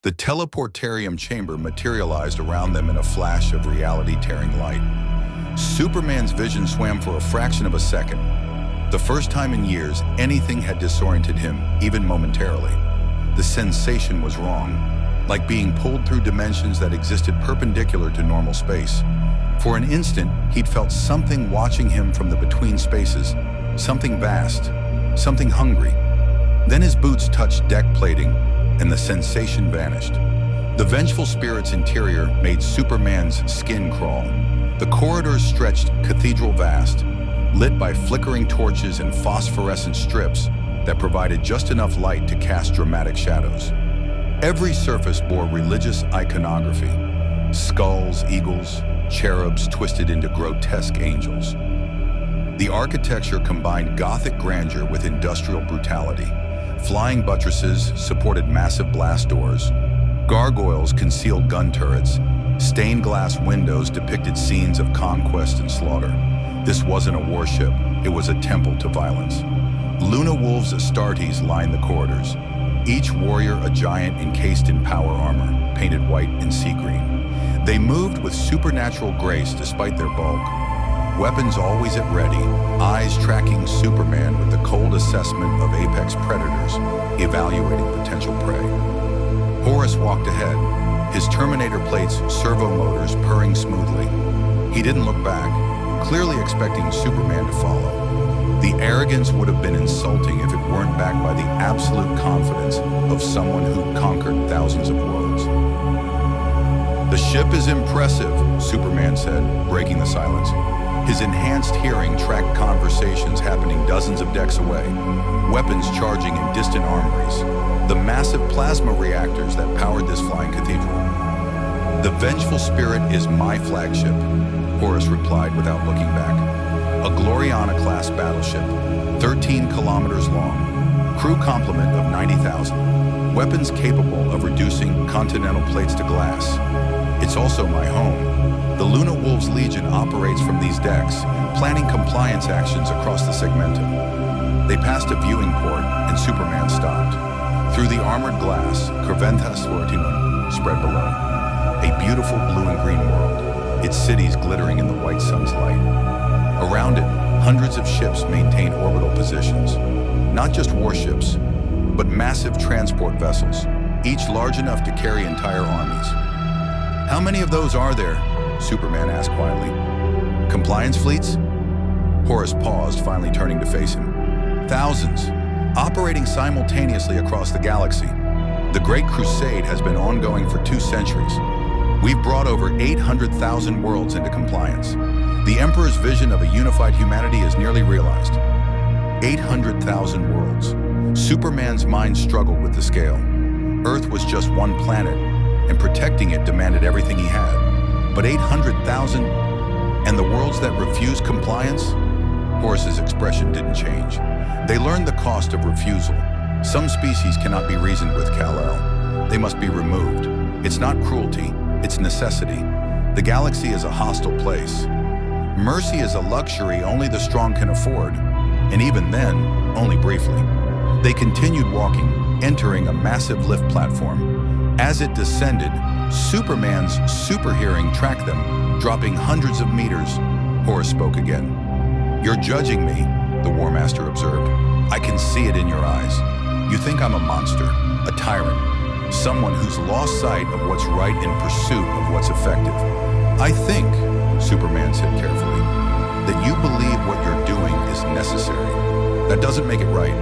The teleportarium chamber materialized around them in a flash of reality-tearing light. Superman's vision swam for a fraction of a second. The first time in years anything had disoriented him, even momentarily. The sensation was wrong, like being pulled through dimensions that existed perpendicular to normal space. For an instant, he'd felt something watching him from the between spaces, something vast, something hungry. Then his boots touched deck plating, and the sensation vanished. The vengeful spirit's interior made Superman's skin crawl. The corridors stretched cathedral vast, lit by flickering torches and phosphorescent strips that provided just enough light to cast dramatic shadows. Every surface bore religious iconography: skulls, eagles, cherubs twisted into grotesque angels. The architecture combined Gothic grandeur with industrial brutality. Flying buttresses supported massive blast doors. Gargoyles concealed gun turrets. Stained glass windows depicted scenes of conquest and slaughter. This wasn't a warship, it was a temple to violence. Luna Wolves Astartes lined the corridors, each warrior a giant encased in power armor, painted white and sea green. They moved with supernatural grace despite their bulk. Weapons always at ready, eyes tracking Superman with the cold assessment of apex predators, evaluating potential prey. Horus walked ahead, his Terminator plates servo motors purring smoothly. He didn't look back, clearly expecting Superman to follow. The arrogance would have been insulting if it weren't backed by the absolute confidence of someone who'd conquered thousands of worlds. "The ship is impressive," Superman said, breaking the silence. His enhanced hearing tracked conversations happening dozens of decks away, weapons charging in distant armories, the massive plasma reactors that powered this flying cathedral. "The vengeful spirit is my flagship," Horus replied without looking back. "A Gloriana-class battleship, 13 kilometers long, crew complement of 90,000, weapons capable of reducing continental plates to glass. It's also my home. The Luna Wolves Legion operates from these decks, planning compliance actions across the segmentum." They passed a viewing port, and Superman stopped. Through the armored glass, Corventas Fortinum spread below. A beautiful blue and green world, its cities glittering in the white sun's light. Around it, hundreds of ships maintain orbital positions. Not just warships, but massive transport vessels, each large enough to carry entire armies. "How many of those are there?" Superman asked quietly. "Compliance fleets?" Horus paused, finally turning to face him. "Thousands, operating simultaneously across the galaxy. The Great Crusade has been ongoing for 2 centuries. We've brought over 800,000 worlds into compliance. The Emperor's vision of a unified humanity is nearly realized." 800,000 worlds. Superman's mind struggled with the scale. Earth was just one planet, and protecting it demanded everything he had. But 800,000, and the worlds that refused compliance? Horus's expression didn't change. They learned the cost of refusal. Some species cannot be reasoned with, Kal-El. They must be removed. It's not cruelty, it's necessity. The galaxy is a hostile place. Mercy is a luxury only the strong can afford, and even then, only briefly. They continued walking, entering a massive lift platform. As it descended, Superman's super hearing tracked them, dropping hundreds of meters. Horus spoke again. "You're judging me," the War Master observed. "I can see it in your eyes. You think I'm a monster, a tyrant, someone who's lost sight of what's right in pursuit of what's effective. I think," Superman said carefully, "that you believe what you're doing is necessary. That doesn't make it right."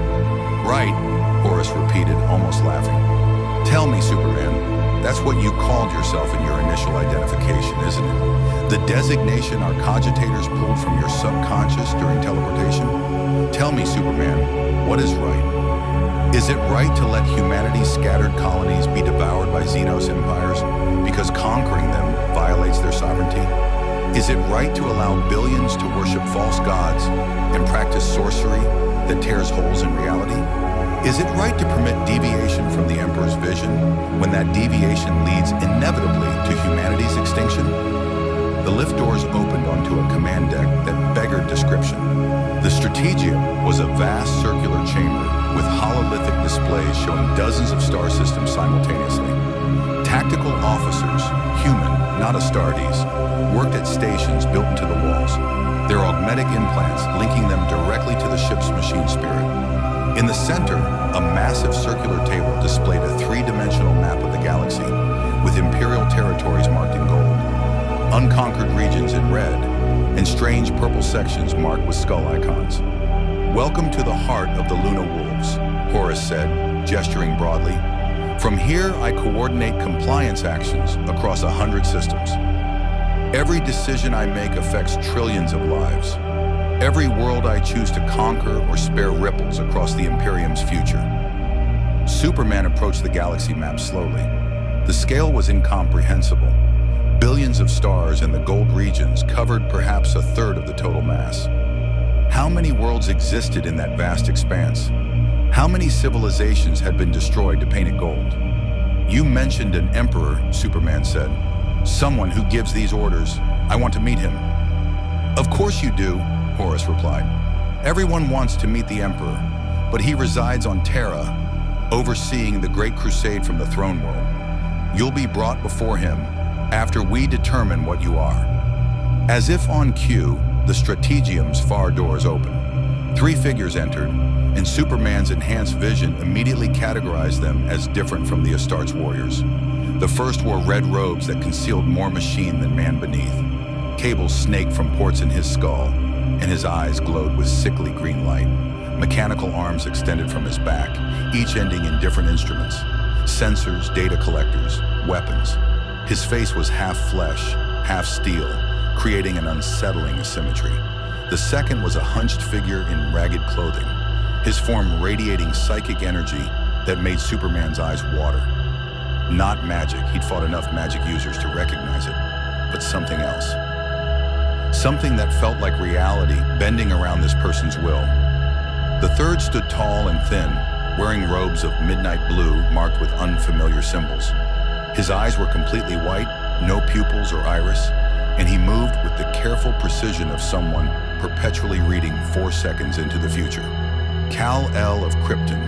"Right," Horus repeated, almost laughing. "Tell me, Superman, that's what you called yourself in your initial identification, isn't it? The designation our cogitators pulled from your subconscious during teleportation? Tell me, Superman, what is right? Is it right to let humanity's scattered colonies be devoured by Xenos empires because conquering them violates their sovereignty? Is it right to allow billions to worship false gods and practice sorcery that tears holes in reality? Is it right to permit deviation from the Emperor's vision when that deviation leads inevitably to humanity's extinction?" The lift doors opened onto a command deck that beggared description. The Strategium was a vast circular chamber with hololithic displays showing dozens of star systems simultaneously. not Astartes, worked at stations built into the walls, their augmetic implants linking them directly to the ship's machine spirit. In the center, a massive circular table displayed a three-dimensional map of the galaxy, with Imperial territories marked in gold, unconquered regions in red, and strange purple sections marked with skull icons. "Welcome to the heart of the Luna Wolves," Horus said, gesturing broadly. "From here, I coordinate compliance actions across 100 systems. Every decision I make affects trillions of lives. Every world I choose to conquer or spare ripples across the Imperium's future." Superman approached the galaxy map slowly. The scale was incomprehensible. Billions of stars and the gold regions covered perhaps a third of the total mass. How many worlds existed in that vast expanse? How many civilizations had been destroyed to paint it gold? "You mentioned an emperor," Superman said. "Someone who gives these orders. I want to meet him." "Of course you do," Horus replied. "Everyone wants to meet the emperor, but he resides on Terra, overseeing the Great Crusade from the throne world. You'll be brought before him after we determine what you are." As if on cue, the Strategium's far doors opened. 3 figures entered, and Superman's enhanced vision immediately categorized them as different from the Astartes warriors. The first wore red robes that concealed more machine than man beneath. Cables snaked from ports in his skull, and his eyes glowed with sickly green light. Mechanical arms extended from his back, each ending in different instruments: sensors, data collectors, weapons. His face was half flesh, half steel, creating an unsettling asymmetry. The second was a hunched figure in ragged clothing, his form radiating psychic energy that made Superman's eyes water. Not magic, he'd fought enough magic users to recognize it, but something else. Something that felt like reality bending around this person's will. The third stood tall and thin, wearing robes of midnight blue marked with unfamiliar symbols. His eyes were completely white, no pupils or iris, and he moved with the careful precision of someone perpetually reading 4 seconds into the future. "Kal-El of Krypton,"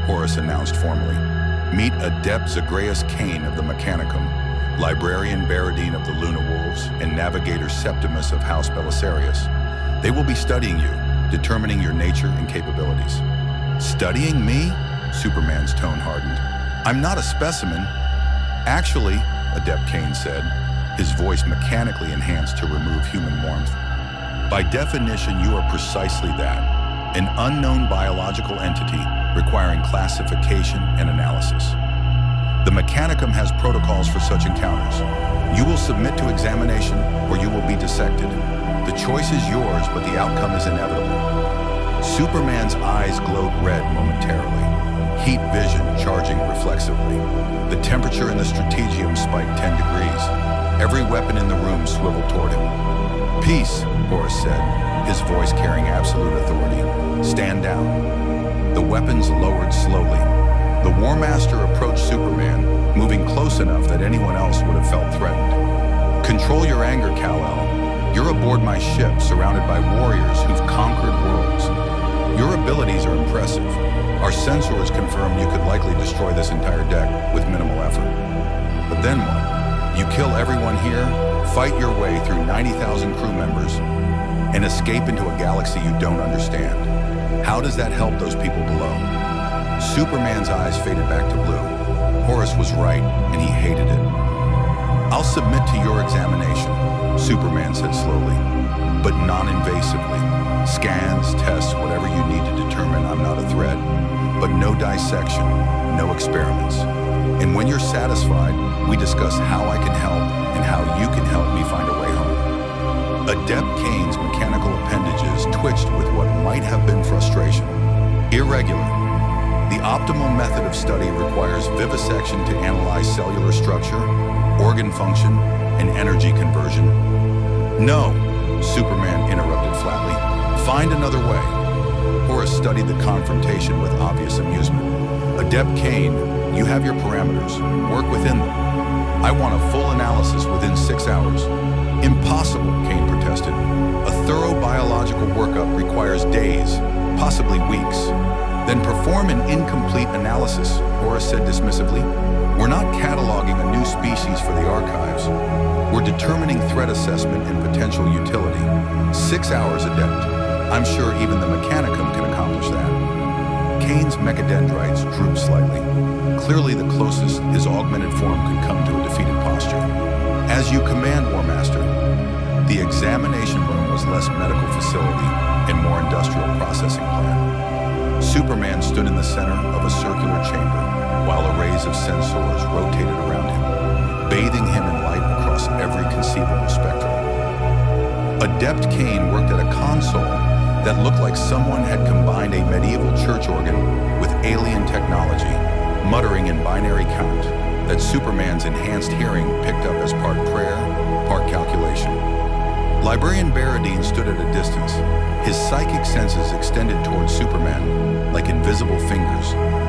Horus announced formally. "Meet Adept Zagreus Kane of the Mechanicum, Librarian Baradine of the Luna Wolves, and Navigator Septimus of House Belisarius. They will be studying you, determining your nature and capabilities." "Studying me?" Superman's tone hardened. "I'm not a specimen." "Actually," Adept Kane said, his voice mechanically enhanced to remove human warmth, "by definition, you are precisely that, an unknown biological entity requiring classification and analysis. The Mechanicum has protocols for such encounters. You will submit to examination or you will be dissected. The choice is yours, but the outcome is inevitable." Superman's eyes glowed red momentarily, heat vision charging reflexively. The temperature in the Strategium spiked 10 degrees. Every weapon in the room swiveled toward him. "Peace," Horus said, his voice carrying absolute authority. "Stand down." The weapons lowered slowly. The War Master approached Superman, moving close enough that anyone else would have felt threatened. "Control your anger, Kal-El. You're aboard my ship, surrounded by warriors who've conquered worlds. Your abilities are impressive. Our sensors confirm you could likely destroy this entire deck with minimal effort. But then what? You kill everyone here, fight your way through 90,000 crew members, and escape into a galaxy you don't understand. How does that help those people below?" Superman's eyes faded back to blue. Horus was right, and he hated it. "I'll submit to your examination," Superman said slowly, "but non-invasively. Scans, tests, whatever you need to determine I'm not a threat, but no dissection, no experiments. And when you're satisfied, we discuss how I can help and how you can help me find a way home." Adept Kane's mechanical appendages twitched with what might have been frustration. "Irregular. The optimal method of study requires vivisection to analyze cellular structure, organ function, and energy conversion." "No," Superman interrupted flatly. "Find another way." Horus studied the confrontation with obvious amusement. "Adept Kane, you have your parameters. Work within them. I want a full analysis within 6 hours." "Impossible," Kane protested. "A thorough biological workup requires days, possibly weeks." "Then perform an incomplete analysis," Horus said dismissively. "We're not cataloging a new species for the archives. We're determining threat assessment and potential utility. 6 hours adept. I'm sure even the Mechanicum can accomplish that. Kane's mechadendrites drooped slightly. Clearly the closest his augmented form could come to a defeated posture. As you command, War Master. The examination room was less medical facility and more industrial processing plant. Superman stood in the center of a circular chamber while arrays of sensors rotated around him, bathing him in light across every conceivable spectrum. Adept Kane worked at a console that looked like someone had combined a medieval church organ with alien technology, muttering in binary count that Superman's enhanced hearing picked up as part prayer, part calculation. Librarian Barradine stood at a distance, his psychic senses extended towards Superman like invisible fingers,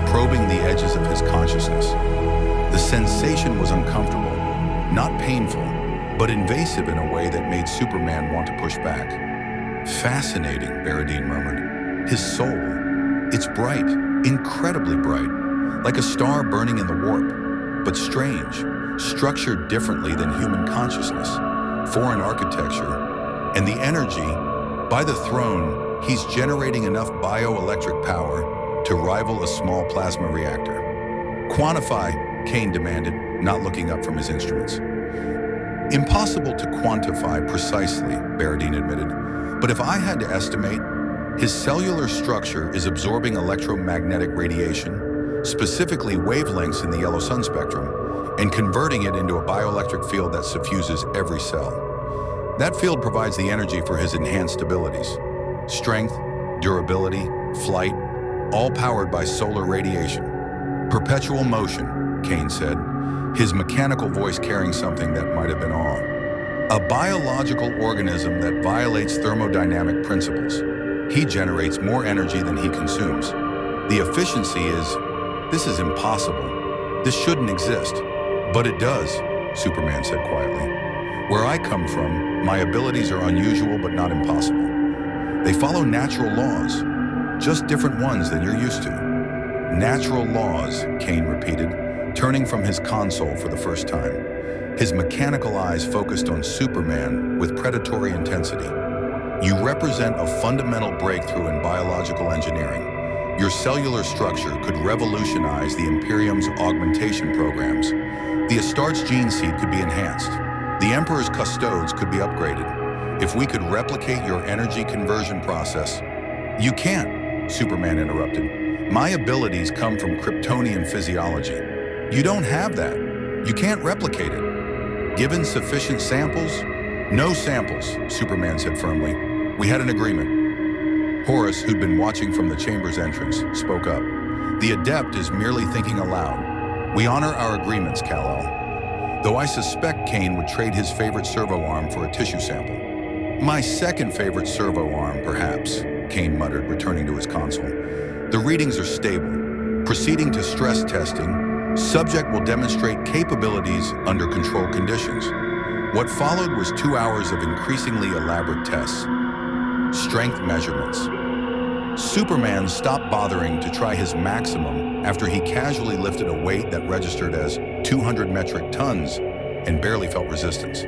probing the edges of his consciousness. The sensation was uncomfortable, not painful, but invasive in a way that made Superman want to push back. Fascinating, Barradine murmured. His soul. It's bright, incredibly bright, like a star burning in the warp, but strange, structured differently than human consciousness, foreign architecture, and the energy. By the throne, he's generating enough bioelectric power to rival a small plasma reactor. Quantify, Kane demanded, not looking up from his instruments. Impossible to quantify precisely, Barradine admitted, but if I had to estimate, his cellular structure is absorbing electromagnetic radiation, specifically wavelengths in the yellow sun spectrum, and converting it into a bioelectric field that suffuses every cell. That field provides the energy for his enhanced abilities. Strength, durability, flight, all powered by solar radiation. Perpetual motion, Kane said, his mechanical voice carrying something that might have been awe. A biological organism that violates thermodynamic principles. He generates more energy than he consumes. The efficiency this is impossible. This shouldn't exist. But it does, Superman said quietly. Where I come from, my abilities are unusual but not impossible. They follow natural laws, just different ones than you're used to. Natural laws, Kane repeated, turning from his console for the first time. His mechanical eyes focused on Superman with predatory intensity. You represent a fundamental breakthrough in biological engineering. Your cellular structure could revolutionize the Imperium's augmentation programs. The Astartes gene seed could be enhanced. The Emperor's custodes could be upgraded. If we could replicate your energy conversion process. You can't, Superman interrupted. My abilities come from Kryptonian physiology. You don't have that. You can't replicate it. Given sufficient samples? No samples, Superman said firmly. We had an agreement. Horus, who'd been watching from the chamber's entrance, spoke up. The Adept is merely thinking aloud. We honor our agreements, Kal-El. Though I suspect Kane would trade his favorite servo arm for a tissue sample. My second favorite servo arm, perhaps, Kane muttered, returning to his console. The readings are stable. Proceeding to stress testing, subject will demonstrate capabilities under controlled conditions. What followed was 2 hours of increasingly elaborate tests. Strength measurements. Superman stopped bothering to try his maximum after he casually lifted a weight that registered as 200 metric tons and barely felt resistance.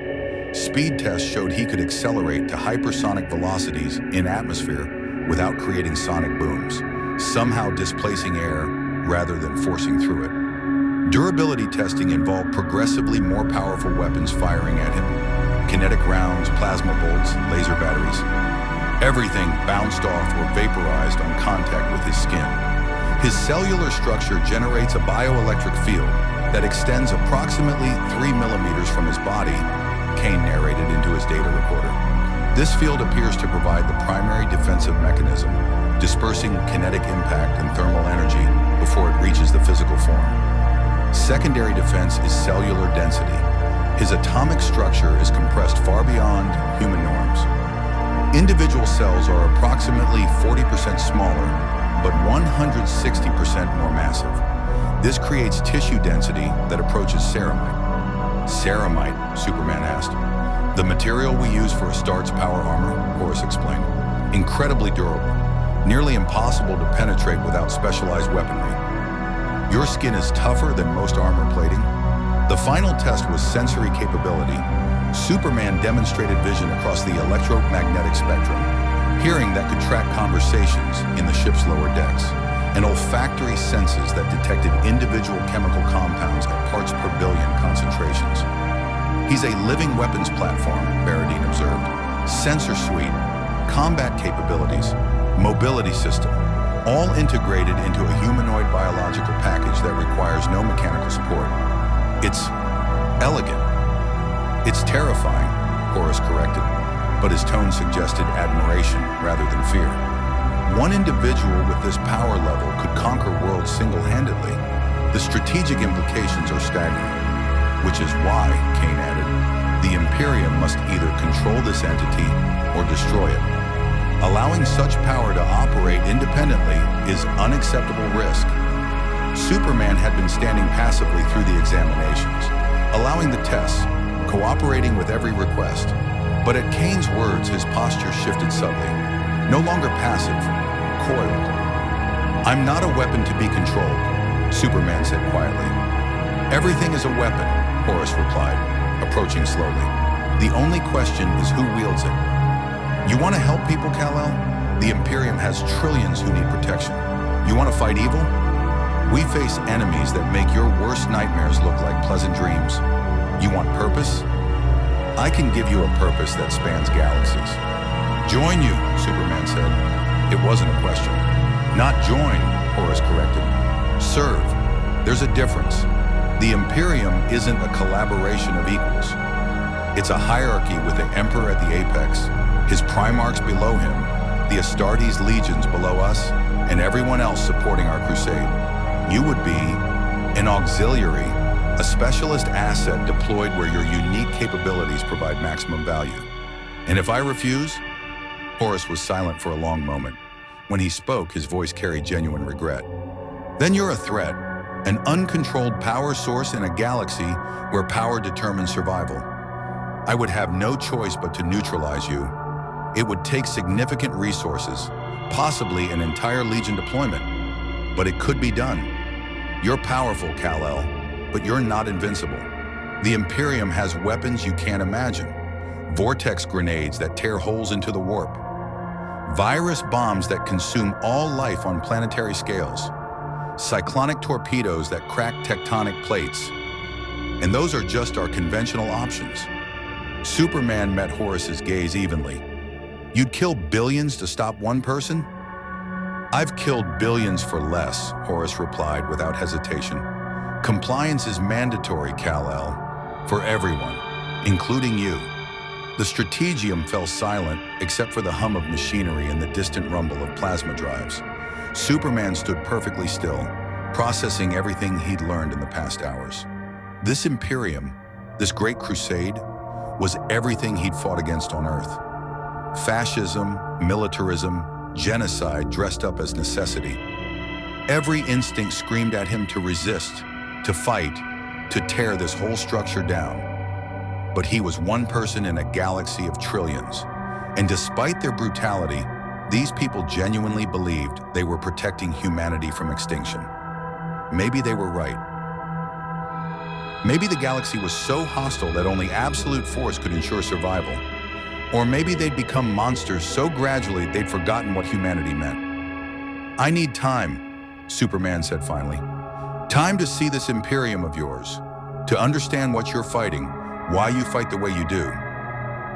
Speed tests showed he could accelerate to hypersonic velocities in atmosphere without creating sonic booms, somehow displacing air rather than forcing through it. Durability testing involved progressively more powerful weapons firing at him. Kinetic rounds, plasma bolts, laser batteries. Everything bounced off or vaporized on contact with his skin. His cellular structure generates a bioelectric field that extends approximately 3 millimeters from his body, Kane narrated into his data recorder. This field appears to provide the primary defensive mechanism, dispersing kinetic impact and thermal energy before it reaches the physical form. Secondary defense is cellular density. His atomic structure is compressed far beyond human norms. Individual cells are approximately 40% smaller, but 160% more massive. This creates tissue density that approaches ceramite. Ceramite, Superman asked. The material we use for Astartes power armor, Horus explained. Incredibly durable, nearly impossible to penetrate without specialized weaponry. Your skin is tougher than most armor plating. The final test was sensory capability. Superman demonstrated vision across the electromagnetic spectrum, hearing that could track conversations in the ship's lower decks, and olfactory senses that detected individual chemical compounds at parts per billion concentrations. He's a living weapons platform, Baradine observed. Sensor suite, combat capabilities, mobility system, all integrated into a humanoid biological package that requires no mechanical support. It's elegant. It's terrifying, Horus corrected, but his tone suggested admiration rather than fear. One individual with this power level could conquer worlds single-handedly. The strategic implications are staggering, which is why, Kane added, the Imperium must either control this entity or destroy it. Allowing such power to operate independently is unacceptable risk. Superman had been standing passively through the examinations, allowing the tests, cooperating with every request. But at Kane's words, his posture shifted subtly. No longer passive, coiled. "I'm not a weapon to be controlled," Superman said quietly. "Everything is a weapon," Horus replied, approaching slowly. "The only question is who wields it. You want to help people, Kal-El? The Imperium has trillions who need protection. You want to fight evil? We face enemies that make your worst nightmares look like pleasant dreams. You want purpose? I can give you a purpose that spans galaxies." "Join you," Superman said. It wasn't a question. "Not join," Horus corrected. "Serve. There's a difference. The Imperium isn't a collaboration of equals. It's a hierarchy with the Emperor at the apex, his Primarchs below him, the Astartes legions below us, and everyone else supporting our crusade. You would be an auxiliary, a specialist asset deployed where your unique capabilities provide maximum value. And if I refuse?" Horus was silent for a long moment. When he spoke, his voice carried genuine regret. "Then you're a threat, an uncontrolled power source in a galaxy where power determines survival. I would have no choice but to neutralize you. It would take significant resources, possibly an entire Legion deployment, but it could be done. You're powerful, Kal-El, but you're not invincible. The Imperium has weapons you can't imagine. Vortex grenades that tear holes into the warp. Virus bombs that consume all life on planetary scales. Cyclonic torpedoes that crack tectonic plates. And those are just our conventional options." Superman met Horus's gaze evenly. "You'd kill billions to stop one person?" "I've killed billions for less," Horus replied without hesitation. "Compliance is mandatory, Kal-El, for everyone, including you." The strategium fell silent except for the hum of machinery and the distant rumble of plasma drives. Superman stood perfectly still, processing everything he'd learned in the past hours. This Imperium, this great crusade, was everything he'd fought against on Earth. Fascism, militarism, genocide dressed up as necessity. Every instinct screamed at him to resist, to fight, to tear this whole structure down. But he was one person in a galaxy of trillions, and despite their brutality, these people genuinely believed they were protecting humanity from extinction. Maybe they were right. Maybe the galaxy was so hostile that only absolute force could ensure survival. Or maybe they'd become monsters so gradually they'd forgotten what humanity meant. "I need time," Superman said finally. "Time to see this Imperium of yours, to understand what you're fighting, why you fight the way you do.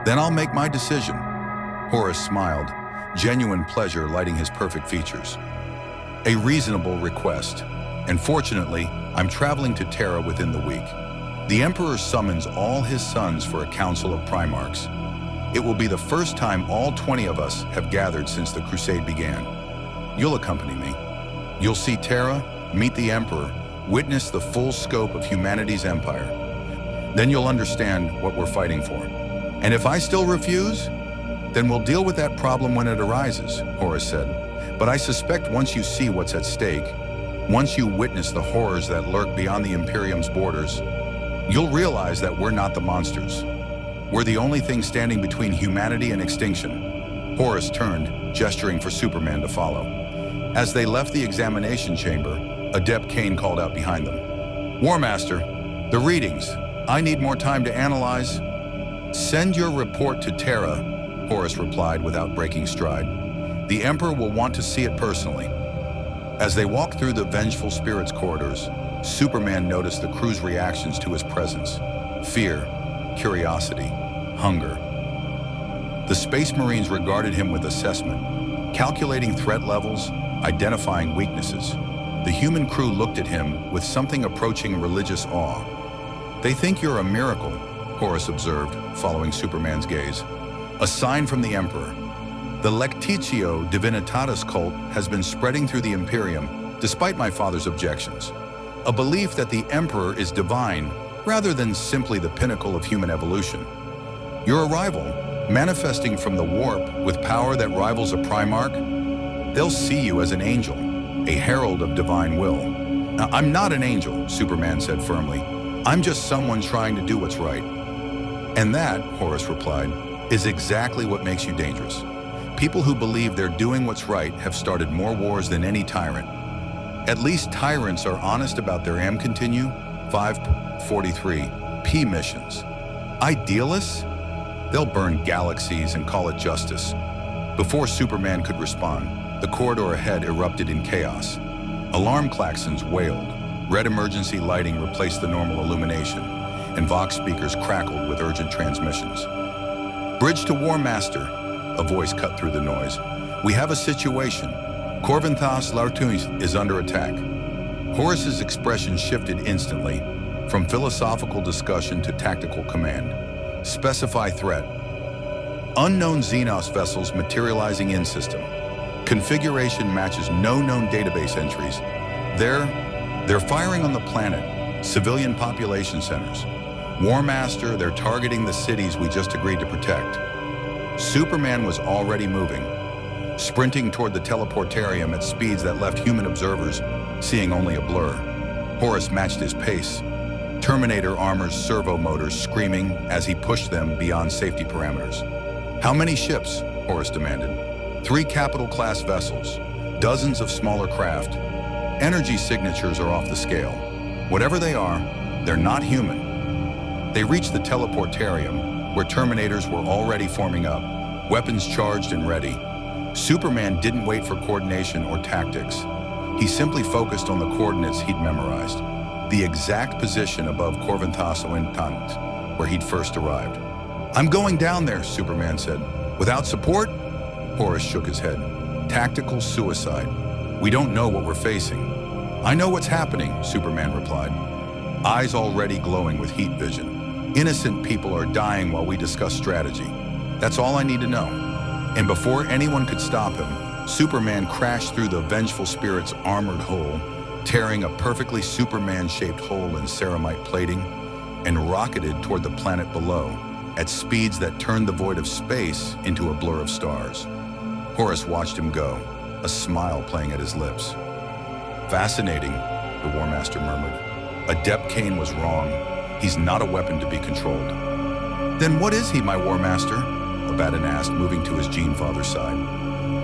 Then I'll make my decision." Horus smiled, genuine pleasure lighting his perfect features. "A reasonable request, and fortunately, I'm traveling to Terra within the week. The Emperor summons all his sons for a council of Primarchs. It will be the first time all 20 of us have gathered since the crusade began. You'll accompany me. You'll see Terra, meet the Emperor, witness the full scope of humanity's empire. Then you'll understand what we're fighting for. And if I still refuse, then we'll deal with that problem when it arises," Horus said. "But I suspect once you see what's at stake, once you witness the horrors that lurk beyond the Imperium's borders, you'll realize that we're not the monsters. We're the only thing standing between humanity and extinction." Horus turned, gesturing for Superman to follow. As they left the examination chamber, Adept Kane called out behind them. "War Master, The readings. I need more time to analyze. Send your report to Terra, Horus replied without breaking stride. The Emperor will want to see it personally. As they walked through the Vengeful Spirits corridors, Superman noticed the crew's reactions to his presence. Fear, curiosity, hunger. The Space Marines regarded him with assessment, calculating threat levels, identifying weaknesses. The human crew looked at him with something approaching religious awe. They think you're a miracle, Horus observed, following Superman's gaze. A sign from the Emperor. The Lectitio Divinitatis cult has been spreading through the Imperium, despite my father's objections. A belief that the Emperor is divine, rather than simply the pinnacle of human evolution. Your arrival, manifesting from the warp with power that rivals a Primarch, they'll see you as an angel, a herald of divine will. Now, I'm not an angel, Superman said firmly. I'm just someone trying to do what's right. And that, Horus replied, is exactly what makes you dangerous. People who believe they're doing what's right have started more wars than any tyrant. At least tyrants are honest about their Continue 543 P missions. Idealists? They'll burn galaxies and call it justice. Before Superman could respond, the corridor ahead erupted in chaos. Alarm klaxons wailed, red emergency lighting replaced the normal illumination, and Vox speakers crackled with urgent transmissions. Bridge to War Master, a voice cut through the noise. We have a situation. Corvinthos Lartunis is under attack. Horus's expression shifted instantly, from philosophical discussion to tactical command. Specify threat. Unknown Xenos vessels materializing in system. Configuration matches no known database entries. They're firing on the planet, civilian population centers. War Master, they're targeting the cities we just agreed to protect. Superman was already moving, sprinting toward the teleportarium at speeds that left human observers seeing only a blur. Horus matched his pace, Terminator armor's servo motors screaming as he pushed them beyond safety parameters. How many ships? Horus demanded. 3 capital-class vessels, dozens of smaller craft. Energy signatures are off the scale. Whatever they are, they're not human. They reached the teleportarium, where Terminators were already forming up, weapons charged and ready. Superman didn't wait for coordination or tactics. He simply focused on the coordinates he'd memorized, the exact position above Corvinthos Ointant, where he'd first arrived. I'm going down there, Superman said. Without support? Horus shook his head. Tactical suicide. We don't know what we're facing. I know what's happening, Superman replied, eyes already glowing with heat vision. Innocent people are dying while we discuss strategy. That's all I need to know. And before anyone could stop him, Superman crashed through the Vengeful Spirit's armored hull, tearing a perfectly Superman-shaped hole in ceramite plating, and rocketed toward the planet below at speeds that turned the void of space into a blur of stars. Horus watched him go, a smile playing at his lips. Fascinating, the War Master murmured. Adept Cain was wrong. He's not a weapon to be controlled. Then what is he, my War Master? Abaddon asked, moving to his Gene Father's side.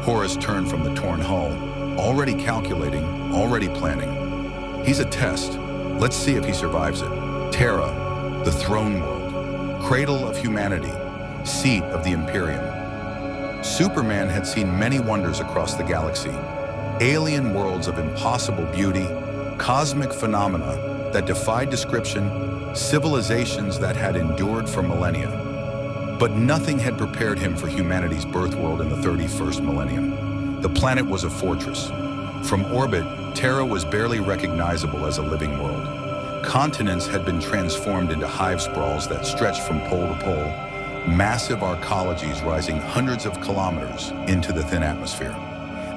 Horus turned from the torn hull, already calculating, already planning. He's a test. Let's see if he survives it. Terra, the throne world, cradle of humanity, seat of the Imperium. Superman had seen many wonders across the galaxy. Alien worlds of impossible beauty, cosmic phenomena that defied description, civilizations that had endured for millennia. But nothing had prepared him for humanity's birth world in the 31st millennium. The planet was a fortress. From orbit, Terra was barely recognizable as a living world. Continents had been transformed into hive sprawls that stretched from pole to pole, massive arcologies rising hundreds of kilometers into the thin atmosphere.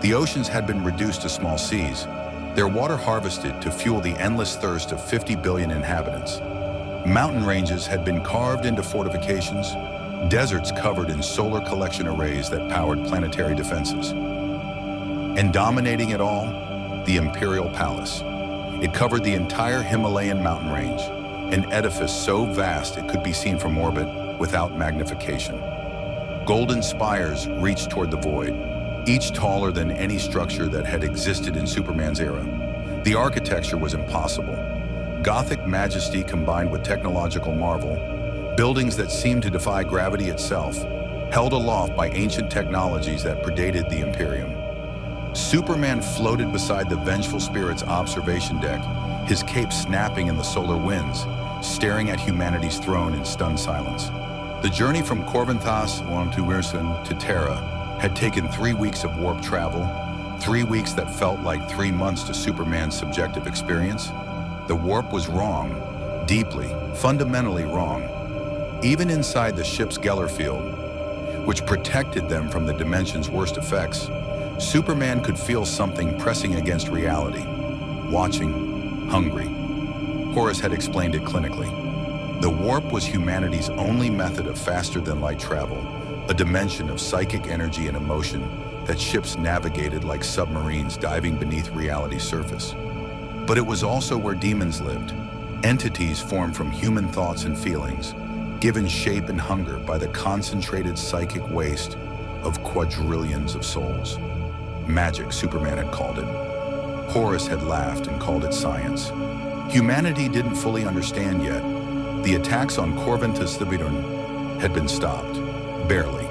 The oceans had been reduced to small seas, their water harvested to fuel the endless thirst of 50 billion inhabitants. Mountain ranges had been carved into fortifications, deserts covered in solar collection arrays that powered planetary defenses. And dominating it all, the Imperial Palace. It covered the entire Himalayan mountain range, an edifice so vast it could be seen from orbit without magnification. Golden spires reached toward the void, each taller than any structure that had existed in Superman's era. The architecture was impossible. Gothic majesty combined with technological marvel, buildings that seemed to defy gravity itself, held aloft by ancient technologies that predated the Imperium. Superman floated beside the vengeful spirit's observation deck, his cape snapping in the solar winds, staring at humanity's throne in stunned silence. The journey from Corvinthas to Terra had taken 3 weeks of warp travel, 3 weeks that felt like 3 months to Superman's subjective experience. The warp was wrong, deeply, fundamentally wrong. Even inside the ship's Geller field, which protected them from the dimension's worst effects, Superman could feel something pressing against reality. Watching, hungry. Horus had explained it clinically. The warp was humanity's only method of faster-than-light travel, a dimension of psychic energy and emotion that ships navigated like submarines diving beneath reality's surface. But it was also where demons lived, entities formed from human thoughts and feelings, given shape and hunger by the concentrated psychic waste of quadrillions of souls. Magic, Superman had called it. Horus had laughed and called it science. Humanity didn't fully understand yet. The attacks on Corvinthas had been stopped, barely.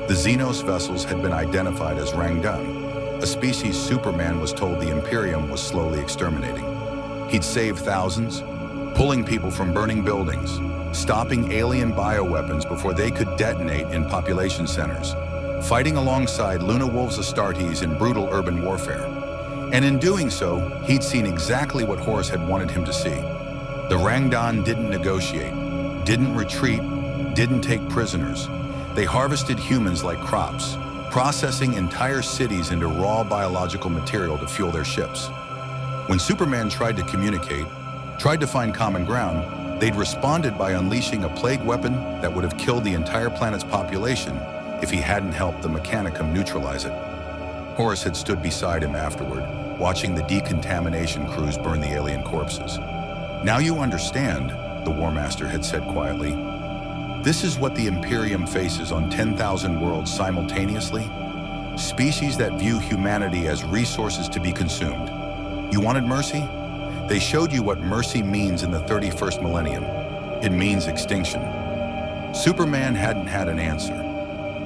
The Xenos vessels had been identified as Rangdan, a species Superman was told the Imperium was slowly exterminating. He'd saved thousands, pulling people from burning buildings, stopping alien bioweapons before they could detonate in population centers, fighting alongside Luna Wolves Astartes in brutal urban warfare. And in doing so, he'd seen exactly what Horus had wanted him to see. The Rangdan didn't negotiate, didn't retreat, didn't take prisoners. They harvested humans like crops, processing entire cities into raw biological material to fuel their ships. When Superman tried to communicate, tried to find common ground, they'd responded by unleashing a plague weapon that would have killed the entire planet's population if he hadn't helped the Mechanicum neutralize it. Horus had stood beside him afterward, watching the decontamination crews burn the alien corpses. "Now you understand," the War Master had said quietly. "This is what the Imperium faces on 10,000 worlds simultaneously. Species that view humanity as resources to be consumed. You wanted mercy? They showed you what mercy means in the 31st millennium. It means extinction." Superman hadn't had an answer.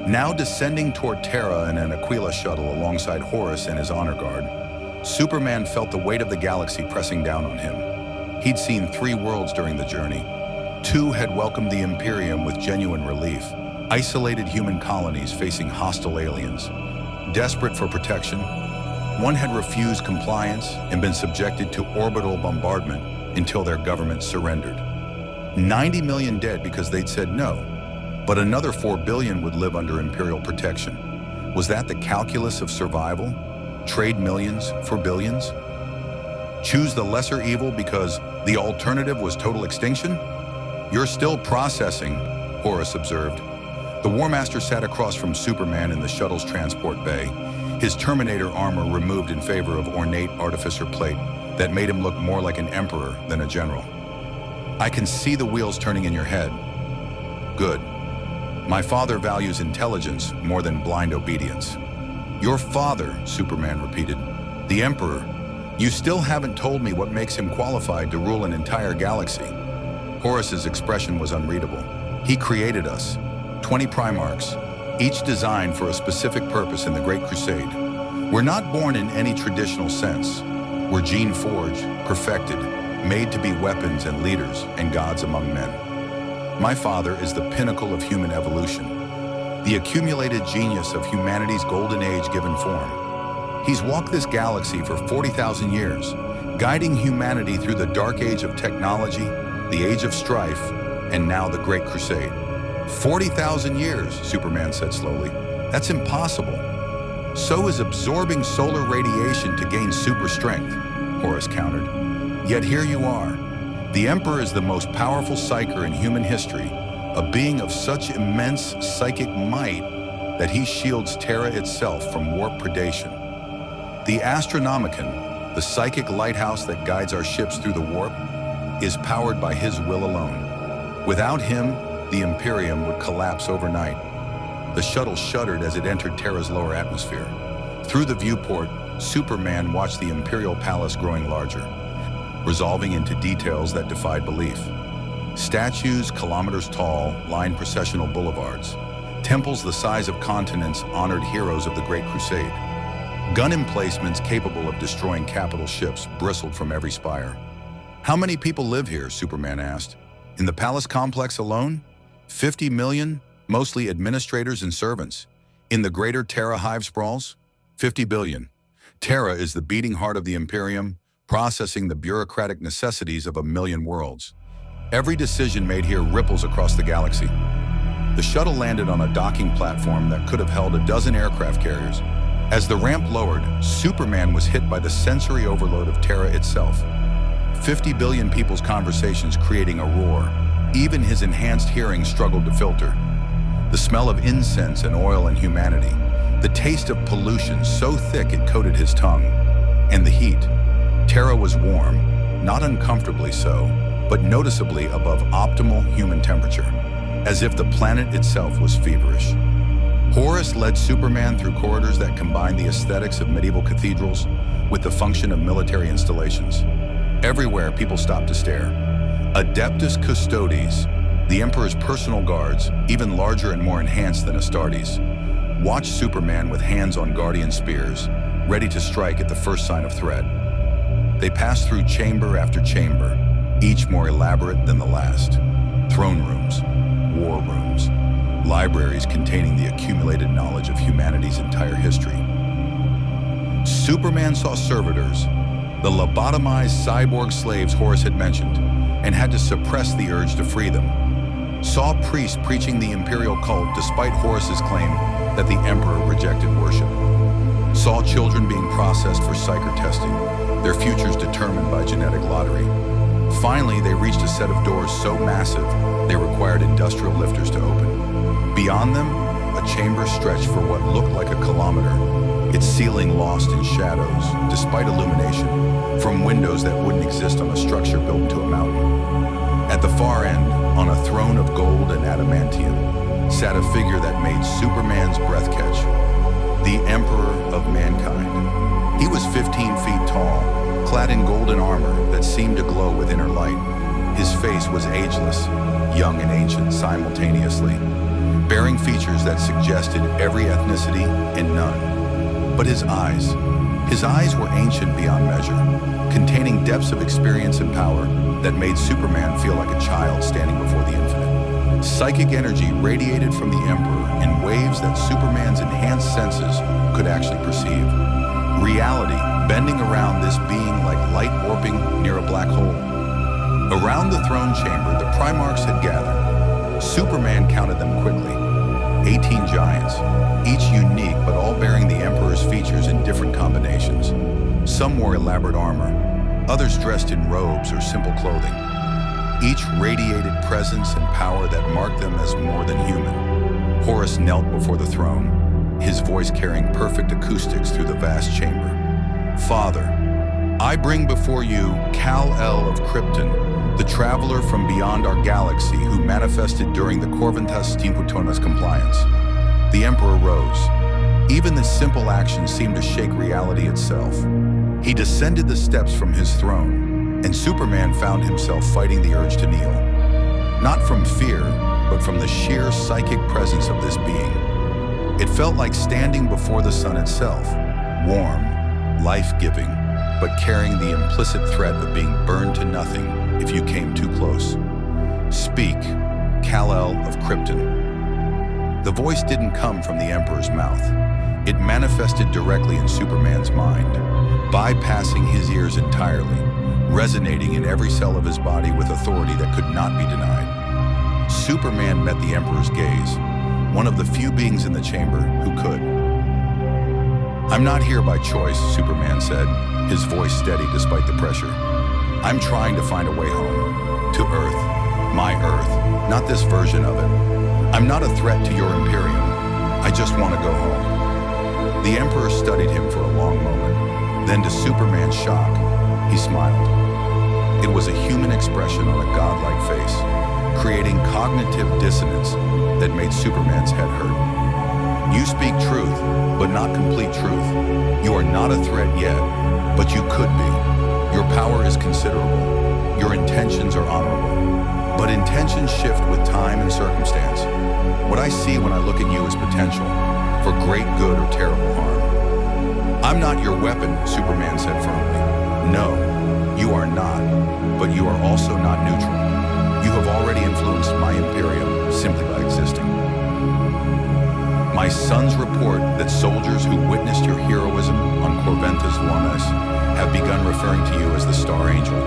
Now descending toward Terra in an Aquila shuttle alongside Horus and his honor guard, Superman felt the weight of the galaxy pressing down on him. He'd seen 3 worlds during the journey. 2 had welcomed the Imperium with genuine relief, isolated human colonies facing hostile aliens. Desperate for protection, 1 had refused compliance and been subjected to orbital bombardment until their government surrendered. 90 million dead because they'd said no, but another 4 billion would live under Imperial protection. Was that the calculus of survival? Trade millions for billions? Choose the lesser evil because the alternative was total extinction? "You're still processing," Horus observed. The War Master sat across from Superman in the shuttle's transport bay, his Terminator armor removed in favor of ornate artificer plate that made him look more like an emperor than a general. "I can see the wheels turning in your head." "Good. My father values intelligence more than blind obedience." "Your father," Superman repeated. "The Emperor. You still haven't told me what makes him qualified to rule an entire galaxy." Horus's expression was unreadable. "He created us, 20 Primarchs, each designed for a specific purpose in the Great Crusade. We're not born in any traditional sense. We're gene-forged, perfected, made to be weapons and leaders and gods among men. My father is the pinnacle of human evolution, the accumulated genius of humanity's golden age given form. He's walked this galaxy for 40,000 years, guiding humanity through the dark age of technology, the age of strife, and now the Great Crusade." 40,000 years, Superman said slowly. "That's impossible." "So is absorbing solar radiation to gain super strength," Horus countered. "Yet here you are. The Emperor is the most powerful psyker in human history, a being of such immense psychic might that he shields Terra itself from warp predation. The Astronomicon, the psychic lighthouse that guides our ships through the warp, is powered by his will alone. Without him, the Imperium would collapse overnight." The shuttle shuddered as it entered Terra's lower atmosphere. Through the viewport, Superman watched the Imperial Palace growing larger. resolving into details that defied belief. Statues kilometers tall lined processional boulevards. Temples the size of continents honored heroes of the Great Crusade. Gun emplacements capable of destroying capital ships bristled from every spire. "How many people live here?" Superman asked. "In the palace complex alone? 50 million, mostly administrators and servants. In the greater Terra hive sprawls? 50 billion. Terra is the beating heart of the Imperium, processing the bureaucratic necessities of a million worlds. Every decision made here ripples across the galaxy." The shuttle landed on a docking platform that could have held a dozen aircraft carriers. As the ramp lowered, Superman was hit by the sensory overload of Terra itself. 50 billion people's conversations creating a roar. Even his enhanced hearing struggled to filter. The smell of incense and oil and humanity. The taste of pollution so thick it coated his tongue. And the heat. Terra was warm, not uncomfortably so, but noticeably above optimal human temperature, as if the planet itself was feverish. Horus led Superman through corridors that combined the aesthetics of medieval cathedrals with the function of military installations. Everywhere, people stopped to stare. Adeptus Custodes, the Emperor's personal guards, even larger and more enhanced than Astartes, watched Superman with hands on guardian spears, ready to strike at the first sign of threat. They passed through chamber after chamber, each more elaborate than the last. Throne rooms, war rooms, libraries containing the accumulated knowledge of humanity's entire history. Superman saw servitors, the lobotomized cyborg slaves Horus had mentioned, and had to suppress the urge to free them. Saw priests preaching the imperial cult despite Horus's claim that the Emperor rejected worship. Saw children being processed for psyker testing, their futures determined by genetic lottery. Finally, they reached a set of doors so massive they required industrial lifters to open. Beyond them, a chamber stretched for what looked like a kilometer, its ceiling lost in shadows, despite illumination, from windows that wouldn't exist on a structure built into a mountain. At the far end, on a throne of gold and adamantium, sat a figure that made Superman's breath catch. The Emperor of Mankind. He was 15 feet tall, clad in golden armor that seemed to glow with inner light. His face was ageless, young and ancient simultaneously, bearing features that suggested every ethnicity and none. But his eyes were ancient beyond measure, containing depths of experience and power that made Superman feel like a child standing before the infinite. Psychic energy radiated from the Emperor in waves that Superman's enhanced senses could actually perceive. Reality bending around this being like light warping near a black hole. Around the throne chamber, the Primarchs had gathered. Superman counted them quickly. 18 giants, each unique but all bearing the Emperor's features in different combinations. Some wore elaborate armor, others dressed in robes or simple clothing. Each radiated presence and power that marked them as more than human. Horus knelt before the throne, his voice carrying perfect acoustics through the vast chamber. "Father, I bring before you Kal-El of Krypton, the traveler from beyond our galaxy who manifested during the Corvintas Timputonas compliance." The Emperor rose. Even this simple action seemed to shake reality itself. He descended the steps from his throne, and Superman found himself fighting the urge to kneel. Not from fear, but from the sheer psychic presence of this being. It felt like standing before the sun itself, warm, life-giving, but carrying the implicit threat of being burned to nothing if you came too close. "Speak, Kal-El of Krypton." The voice didn't come from the Emperor's mouth. It manifested directly in Superman's mind, bypassing his ears entirely, resonating in every cell of his body with authority that could not be denied. Superman met the Emperor's gaze, one of the few beings in the chamber who could. "I'm not here by choice," Superman said, his voice steady despite the pressure. "I'm trying to find a way home. To Earth. My Earth. Not this version of it. I'm not a threat to your Imperium. I just want to go home." The Emperor studied him for a long moment. Then, to Superman's shock, he smiled. It was a human expression on a godlike face, creating cognitive dissonance that made Superman's head hurt. "You speak truth, but not complete truth. You are not a threat yet, but you could be." Your power is considerable. Your intentions are honorable. But intentions shift with time and circumstance. What I see when I look at you is potential for great good or terrible harm. I'm not your weapon, Superman said firmly. No, you are not, but you are also not neutral. You have already influenced my Imperium simply by existing. My son's report that soldiers who witnessed your heroism on Corventas Lunas have begun referring to you as the Star Angel,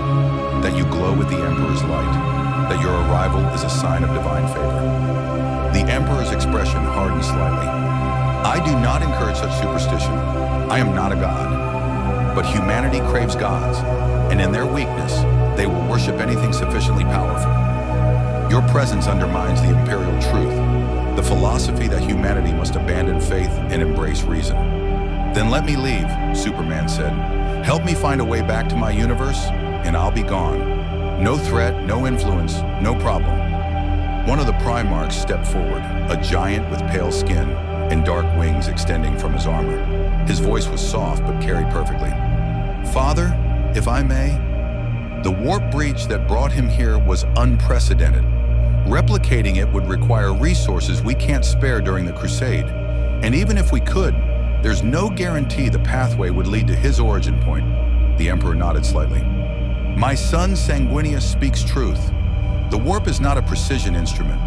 that you glow with the Emperor's light, that your arrival is a sign of divine favor. The Emperor's expression hardened slightly. I do not encourage such superstition. I am not a god. But humanity craves gods, and in their weakness, they will worship anything sufficiently powerful. Your presence undermines the imperial truth, the philosophy that humanity must abandon faith and embrace reason. Then let me leave, Superman said. Help me find a way back to my universe, and I'll be gone. No threat, no influence, no problem. One of the Primarchs stepped forward, a giant with pale skin and dark wings extending from his armor. His voice was soft but carried perfectly. Father, if I may, the warp breach that brought him here was unprecedented. Replicating it would require resources we can't spare during the Crusade. And even if we could, there's no guarantee the pathway would lead to his origin point. The Emperor nodded slightly. My son Sanguinius speaks truth. The warp is not a precision instrument.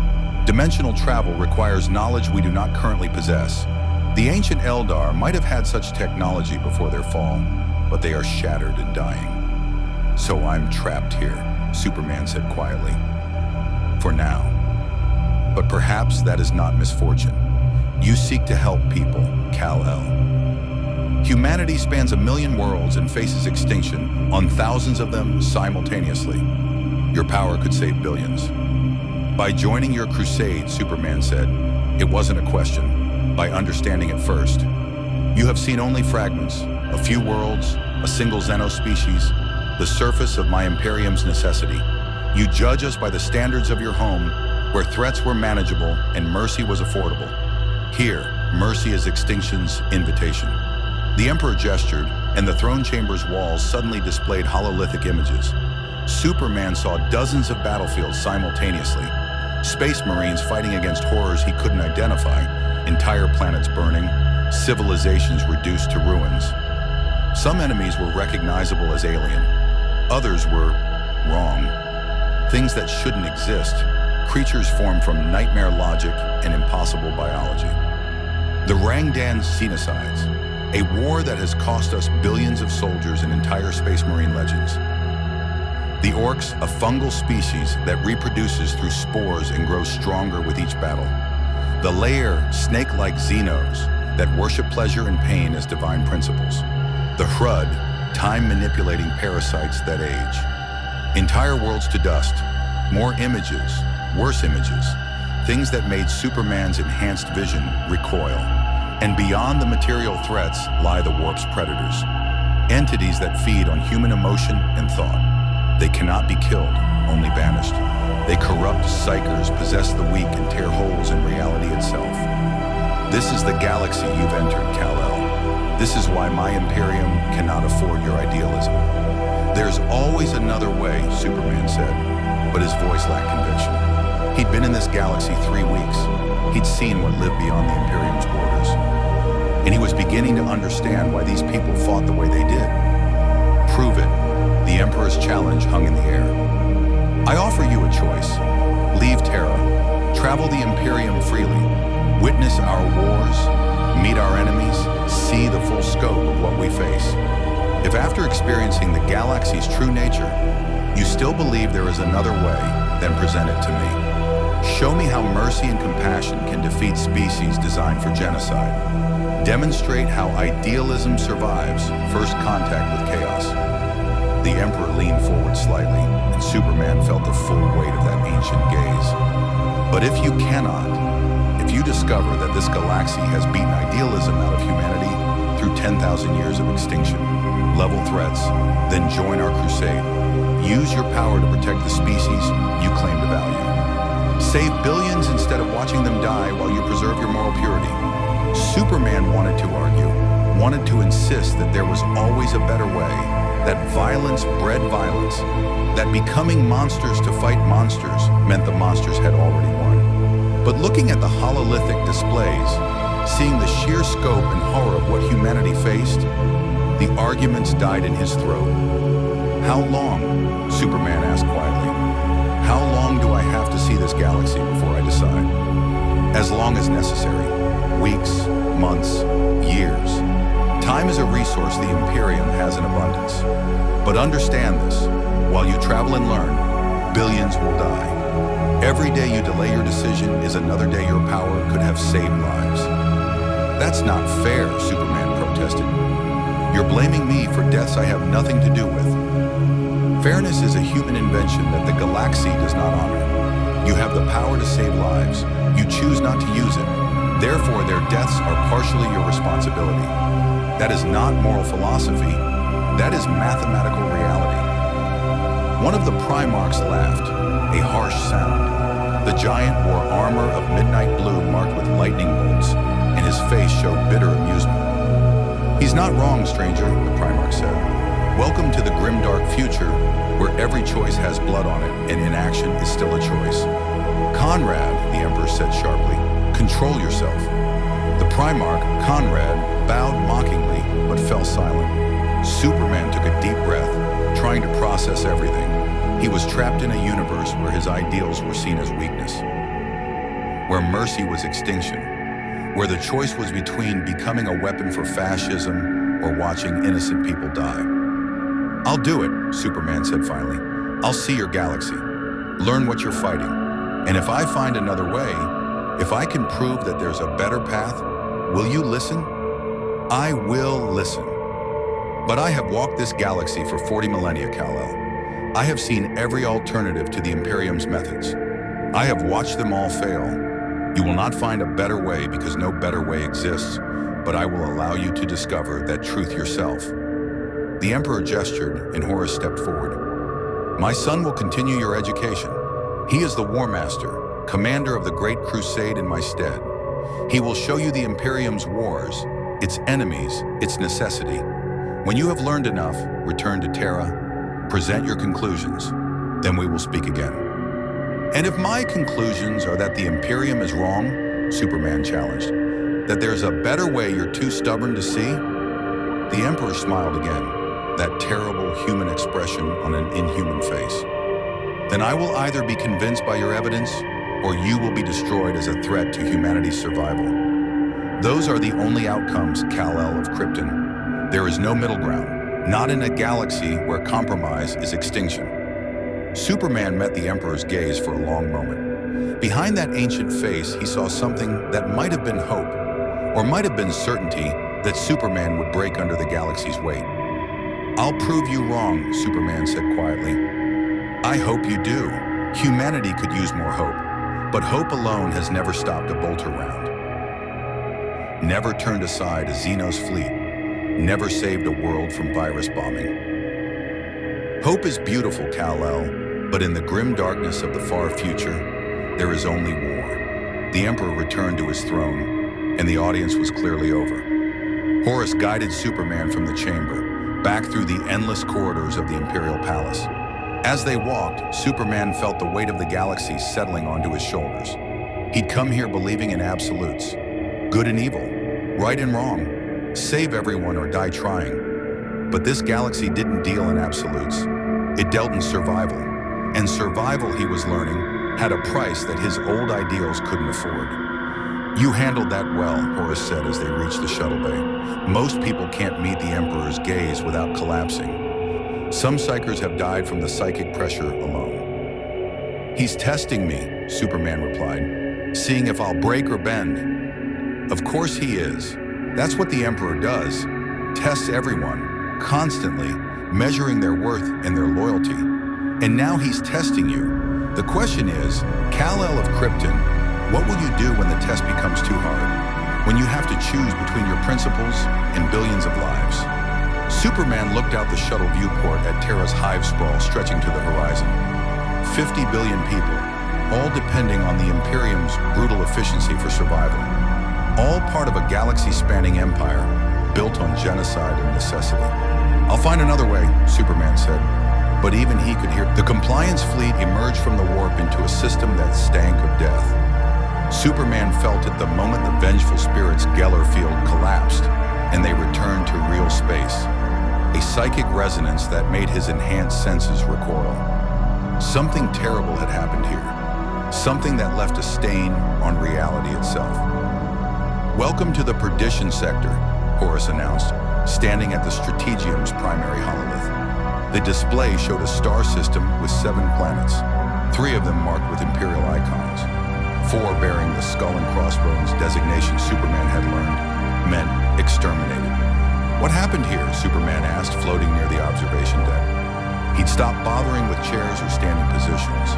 Dimensional travel requires knowledge we do not currently possess. The ancient Eldar might have had such technology before their fall, but they are shattered and dying. So I'm trapped here, Superman said quietly. For now. But perhaps that is not misfortune. You seek to help people, Kal-El. Humanity spans 1 million worlds and faces extinction on thousands of them simultaneously. Your power could save billions. By joining your crusade, Superman said, it wasn't a question. By understanding it first. You have seen only fragments, a few worlds, a single xenospecies, the surface of my Imperium's necessity. You judge us by the standards of your home, where threats were manageable and mercy was affordable. Here, mercy is extinction's invitation. The Emperor gestured, and the throne chamber's walls suddenly displayed hololithic images. Superman saw dozens of battlefields simultaneously, space marines fighting against horrors he couldn't identify, entire planets burning, civilizations reduced to ruins. Some enemies were recognizable as alien. Others were wrong. Things that shouldn't exist, creatures formed from nightmare logic and impossible biology. The Rangdan Cenocides, a war that has cost us billions of soldiers and entire Space Marine legends. The Orcs, a fungal species that reproduces through spores and grows stronger with each battle. The Lair, snake-like Xenos that worship pleasure and pain as divine principles. The Hrud, time-manipulating parasites that age. Entire worlds to dust, more images, worse images, things that made Superman's enhanced vision recoil. And beyond the material threats lie the warp's predators, entities that feed on human emotion and thought. They cannot be killed, only banished. They corrupt psychers, possess the weak, and tear holes in reality itself. This is the galaxy you've entered, Kal-El. This is why my Imperium cannot afford your idealism. There's always another way, Superman said, but his voice lacked conviction. He'd been in this galaxy 3 weeks. He'd seen what lived beyond the Imperium's borders. And he was beginning to understand why these people fought the way they did. Prove it. The Emperor's challenge hung in the air. I offer you a choice. Leave Terra, travel the Imperium freely, witness our wars, meet our enemies, see the full scope of what we face. If after experiencing the galaxy's true nature, you still believe there is another way, then present it to me. Show me how mercy and compassion can defeat species designed for genocide. Demonstrate how idealism survives first contact with chaos. The Emperor leaned forward slightly, and Superman felt the full weight of that ancient gaze. But if you cannot, if you discover that this galaxy has beaten idealism out of humanity through 10,000 years of extinction, level threats, then join our crusade. Use your power to protect the species you claim to value. Save billions instead of watching them die while you preserve your moral purity. Superman wanted to argue, wanted to insist that there was always a better way, that violence bred violence, that becoming monsters to fight monsters meant the monsters had already won. But looking at the hololithic displays, seeing the sheer scope and horror of what humanity faced, the arguments died in his throat. "How long?" Superman asked quietly. "How long do I have to see this galaxy before I decide?" "As long as necessary. Weeks, months, years. Time is a resource the Imperium has in abundance. But understand this, while you travel and learn, billions will die. Every day you delay your decision is another day your power could have saved lives." "That's not fair," Superman protested. "You're blaming me for deaths I have nothing to do with." "Fairness is a human invention that the galaxy does not honor. You have the power to save lives. You choose not to use it. Therefore, their deaths are partially your responsibility. That is not moral philosophy. That is mathematical reality." One of the Primarchs laughed, a harsh sound. The giant wore armor of midnight blue marked with lightning bolts, and his face showed bitter amusement. "He's not wrong, stranger," the Primarch said. "Welcome to the grimdark future, where every choice has blood on it, and inaction is still a choice." "Conrad," the Emperor said sharply, "control yourself." The Primarch, Conrad, bowed mockingly, but fell silent. Superman took a deep breath, trying to process everything. He was trapped in a universe where his ideals were seen as weakness, where mercy was extinction, where the choice was between becoming a weapon for fascism or watching innocent people die. "I'll do it," Superman said finally. "I'll see your galaxy, learn what you're fighting, and if I find another way, if I can prove that there's a better path, will you listen?" "I will listen. But I have walked this galaxy for 40 millennia, Kal-El. I have seen every alternative to the Imperium's methods. I have watched them all fail. You will not find a better way because no better way exists, but I will allow you to discover that truth yourself." The Emperor gestured, and Horus stepped forward. "My son will continue your education. He is the War Master, commander of the Great Crusade in my stead. He will show you the Imperium's wars, its enemies, its necessity. When you have learned enough, return to Terra, present your conclusions, then we will speak again." "And if my conclusions are that the Imperium is wrong," Superman challenged, "that there's a better way you're too stubborn to see?" The Emperor smiled again, that terrible human expression on an inhuman face. "Then I will either be convinced by your evidence, or you will be destroyed as a threat to humanity's survival. Those are the only outcomes, Kal-El of Krypton. There is no middle ground, not in a galaxy where compromise is extinction." Superman met the Emperor's gaze for a long moment. Behind that ancient face, he saw something that might have been hope, or might have been certainty that Superman would break under the galaxy's weight. "I'll prove you wrong," Superman said quietly. "I hope you do. Humanity could use more hope, but hope alone has never stopped a bolter round, never turned aside a Xenos fleet, never saved a world from virus bombing. Hope is beautiful, Kal-El, but in the grim darkness of the far future, there is only war." The Emperor returned to his throne, and the audience was clearly over. Horus guided Superman from the chamber, back through the endless corridors of the Imperial Palace. As they walked, Superman felt the weight of the galaxy settling onto his shoulders. He'd come here believing in absolutes, good and evil, right and wrong, save everyone or die trying. But this galaxy didn't deal in absolutes. It dealt in survival. And survival, he was learning, had a price that his old ideals couldn't afford. "You handled that well," Horus said as they reached the shuttle bay. "Most people can't meet the Emperor's gaze without collapsing. Some psychers have died from the psychic pressure alone." "He's testing me," Superman replied, "seeing if I'll break or bend." "Of course he is. That's what the Emperor does. Tests everyone, constantly, measuring their worth and their loyalty. And now he's testing you. The question is, Kal-El of Krypton, what will you do when the test becomes too hard? When you have to choose between your principles and billions of lives?" Superman looked out the shuttle viewport at Terra's hive sprawl stretching to the horizon. 50 billion people, all depending on the Imperium's brutal efficiency for survival. All part of a galaxy-spanning empire built on genocide and necessity. "I'll find another way," Superman said. But even he could hear the Compliance fleet emerge from the warp into a system that stank of death. Superman felt it the moment the vengeful spirit's Geller field collapsed and they returned to real space, a psychic resonance that made his enhanced senses recoil. Something terrible had happened here, something that left a stain on reality itself. "Welcome to the Perdition Sector," Horus announced, standing at the Strategium's primary hololith. The display showed a star system with 7 planets, 3 of them marked with Imperial icons, 4 bearing the skull and crossbones designation Superman had learned meant exterminated. "What happened here?" Superman asked, floating near the observation deck. He'd stopped bothering with chairs or standing positions.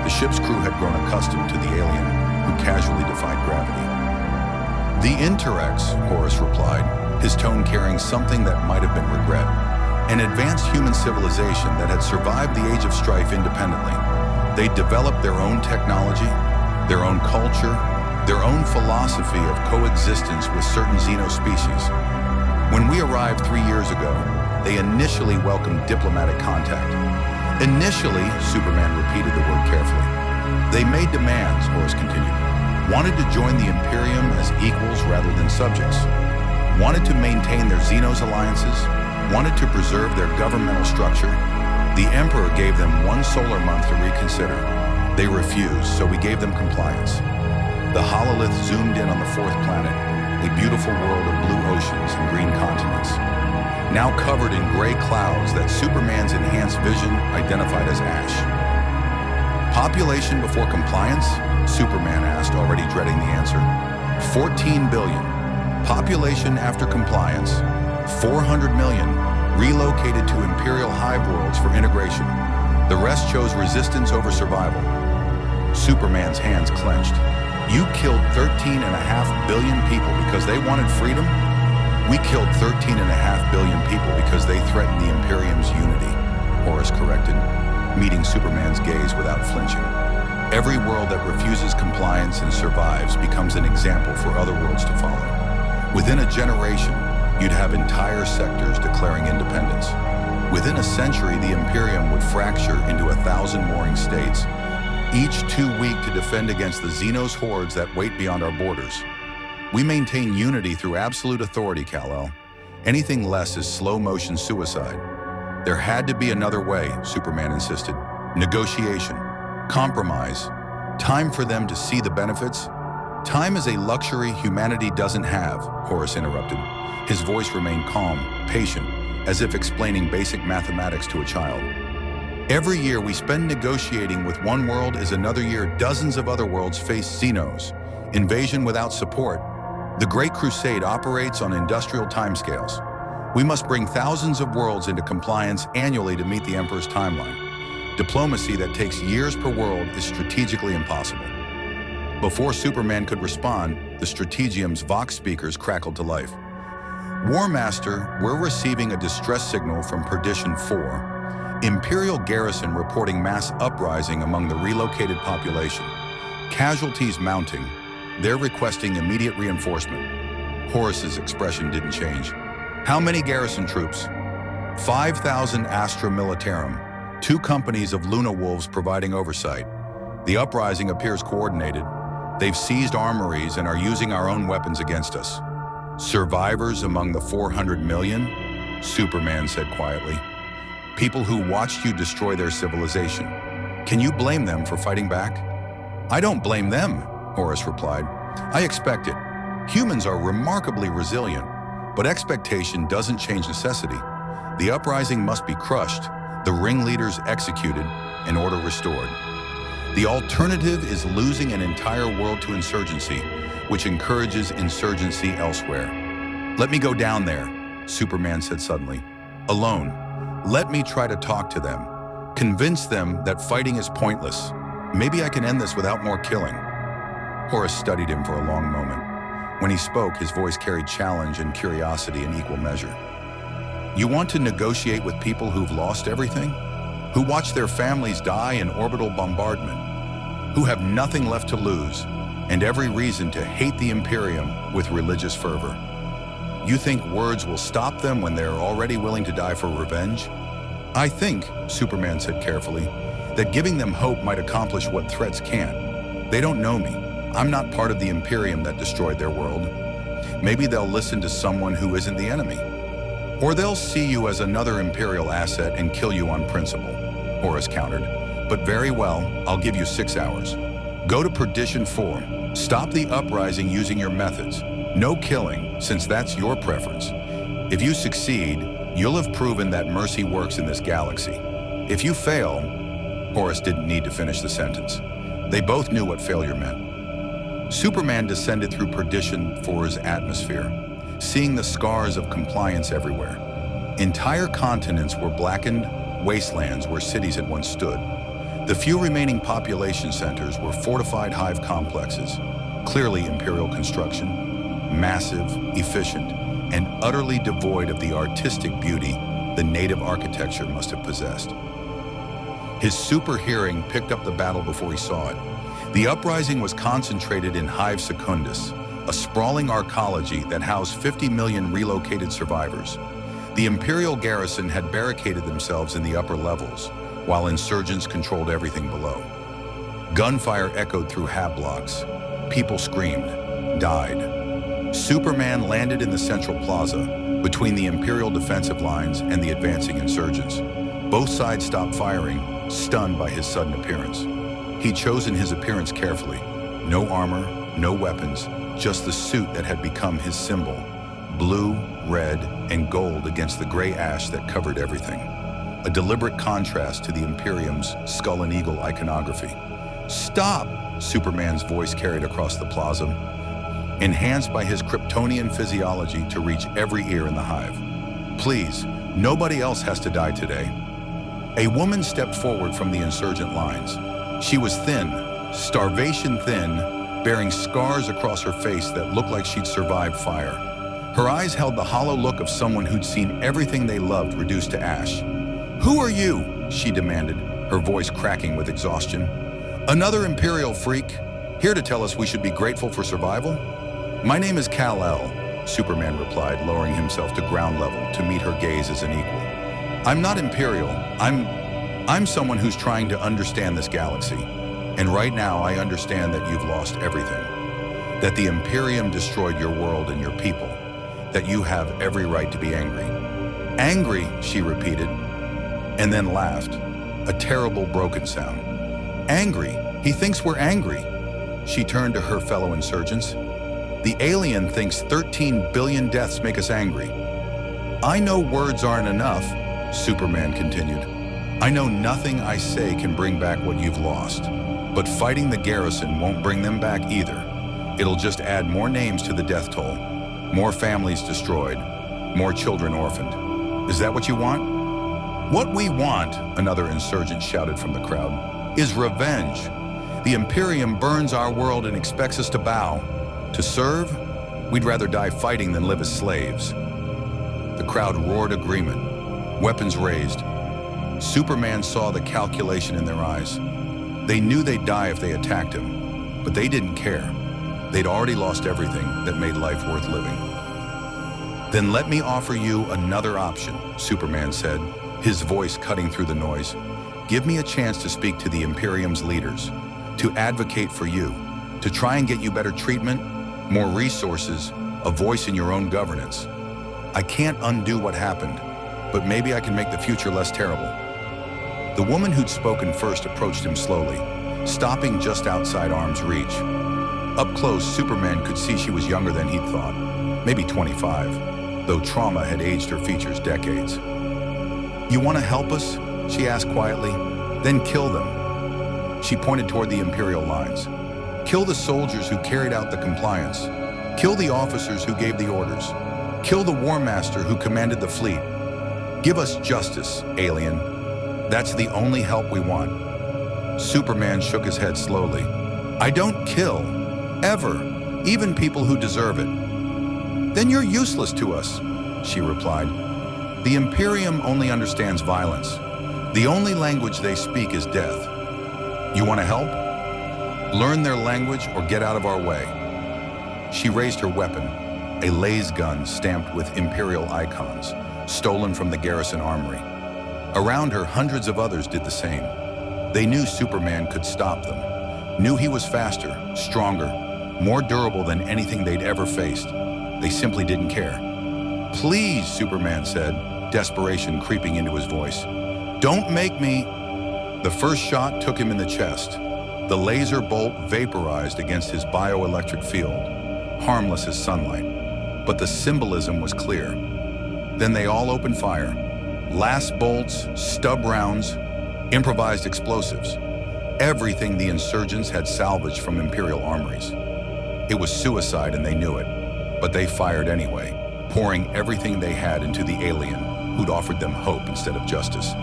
The ship's crew had grown accustomed to the alien who casually defied gravity. "The Interrex," Horus replied, his tone carrying something that might have been regret. An advanced human civilization that had survived the Age of Strife independently. They'd developed their own technology, their own culture, their own philosophy of coexistence with certain xenospecies. When we arrived 3 years ago, they initially welcomed diplomatic contact. "Initially," Superman repeated the word carefully. "They made demands," Horus continued. "Wanted to join the Imperium as equals rather than subjects. Wanted to maintain their Xenos alliances, wanted to preserve their governmental structure. The Emperor gave them 1 solar month to reconsider. They refused, so we gave them compliance." The hololith zoomed in on the 4th planet, a beautiful world of blue oceans and green continents, now covered in gray clouds that Superman's enhanced vision identified as ash. "Population before compliance?" Superman asked, already dreading the answer. 14 billion. Population after compliance, 400 million, relocated to Imperial hive worlds for integration. The rest chose resistance over survival. Superman's hands clenched. "You killed 13.5 billion people because they wanted freedom? We killed 13.5 billion people because they threatened the Imperium's unity," Horus corrected, meeting Superman's gaze without flinching. "Every world that refuses compliance and survives becomes an example for other worlds to follow. Within a generation, you'd have entire sectors declaring independence. Within a century, the Imperium would fracture into 1,000 warring states, each too weak to defend against the Xenos hordes that wait beyond our borders. We maintain unity through absolute authority, Kal-El. Anything less is slow-motion suicide. There had to be another way," Superman insisted. "Negotiation, compromise, time for them to see the benefits." "Time is a luxury humanity doesn't have," Horus interrupted. His voice remained calm, patient, as if explaining basic mathematics to a child. "Every year we spend negotiating with one world is another year dozens of other worlds face Xenos. Invasion without support. The Great Crusade operates on industrial timescales. We must bring thousands of worlds into compliance annually to meet the Emperor's timeline. Diplomacy that takes years per world is strategically impossible." Before Superman could respond, the Strategium's Vox speakers crackled to life. "War Master, we're receiving a distress signal from Perdition 4. Imperial garrison reporting mass uprising among the relocated population. Casualties mounting. They're requesting immediate reinforcement." Horus's expression didn't change. "How many garrison troops?" 5,000 Astra Militarum, 2 companies of Luna Wolves providing oversight. The uprising appears coordinated. They've seized armories and are using our own weapons against us. "Survivors among the 400 million?" Superman said quietly. "People who watched you destroy their civilization. Can you blame them for fighting back?" "I don't blame them," Horus replied. "I expect it. Humans are remarkably resilient, but expectation doesn't change necessity. The uprising must be crushed, the ringleaders executed, and order restored. The alternative is losing an entire world to insurgency, which encourages insurgency elsewhere." "Let me go down there," Superman said suddenly. "Alone. Let me try to talk to them. Convince them that fighting is pointless. Maybe I can end this without more killing." Horus studied him for a long moment. When he spoke, his voice carried challenge and curiosity in equal measure. "You want to negotiate with people who've lost everything? Who watch their families die in orbital bombardment? Who have nothing left to lose, and every reason to hate the Imperium with religious fervor?" You think words will stop them when they're already willing to die for revenge? I think, Superman said carefully, that giving them hope might accomplish what threats can't. They don't know me. I'm not part of the Imperium that destroyed their world. Maybe they'll listen to someone who isn't the enemy. Or they'll see you as another Imperial asset and kill you on principle, Horus countered. But very well, I'll give you 6 hours. Go to Perdition 4. Stop the uprising using your methods. No killing, since that's your preference. If you succeed, you'll have proven that mercy works in this galaxy. If you fail, Horus didn't need to finish the sentence. They both knew what failure meant. Superman descended through Perdition 4's atmosphere, seeing the scars of compliance everywhere. Entire continents were blackened wastelands where cities had once stood. The few remaining population centers were fortified hive complexes, clearly Imperial construction, massive, efficient, and utterly devoid of the artistic beauty the native architecture must have possessed. His super hearing picked up the battle before he saw it. The uprising was concentrated in Hive Secundus, a sprawling arcology that housed 50 million relocated survivors. The Imperial garrison had barricaded themselves in the upper levels, while insurgents controlled everything below. Gunfire echoed through hab blocks. People screamed, died. Superman landed in the central plaza, between the Imperial defensive lines and the advancing insurgents. Both sides stopped firing, stunned by his sudden appearance. He'd chosen his appearance carefully. No armor, no weapons, just the suit that had become his symbol. Blue, red, and gold against the gray ash that covered everything. A deliberate contrast to the Imperium's skull and eagle iconography. "Stop!" Superman's voice carried across the plaza, enhanced by his Kryptonian physiology to reach every ear in the hive. "Please, nobody else has to die today." A woman stepped forward from the insurgent lines. She was thin, starvation thin, bearing scars across her face that looked like she'd survived fire. Her eyes held the hollow look of someone who'd seen everything they loved reduced to ash. "Who are you?" she demanded, her voice cracking with exhaustion. "Another Imperial freak, here to tell us we should be grateful for survival?" "My name is Kal-El," Superman replied, lowering himself to ground level to meet her gaze as an equal. "I'm not Imperial. I'm someone who's trying to understand this galaxy. And right now I understand that you've lost everything. That the Imperium destroyed your world and your people. That you have every right to be angry." "Angry," she repeated, and then laughed, a terrible broken sound. "Angry? He thinks we're angry." She turned to her fellow insurgents. "The alien thinks 13 billion deaths make us angry." "I know words aren't enough," Superman continued. "I know nothing I say can bring back what you've lost. But fighting the garrison won't bring them back either. It'll just add more names to the death toll. More families destroyed. More children orphaned. Is that what you want?" "What we want," another insurgent shouted from the crowd, "is revenge. The Imperium burns our world and expects us to bow. To serve? We'd rather die fighting than live as slaves." The crowd roared agreement, weapons raised. Superman saw the calculation in their eyes. They knew they'd die if they attacked him, but they didn't care. They'd already lost everything that made life worth living. "Then let me offer you another option," Superman said, his voice cutting through the noise. "Give me a chance to speak to the Imperium's leaders, to advocate for you, to try and get you better treatment, more resources, a voice in your own governance. I can't undo what happened, but maybe I can make the future less terrible." The woman who'd spoken first approached him slowly, stopping just outside arm's reach. Up close, Superman could see she was younger than he'd thought, maybe 25, though trauma had aged her features decades. "You want to help us?" she asked quietly. "Then kill them." She pointed toward the Imperial lines. "Kill the soldiers who carried out the compliance. Kill the officers who gave the orders. Kill the War Master who commanded the fleet. Give us justice, alien. That's the only help we want." Superman shook his head slowly. "I don't kill, ever, even people who deserve it." "Then you're useless to us," she replied. "The Imperium only understands violence. The only language they speak is death. You want to help? Learn their language or get out of our way." She raised her weapon, a laser gun stamped with Imperial icons, stolen from the garrison armory. Around her, hundreds of others did the same. They knew Superman could stop them, knew he was faster, stronger, more durable than anything they'd ever faced. They simply didn't care. "Please," Superman said, desperation creeping into his voice. "Don't make me..." The first shot took him in the chest. The laser bolt vaporized against his bioelectric field, harmless as sunlight. But the symbolism was clear. Then they all opened fire. Last bolts, stub rounds, improvised explosives. Everything the insurgents had salvaged from Imperial armories. It was suicide and they knew it. But they fired anyway, pouring everything they had into the alien who'd offered them hope instead of justice.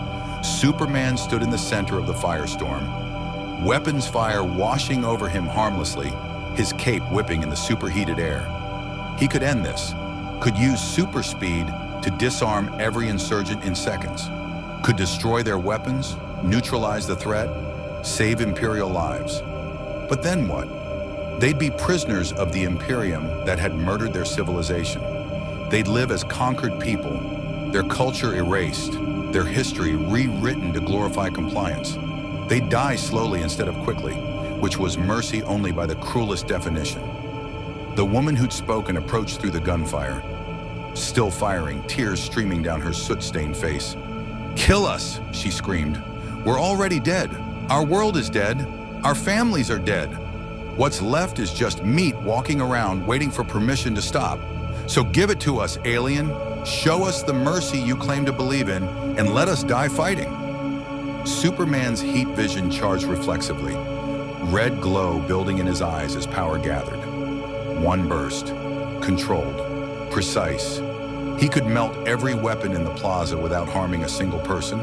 Superman stood in the center of the firestorm, weapons fire washing over him harmlessly, his cape whipping in the superheated air. He could end this, could use super speed to disarm every insurgent in seconds, could destroy their weapons, neutralize the threat, save Imperial lives. But then what? They'd be prisoners of the Imperium that had murdered their civilization. They'd live as conquered people, their culture erased, their history rewritten to glorify compliance. They'd die slowly instead of quickly, which was mercy only by the cruelest definition. The woman who'd spoken approached through the gunfire, still firing, tears streaming down her soot-stained face. "Kill us," she screamed. "We're already dead. Our world is dead. Our families are dead. What's left is just meat walking around waiting for permission to stop. So give it to us, alien. Show us the mercy you claim to believe in, and let us die fighting." Superman's heat vision charged reflexively, red glow building in his eyes as power gathered. One burst, controlled, precise. He could melt every weapon in the plaza without harming a single person.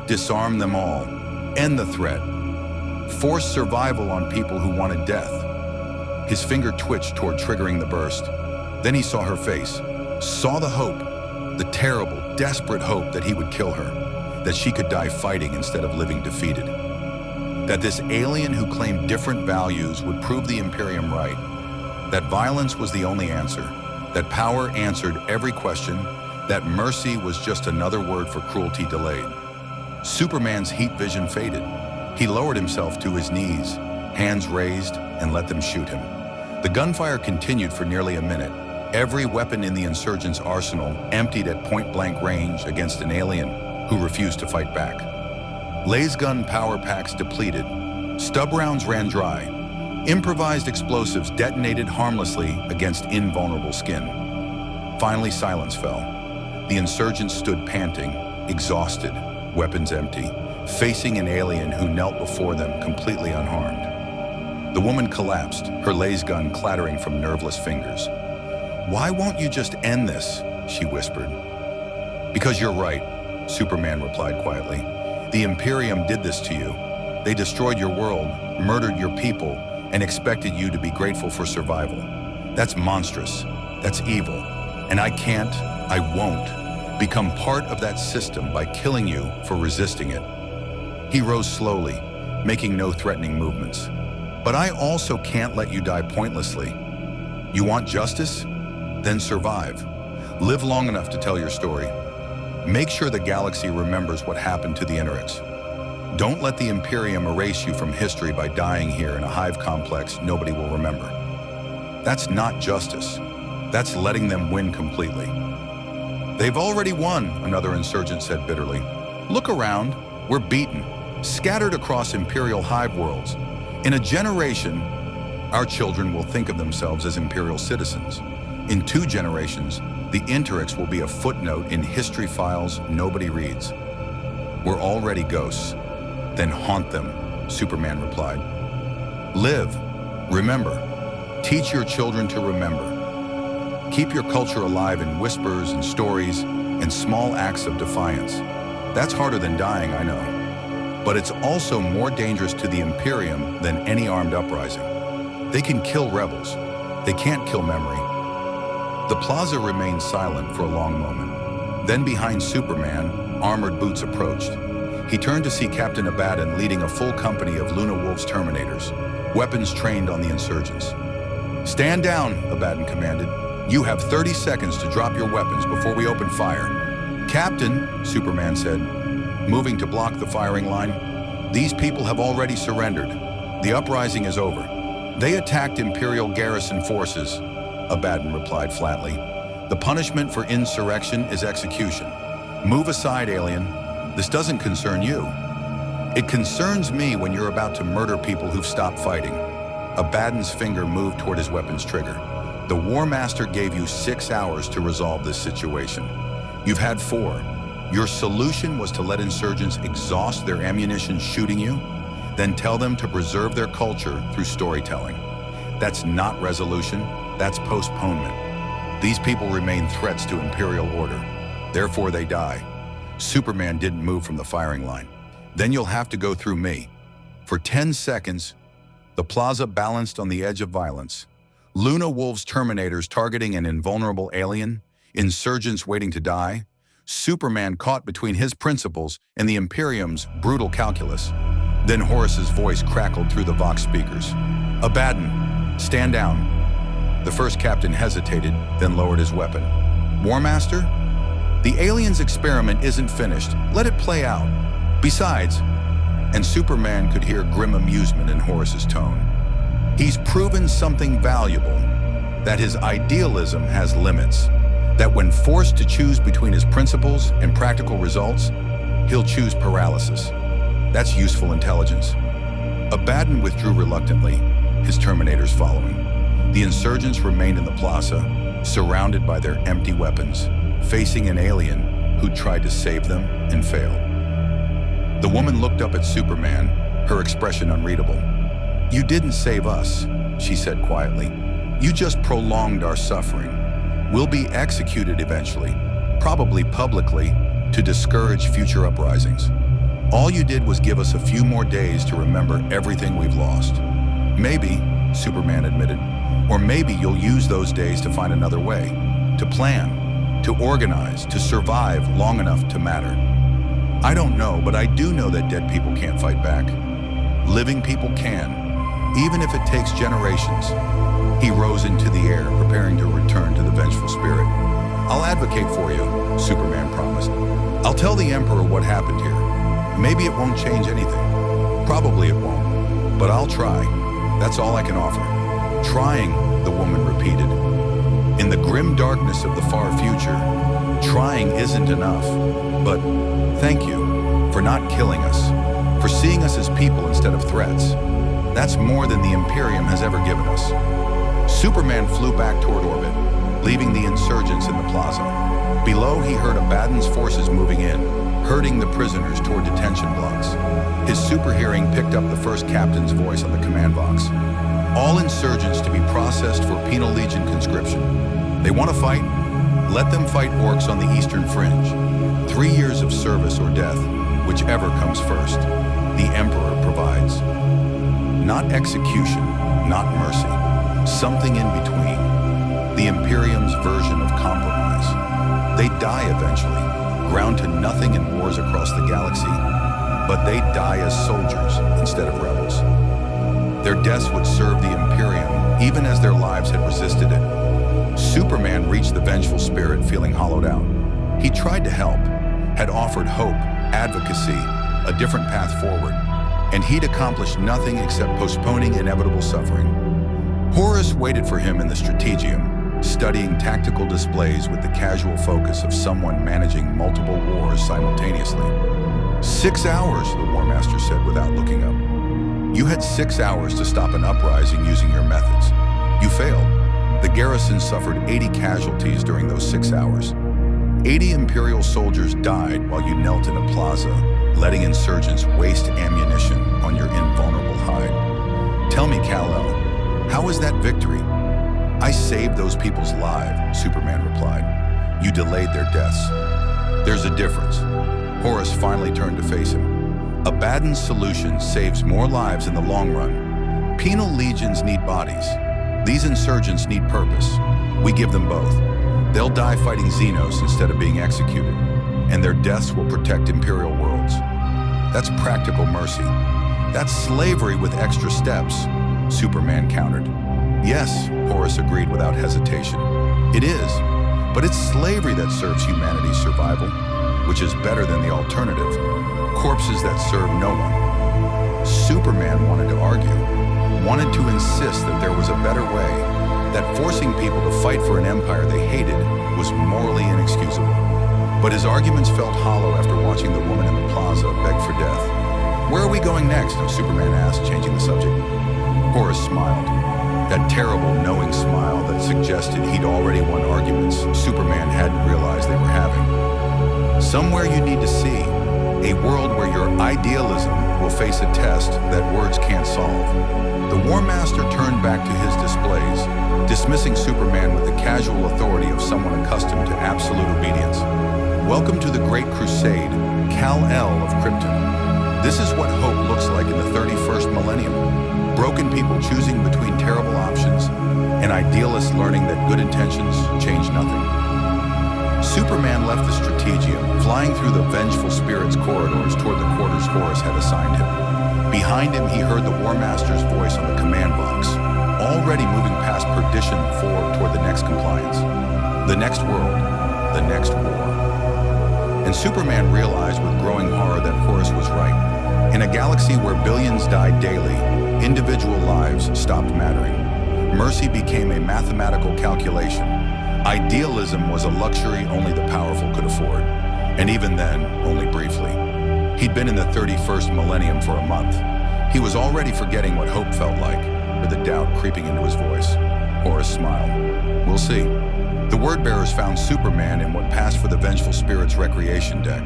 Disarm them all, end the threat, force survival on people who wanted death. His finger twitched toward triggering the burst. Then he saw her face, saw the hope, the terrible, desperate hope that he would kill her, that she could die fighting instead of living defeated. That this alien who claimed different values would prove the Imperium right. That violence was the only answer. That power answered every question. That mercy was just another word for cruelty delayed. Superman's heat vision faded. He lowered himself to his knees, hands raised, and let them shoot him. The gunfire continued for nearly a minute. Every weapon in the insurgents' arsenal emptied at point-blank range against an alien who refused to fight back. Laser gun power packs depleted. Stub rounds ran dry. Improvised explosives detonated harmlessly against invulnerable skin. Finally, silence fell. The insurgents stood panting, exhausted, weapons empty, facing an alien who knelt before them completely unharmed. The woman collapsed, her laser gun clattering from nerveless fingers. "Why won't you just end this?" she whispered. "Because you're right," Superman replied quietly. "The Imperium did this to you. They destroyed your world, murdered your people, and expected you to be grateful for survival. That's monstrous. That's evil. And I won't become part of that system by killing you for resisting it." He rose slowly, making no threatening movements. "But I also can't let you die pointlessly. You want justice? Then survive. Live long enough to tell your story. Make sure the galaxy remembers what happened to the Enterics. Don't let the Imperium erase you from history by dying here in a hive complex nobody will remember. That's not justice. That's letting them win completely." "They've already won," another insurgent said bitterly. "Look around. We're beaten, scattered across Imperial hive worlds. In a generation, our children will think of themselves as Imperial citizens. In 2 generations, the Enterics will be a footnote in history files nobody reads. We're already ghosts. Then haunt them," Superman replied. "Live. Remember. Teach your children to remember. Keep your culture alive in whispers and stories and small acts of defiance. That's harder than dying, I know. But it's also more dangerous to the Imperium than any armed uprising. They can kill rebels. They can't kill memory." The plaza remained silent for a long moment. Then behind Superman, armored boots approached. He turned to see Captain Abaddon leading a full company of Luna Wolf's Terminators, weapons trained on the insurgents. "Stand down," Abaddon commanded. You have 30 seconds to drop your weapons before we open fire. Captain, Superman said, moving to block the firing line, these people have already surrendered. The uprising is over. They attacked Imperial garrison forces, Abaddon replied flatly. The punishment for insurrection is execution. Move aside, alien. This doesn't concern you. It concerns me when you're about to murder people who've stopped fighting. Abaddon's finger moved toward his weapon's trigger. The War Master gave you 6 hours to resolve this situation. You've had 4. Your solution was to let insurgents exhaust their ammunition shooting you, then tell them to preserve their culture through storytelling. That's not resolution, that's postponement. These people remain threats to Imperial order. Therefore they die. Superman didn't move from the firing line. Then you'll have to go through me. For 10 seconds, the plaza balanced on the edge of violence. Luna Wolf's Terminators targeting an invulnerable alien, insurgents waiting to die, Superman caught between his principles and the Imperium's brutal calculus. Then Horus's voice crackled through the Vox speakers. Abaddon, stand down. The first captain hesitated, then lowered his weapon. War Master? The alien's experiment isn't finished. Let it play out. Besides, and Superman could hear grim amusement in Horus's tone, he's proven something valuable, that his idealism has limits, that when forced to choose between his principles and practical results, he'll choose paralysis. That's useful intelligence. Abaddon withdrew reluctantly, his Terminators following. The insurgents remained in the plaza, surrounded by their empty weapons, facing an alien who tried to save them and failed. The woman looked up at Superman, her expression unreadable. You didn't save us, she said quietly. You just prolonged our suffering. We'll be executed eventually, probably publicly, to discourage future uprisings. All you did was give us a few more days to remember everything we've lost. Maybe, Superman admitted, or maybe you'll use those days to find another way, to plan, to organize, to survive long enough to matter. I don't know, but I do know that dead people can't fight back. Living people can, even if it takes generations. He rose into the air, preparing to return to the vengeful spirit. I'll advocate for you, Superman promised. I'll tell the Emperor what happened here. Maybe it won't change anything. Probably it won't, but I'll try. That's all I can offer. Trying, the woman repeated. In the grim darkness of the far future, trying isn't enough. But thank you for not killing us, for seeing us as people instead of threats. That's more than the Imperium has ever given us. Superman flew back toward orbit, leaving the insurgents in the plaza. Below, he heard Abaddon's forces moving in, herding the prisoners toward detention blocks. His super hearing picked up the first captain's voice on the command box. All insurgents to be processed for penal legion conscription. They want to fight? Let them fight orcs on the eastern fringe. 3 years of service or death, whichever comes first. The Emperor provides. Not execution, not mercy. Something in between. The Imperium's version of compromise. They die eventually, ground to nothing in wars across the galaxy, but they die as soldiers instead of rebels. Their deaths would serve the Imperium, even as their lives had resisted it. Superman reached the vengeful spirit feeling hollowed out. He tried to help, had offered hope, advocacy, a different path forward, and he'd accomplished nothing except postponing inevitable suffering. Horus waited for him in the Strategium, studying tactical displays with the casual focus of someone managing multiple wars simultaneously. 6 hours, the War Master said without looking up. You had 6 hours to stop an uprising using your methods. You failed. The garrison suffered 80 casualties during those 6 hours. 80 Imperial soldiers died while you knelt in a plaza, letting insurgents waste ammunition on your invulnerable hide. Tell me, Kal-El, how is that victory? I saved those people's lives, Superman replied. You delayed their deaths. There's a difference. Horus finally turned to face him. Abaddon's solution saves more lives in the long run. Penal legions need bodies. These insurgents need purpose. We give them both. They'll die fighting Xenos instead of being executed, and their deaths will protect Imperial worlds. That's practical mercy. That's slavery with extra steps, Superman countered. Yes, Horus agreed without hesitation. It is, but it's slavery that serves humanity's survival, which is better than the alternative, corpses that serve no one. Superman wanted to argue, wanted to insist that there was a better way, that forcing people to fight for an empire they hated was morally inexcusable. But his arguments felt hollow after watching the woman in the plaza beg for death. "Where are we going next?" Superman asked, changing the subject. Horus smiled, that terrible, knowing smile that suggested he'd already won arguments Superman hadn't realized they were having. "Somewhere you need to see, a world where your idealism will face a test that words can't solve." The War Master turned back to his displays, dismissing Superman with the casual authority of someone accustomed to absolute obedience. "Welcome to the Great Crusade, Kal-El of Krypton. This is what hope looks like in the 31st millennium. Broken people choosing between terrible options, and idealists learning that good intentions change nothing." Superman left the Strategium, flying through the vengeful spirits corridors toward the quarters Horus had assigned him. Behind him, he heard the War Master's voice on the command box, already moving past perdition forward toward the next compliance. The next world, the next war. And Superman realized with growing horror that Horus was right. In a galaxy where billions died daily, individual lives stopped mattering. Mercy became a mathematical calculation. Idealism was a luxury only the powerful could afford, and even then, only briefly. He'd been in the 31st millennium for a month. He was already forgetting what hope felt like, with the doubt creeping into his voice. Horus smiled. "We'll see." The word-bearers found Superman in what passed for the Vengeful Spirits recreation deck,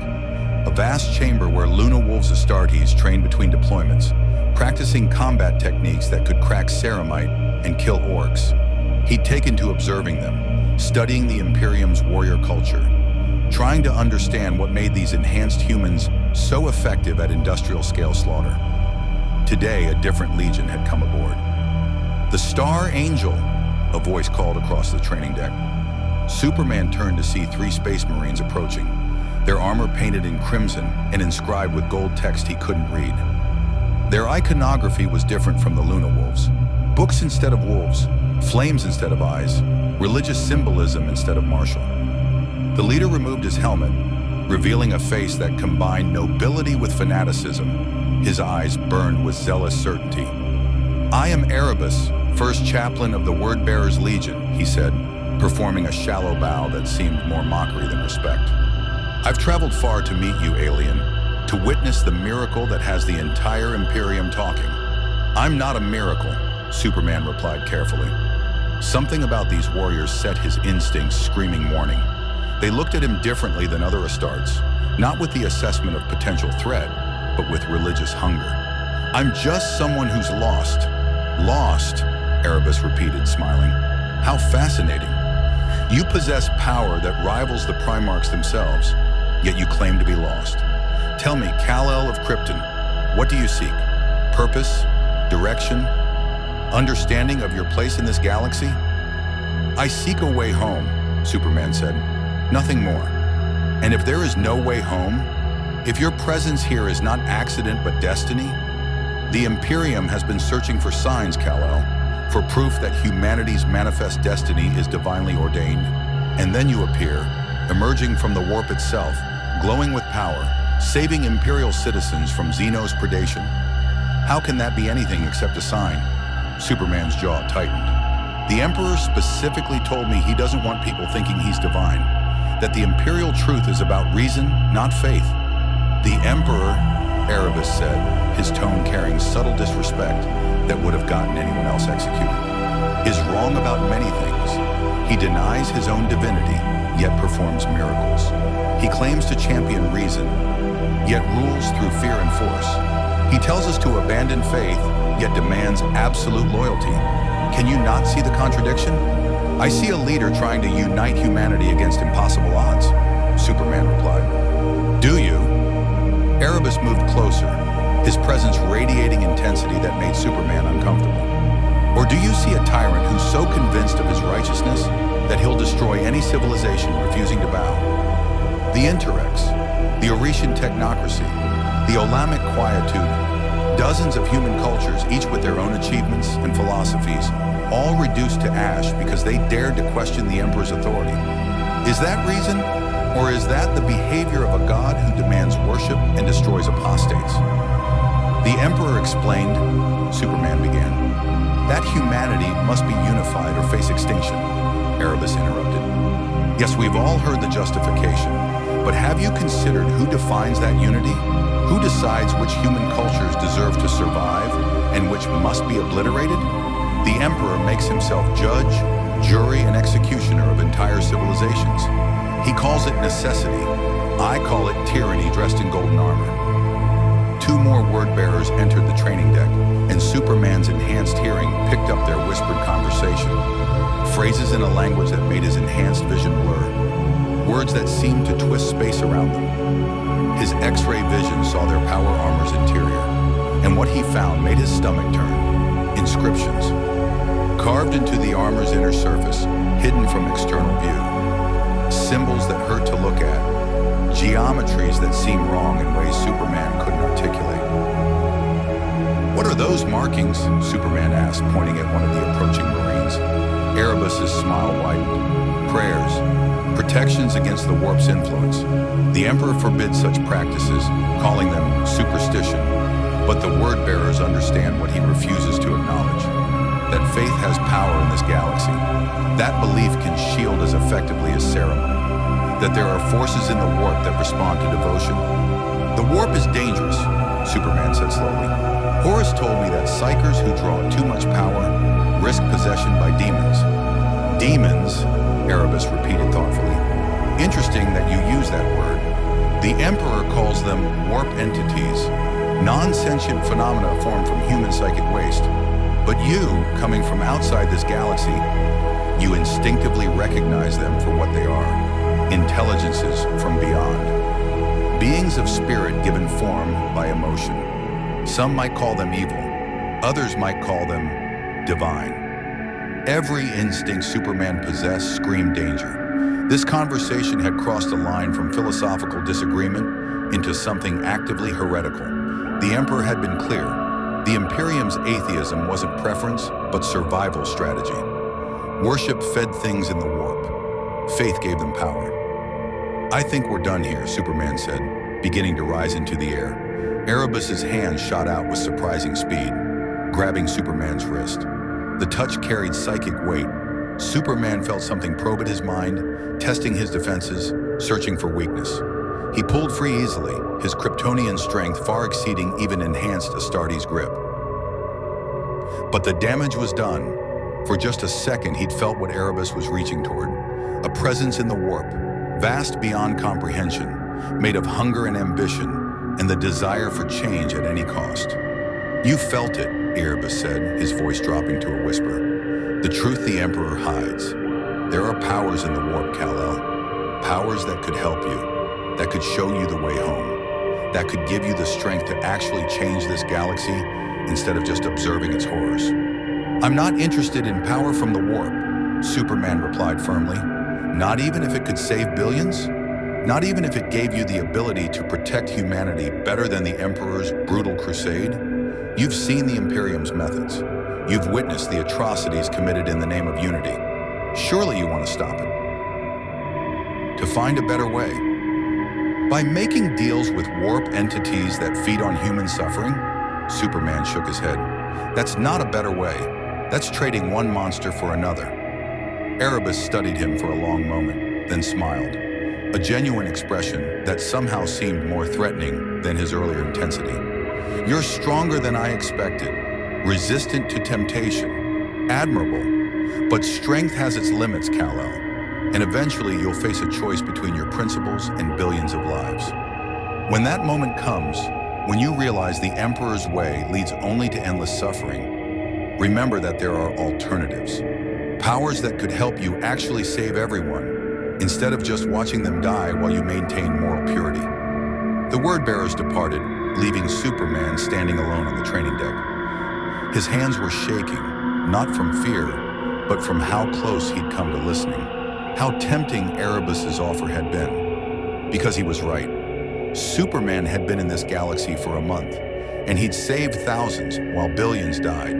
a vast chamber where Luna Wolves Astartes trained between deployments, practicing combat techniques that could crack ceramite and kill orcs. He'd taken to observing them, studying the Imperium's warrior culture, trying to understand what made these enhanced humans so effective at industrial-scale slaughter. Today, a different legion had come aboard. "The Star Angel," a voice called across the training deck. Superman turned to see 3 Space Marines approaching, their armor painted in crimson and inscribed with gold text he couldn't read. Their iconography was different from the Luna Wolves. Books instead of wolves, flames instead of eyes, religious symbolism instead of martial. The leader removed his helmet, revealing a face that combined nobility with fanaticism. His eyes burned with zealous certainty. "I am Erebus, first chaplain of the Word-Bearers Legion," he said, performing a shallow bow that seemed more mockery than respect. "I've traveled far to meet you, alien, to witness the miracle that has the entire Imperium talking." "I'm not a miracle," Superman replied carefully. Something about these warriors set his instincts screaming warning. They looked at him differently than other Astartes, not with the assessment of potential threat, but with religious hunger. "I'm just someone who's lost." "Lost," Erebus repeated, smiling. "How fascinating. You possess power that rivals the Primarchs themselves, yet you claim to be lost. Tell me, Kal-El of Krypton, what do you seek? Purpose? Direction? Understanding of your place in this galaxy?" "I seek a way home," Superman said. "Nothing more. And if there is no way home, if your presence here is not accident but destiny, the Imperium has been searching for signs, Kal-El, for proof that humanity's manifest destiny is divinely ordained. And then you appear, emerging from the warp itself, glowing with power, saving Imperial citizens from Xenos predation. How can that be anything except a sign?" Superman's jaw tightened. "The Emperor specifically told me he doesn't want people thinking he's divine, that the Imperial truth is about reason, not faith." "The Emperor," Erebus said, his tone carrying subtle disrespect that would have gotten anyone else executed, "is wrong about many things. He denies his own divinity, yet performs miracles. He claims to champion reason, yet rules through fear and force. He tells us to abandon faith, yet demands absolute loyalty. Can you not see the contradiction? I see a leader trying to unite humanity against impossible odds," Superman replied. "Do you?" Erebus moved closer, his presence radiating intensity that made Superman uncomfortable. "Or do you see a tyrant who's so convinced of his righteousness that he'll destroy any civilization refusing to bow? The Interrex, the Oretian technocracy, the Olamic quietude, dozens of human cultures, each with their own achievements and philosophies, all reduced to ash because they dared to question the Emperor's authority. Is that reason? Or is that the behavior of a god who demands worship and destroys apostates? The Emperor explained, Superman began, that humanity must be unified or face extinction, Erebus interrupted. Yes, we've all heard the justification, but have you considered who defines that unity? Who decides which human cultures deserve to survive and which must be obliterated? The Emperor makes himself judge, jury, and executioner of entire civilizations. He calls it necessity. I call it tyranny dressed in golden armor. 2 more word-bearers entered the training deck, and Superman's enhanced hearing picked up their whispered conversation. Phrases in a language that made his enhanced vision blur. Words that seemed to twist space around them. His X-ray vision saw their power armor's interior, and what he found made his stomach turn. Inscriptions. Carved into the armor's inner surface, hidden from external view. Symbols that hurt to look at. Geometries that seem wrong in ways Superman couldn't articulate. What are those markings? Superman asked, pointing at one of the approaching Marines. Erebus's smile widened. Prayers. Protections against the warp's influence. The Emperor forbids such practices, calling them superstition. But the word-bearers understand what he refuses to acknowledge. That faith has power in this galaxy. That belief can shield as effectively as ceremony. That there are forces in the warp that respond to devotion. The warp is dangerous, Superman said slowly. Horus told me that psychers who draw too much power risk possession by demons. Demons, Erebus repeated thoughtfully. Interesting that you use that word. The Emperor calls them warp entities, non-sentient phenomena formed from human psychic waste. But you, coming from outside this galaxy, you instinctively recognize them for what they are. Intelligences from beyond. Beings of spirit given form by emotion. Some might call them evil. Others might call them divine. Every instinct Superman possessed screamed danger. This conversation had crossed a line from philosophical disagreement into something actively heretical. The Emperor had been clear. The Imperium's atheism wasn't preference, but survival strategy. Worship fed things in the warp. Faith gave them power. I think we're done here, Superman said, beginning to rise into the air. Erebus's hand shot out with surprising speed, grabbing Superman's wrist. The touch carried psychic weight. Superman felt something probe at his mind, testing his defenses, searching for weakness. He pulled free easily, his Kryptonian strength far exceeding even enhanced Astartes' grip. But the damage was done. For just a second, he'd felt what Erebus was reaching toward. A presence in the warp, vast beyond comprehension, made of hunger and ambition, and the desire for change at any cost. You felt it, Erebus said, his voice dropping to a whisper. The truth the Emperor hides. There are powers in the warp, Kal-El. Powers that could help you, that could show you the way home, that could give you the strength to actually change this galaxy instead of just observing its horrors. I'm not interested in power from the warp, Superman replied firmly. Not even if it could save billions? Not even if it gave you the ability to protect humanity better than the Emperor's brutal crusade? You've seen the Imperium's methods. You've witnessed the atrocities committed in the name of unity. Surely you want to stop it. To find a better way. By making deals with warp entities that feed on human suffering? Superman shook his head. That's not a better way. That's trading one monster for another. Erebus studied him for a long moment, then smiled. A genuine expression that somehow seemed more threatening than his earlier intensity. You're stronger than I expected, resistant to temptation, admirable. But strength has its limits, Kal-El, and eventually you'll face a choice between your principles and billions of lives. When that moment comes, when you realize the Emperor's way leads only to endless suffering, remember that there are alternatives. Powers that could help you actually save everyone, instead of just watching them die while you maintain moral purity. The word-bearers departed, leaving Superman standing alone on the training deck. His hands were shaking, not from fear, but from how close he'd come to listening, how tempting Erebus's offer had been. Because he was right. Superman had been in this galaxy for a month, and he'd saved thousands while billions died.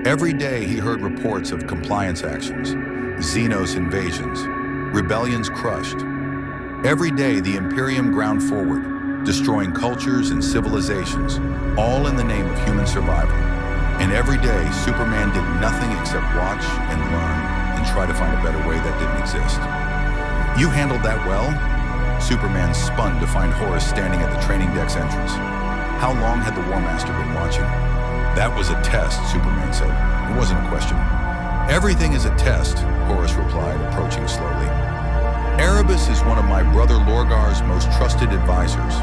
Every day he heard reports of compliance actions, Xenos invasions, rebellions crushed. Every day the Imperium ground forward, destroying cultures and civilizations, all in the name of human survival. And every day Superman did nothing except watch and learn and try to find a better way that didn't exist. You handled that well? Superman spun to find Horus standing at the training deck's entrance. How long had the War Master been watching? That was a test, Superman said. It wasn't a question. Everything is a test, Horus replied, approaching slowly. Erebus is one of my brother Lorgar's most trusted advisors.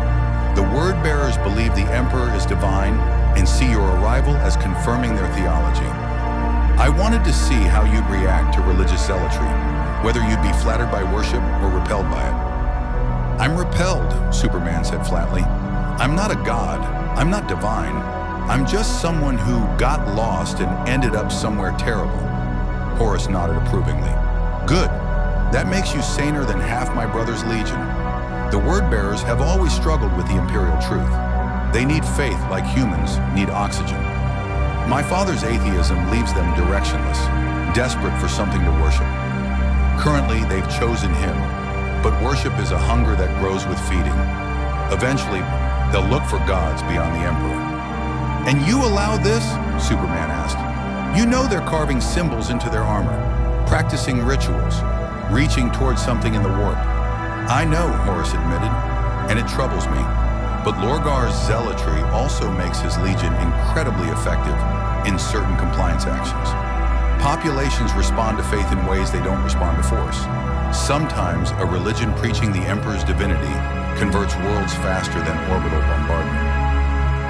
The word-bearers believe the Emperor is divine and see your arrival as confirming their theology. I wanted to see how you'd react to religious zealotry, whether you'd be flattered by worship or repelled by it. I'm repelled, Superman said flatly. I'm not a god. I'm not divine. I'm just someone who got lost and ended up somewhere terrible. Horus nodded approvingly. Good. That makes you saner than half my brother's legion. The word-bearers have always struggled with the Imperial truth. They need faith like humans need oxygen. My father's atheism leaves them directionless, desperate for something to worship. Currently, they've chosen him, but worship is a hunger that grows with feeding. Eventually, they'll look for gods beyond the Emperor. And you allow this? Superman asked. You know they're carving symbols into their armor, practicing rituals, reaching towards something in the warp. I know, Horus admitted, and it troubles me. But Lorgar's zealotry also makes his legion incredibly effective in certain compliance actions. Populations respond to faith in ways they don't respond to force. Sometimes a religion preaching the Emperor's divinity converts worlds faster than orbital bombardment.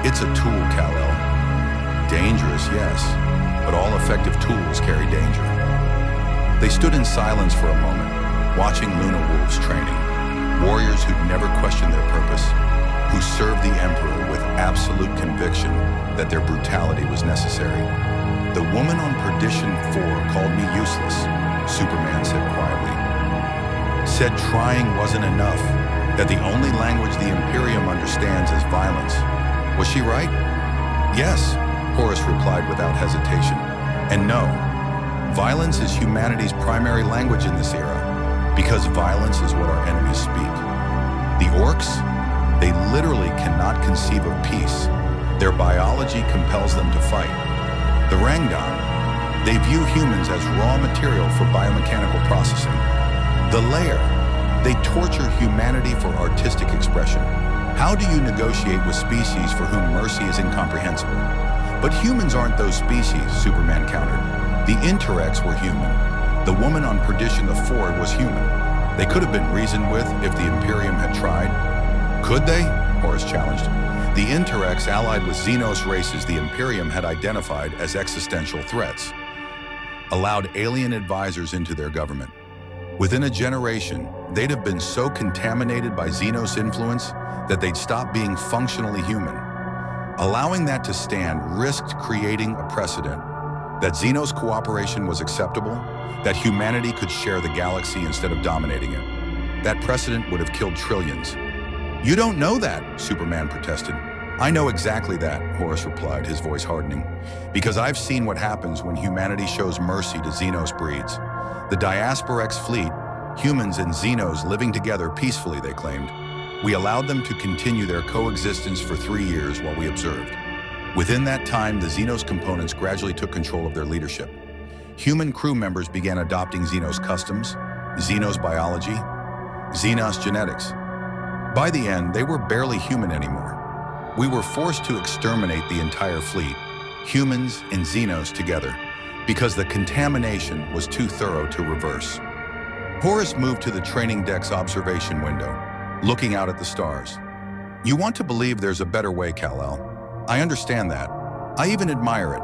It's a tool, Kal-El. Dangerous, yes, but all effective tools carry danger. They stood in silence for a moment, watching Luna Wolves training, warriors who'd never questioned their purpose, who served the Emperor with absolute conviction that their brutality was necessary. The woman on Perdition 4 called me useless, Superman said quietly. Said trying wasn't enough, that the only language the Imperium understands is violence. Was she right? Yes, Horus replied without hesitation. And no, violence is humanity's primary language in this era, because violence is what our enemies speak. The orcs? They literally cannot conceive of peace. Their biology compels them to fight. The Rangdan, they view humans as raw material for biomechanical processing. The Lair, they torture humanity for artistic expression. How do you negotiate with species for whom mercy is incomprehensible? But humans aren't those species, Superman countered. The Interrex were human. The woman on Perdition the Ford was human. They could have been reasoned with if the Imperium had tried. Could they? Horus challenged. The Interrex allied with Xenos races the Imperium had identified as existential threats, allowed alien advisors into their government. Within a generation, they'd have been so contaminated by Xenos influence that they'd stop being functionally human. Allowing that to stand risked creating a precedent that Xenos cooperation was acceptable, that humanity could share the galaxy instead of dominating it. That precedent would have killed trillions. You don't know that, Superman protested. I know exactly that, Horus replied, his voice hardening, because I've seen what happens when humanity shows mercy to Xenos breeds. The Diasporex fleet, humans and Xenos living together peacefully, they claimed. We allowed them to continue their coexistence for 3 years while we observed. Within that time, the Xenos components gradually took control of their leadership. Human crew members began adopting Xenos customs, Xenos biology, Xenos genetics. By the end, they were barely human anymore. We were forced to exterminate the entire fleet, humans and Xenos together, because the contamination was too thorough to reverse. Horus moved to the training deck's observation window, looking out at the stars. You want to believe there's a better way, Kal-El. I understand that. I even admire it.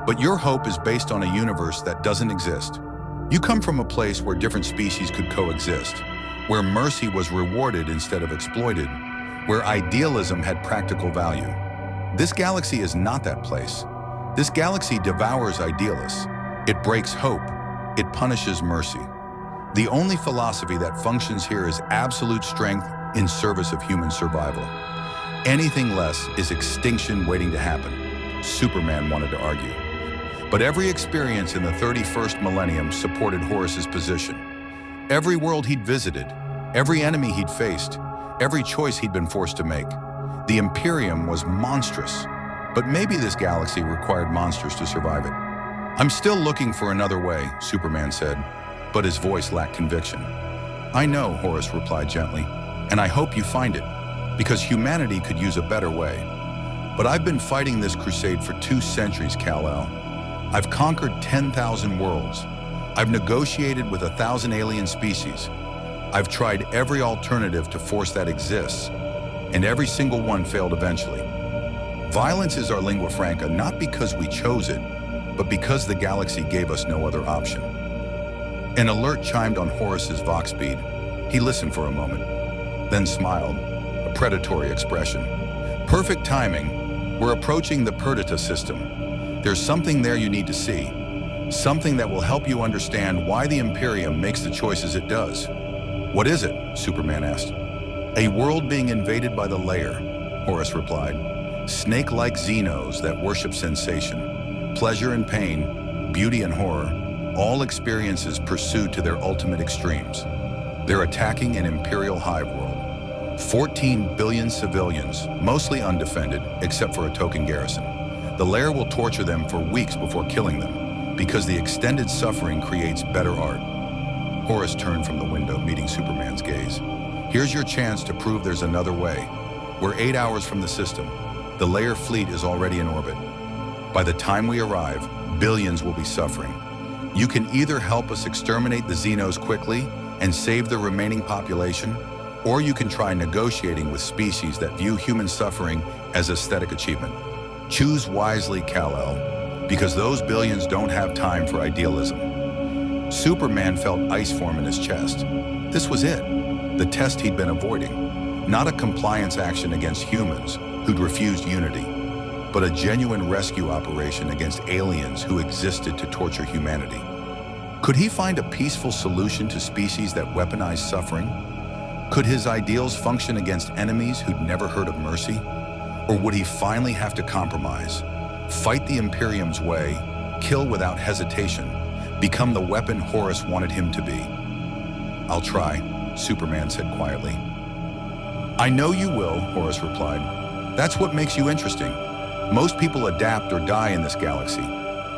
But your hope is based on a universe that doesn't exist. You come from a place where different species could coexist, where mercy was rewarded instead of exploited, where idealism had practical value. This galaxy is not that place. This galaxy devours idealists. It breaks hope. It punishes mercy. The only philosophy that functions here is absolute strength in service of human survival. Anything less is extinction waiting to happen, Superman wanted to argue. But every experience in the 31st millennium supported Horus's position. Every world he'd visited, every enemy he'd faced, every choice he'd been forced to make. The Imperium was monstrous, but maybe this galaxy required monsters to survive it. "I'm still looking for another way," Superman said, but his voice lacked conviction. "I know," Horus replied gently, "and I hope you find it, because humanity could use a better way. But I've been fighting this crusade for 2 centuries, Kal-El. I've conquered 10,000 worlds. I've negotiated with 1,000 alien species. I've tried every alternative to force that exists, and every single one failed eventually. Violence is our lingua franca, not because we chose it, but because the galaxy gave us no other option." An alert chimed on Horus's Vox bead. He listened for a moment, then smiled, a predatory expression. "Perfect timing. We're approaching the Perdita system. There's something there you need to see. Something that will help you understand why the Imperium makes the choices it does." "What is it?" Superman asked. "A world being invaded by the Lair," Horus replied. "Snake-like Xenos that worship sensation, pleasure and pain, beauty and horror, all experiences pursued to their ultimate extremes. They're attacking an Imperial hive world. 14 billion civilians, mostly undefended, except for a token garrison. The Lair will torture them for weeks before killing them, because the extended suffering creates better art." Horus turned from the window, meeting Superman's gaze. "Here's your chance to prove there's another way. We're 8 hours from the system. The Lair fleet is already in orbit. By the time we arrive, billions will be suffering. You can either help us exterminate the Xenos quickly and save the remaining population, or you can try negotiating with species that view human suffering as aesthetic achievement. Choose wisely, Kal-El, because those billions don't have time for idealism." Superman felt ice form in his chest. This was it, the test he'd been avoiding. Not a compliance action against humans who'd refused unity, but a genuine rescue operation against aliens who existed to torture humanity. Could he find a peaceful solution to species that weaponized suffering? Could his ideals function against enemies who'd never heard of mercy? Or would he finally have to compromise, fight the Imperium's way, kill without hesitation, become the weapon Horus wanted him to be? "I'll try," Superman said quietly. "I know you will," Horus replied. "That's what makes you interesting. Most people adapt or die in this galaxy.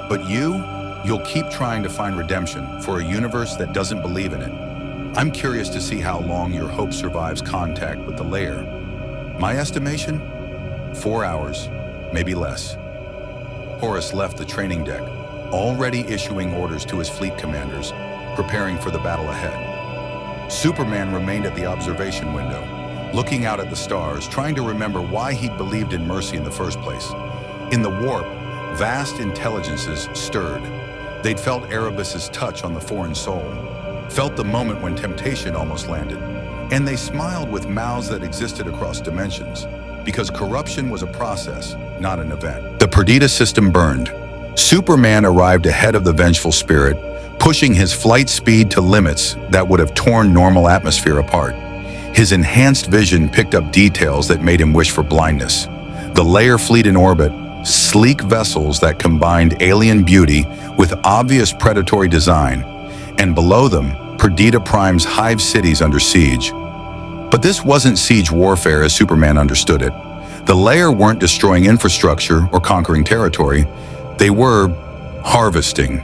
But you'll keep trying to find redemption for a universe that doesn't believe in it. I'm curious to see how long your hope survives contact with the Lair. My estimation? 4 hours, maybe less." Horus left the training deck, already issuing orders to his fleet commanders, preparing for the battle ahead. Superman remained at the observation window, looking out at the stars, trying to remember why he'd believed in mercy in the first place. In the warp, vast intelligences stirred. They'd felt Erebus's touch on the foreign soul, felt the moment when temptation almost landed, and they smiled with mouths that existed across dimensions, because corruption was a process, not an event. The Perdita system burned. Superman arrived ahead of the vengeful spirit, pushing his flight speed to limits that would have torn normal atmosphere apart. His enhanced vision picked up details that made him wish for blindness. The Lair fleet in orbit, sleek vessels that combined alien beauty with obvious predatory design, and below them, Perdita Prime's hive cities under siege. But this wasn't siege warfare as Superman understood it. The Lair weren't destroying infrastructure or conquering territory. They were harvesting.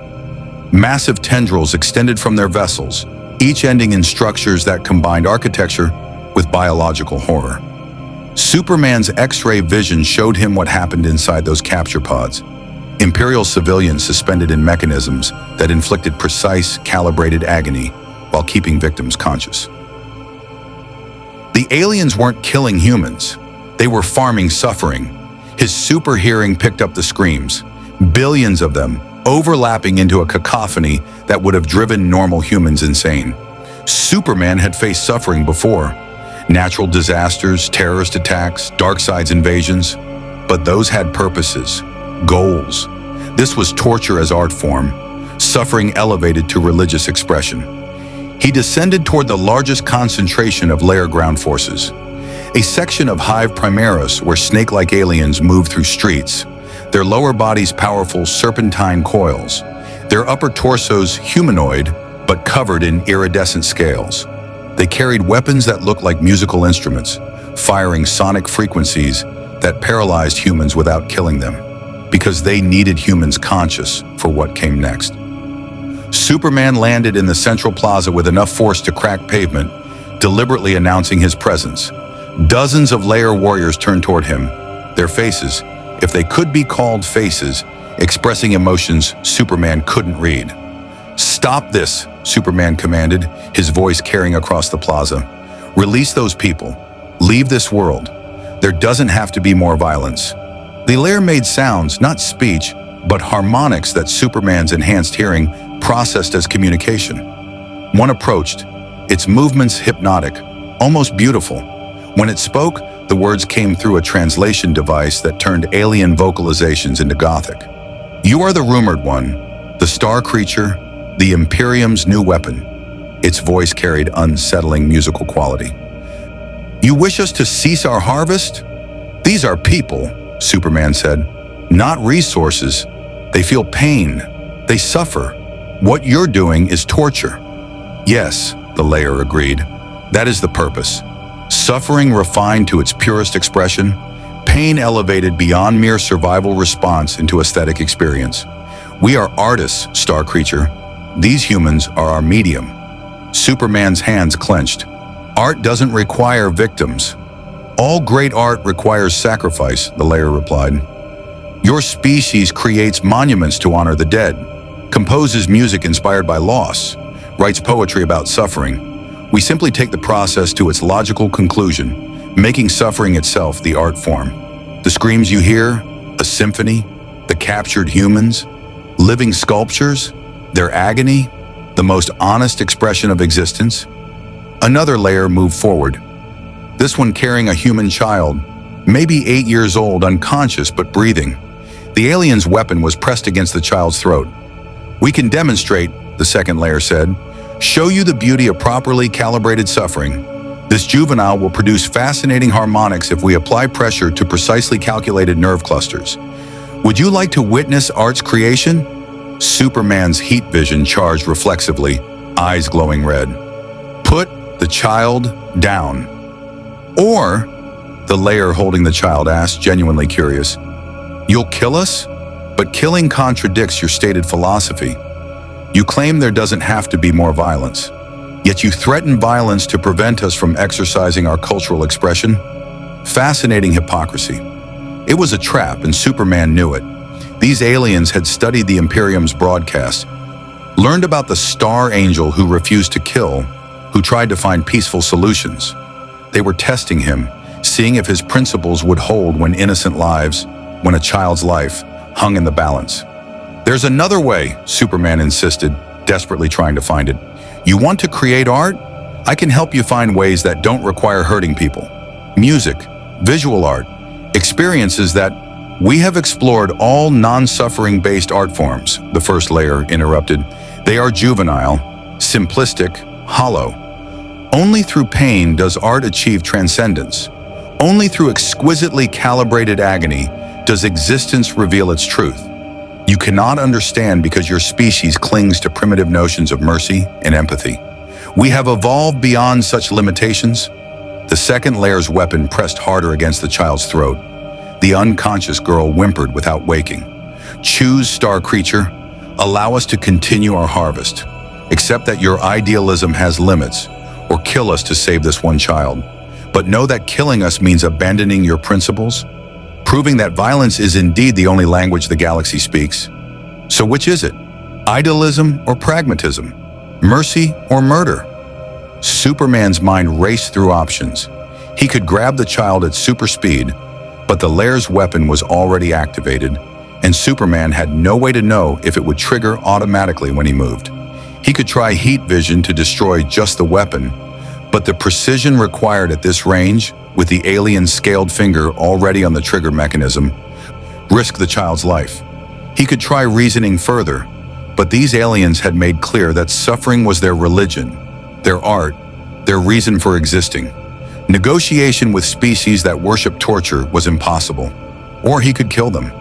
Massive tendrils extended from their vessels, each ending in structures that combined architecture with biological horror. Superman's X-ray vision showed him what happened inside those capture pods. Imperial civilians suspended in mechanisms that inflicted precise, calibrated agony while keeping victims conscious. The aliens weren't killing humans. They were farming suffering. His super hearing picked up the screams, billions of them, overlapping into a cacophony that would have driven normal humans insane. Superman had faced suffering before. Natural disasters, terrorist attacks, Darkseid's invasions. But those had purposes, goals. This was torture as art form, suffering elevated to religious expression. He descended toward the largest concentration of Lair ground forces, a section of Hive Primaris where snake-like aliens moved through streets, their lower bodies powerful serpentine coils, their upper torsos humanoid but covered in iridescent scales. They carried weapons that looked like musical instruments, firing sonic frequencies that paralyzed humans without killing them, because they needed humans conscious for what came next. Superman landed in the central plaza with enough force to crack pavement, deliberately announcing his presence. Dozens of layer warriors turned toward him, their faces, if they could be called faces, expressing emotions Superman couldn't read. "Stop this," Superman commanded, his voice carrying across the plaza. "Release those people. Leave this world. There doesn't have to be more violence." The lair made sounds, not speech, but harmonics that Superman's enhanced hearing processed as communication. One approached, its movements hypnotic, almost beautiful. When it spoke, the words came through a translation device that turned alien vocalizations into Gothic. "You are the rumored one, the star creature, the Imperium's new weapon." Its voice carried unsettling musical quality. "You wish us to cease our harvest? These are people," Superman said, "not resources. They feel pain. They suffer. What you're doing is torture." "Yes," the layer agreed. "That is the purpose. Suffering refined to its purest expression, pain elevated beyond mere survival response into aesthetic experience. We are artists, star creature. These humans are our medium." Superman's hands clenched. "Art doesn't require victims. All great art requires sacrifice," the layer replied. "Your species creates monuments to honor the dead, composes music inspired by loss, writes poetry about suffering. We simply take the process to its logical conclusion, making suffering itself the art form. The screams you hear, a symphony, the captured humans, living sculptures, their agony, the most honest expression of existence." Another layer moved forward, this one carrying a human child, maybe 8 years old, unconscious but breathing. The alien's weapon was pressed against the child's throat. "We can demonstrate," the second layer said, "show you the beauty of properly calibrated suffering. This juvenile will produce fascinating harmonics if we apply pressure to precisely calculated nerve clusters. Would you like to witness art's creation?" Superman's heat vision charged reflexively, eyes glowing red. "Put the child down." "Or," the layer holding the child asked, genuinely curious, "you'll kill us? But killing contradicts your stated philosophy. You claim there doesn't have to be more violence, yet you threaten violence to prevent us from exercising our cultural expression. Fascinating hypocrisy." It was a trap, and Superman knew it. These aliens had studied the Imperium's broadcast, learned about the Star Angel who refused to kill, who tried to find peaceful solutions. They were testing him, seeing if his principles would hold when innocent lives, when a child's life, hung in the balance. "There's another way," Superman insisted, desperately trying to find it. "You want to create art? I can help you find ways that don't require hurting people. Music, visual art, experiences that..." "We have explored all non-suffering-based art forms," the first layer interrupted. "They are juvenile, simplistic, hollow. Only through pain does art achieve transcendence. Only through exquisitely calibrated agony does existence reveal its truth. You cannot understand because your species clings to primitive notions of mercy and empathy. We have evolved beyond such limitations." The second layer's weapon pressed harder against the child's throat. The unconscious girl whimpered without waking. "Choose, star creature. Allow us to continue our harvest. Accept that your idealism has limits, or kill us to save this one child. But know that killing us means abandoning your principles, proving that violence is indeed the only language the galaxy speaks. So which is it? Idealism or pragmatism? Mercy or murder?" Superman's mind raced through options. He could grab the child at super speed, but the layer's weapon was already activated, and Superman had no way to know if it would trigger automatically when he moved. He could try heat vision to destroy just the weapon, but the precision required at this range, with the alien's scaled finger already on the trigger mechanism, risked the child's life. He could try reasoning further, but these aliens had made clear that suffering was their religion, their art, their reason for existing. Negotiation with species that worship torture was impossible, or he could kill them.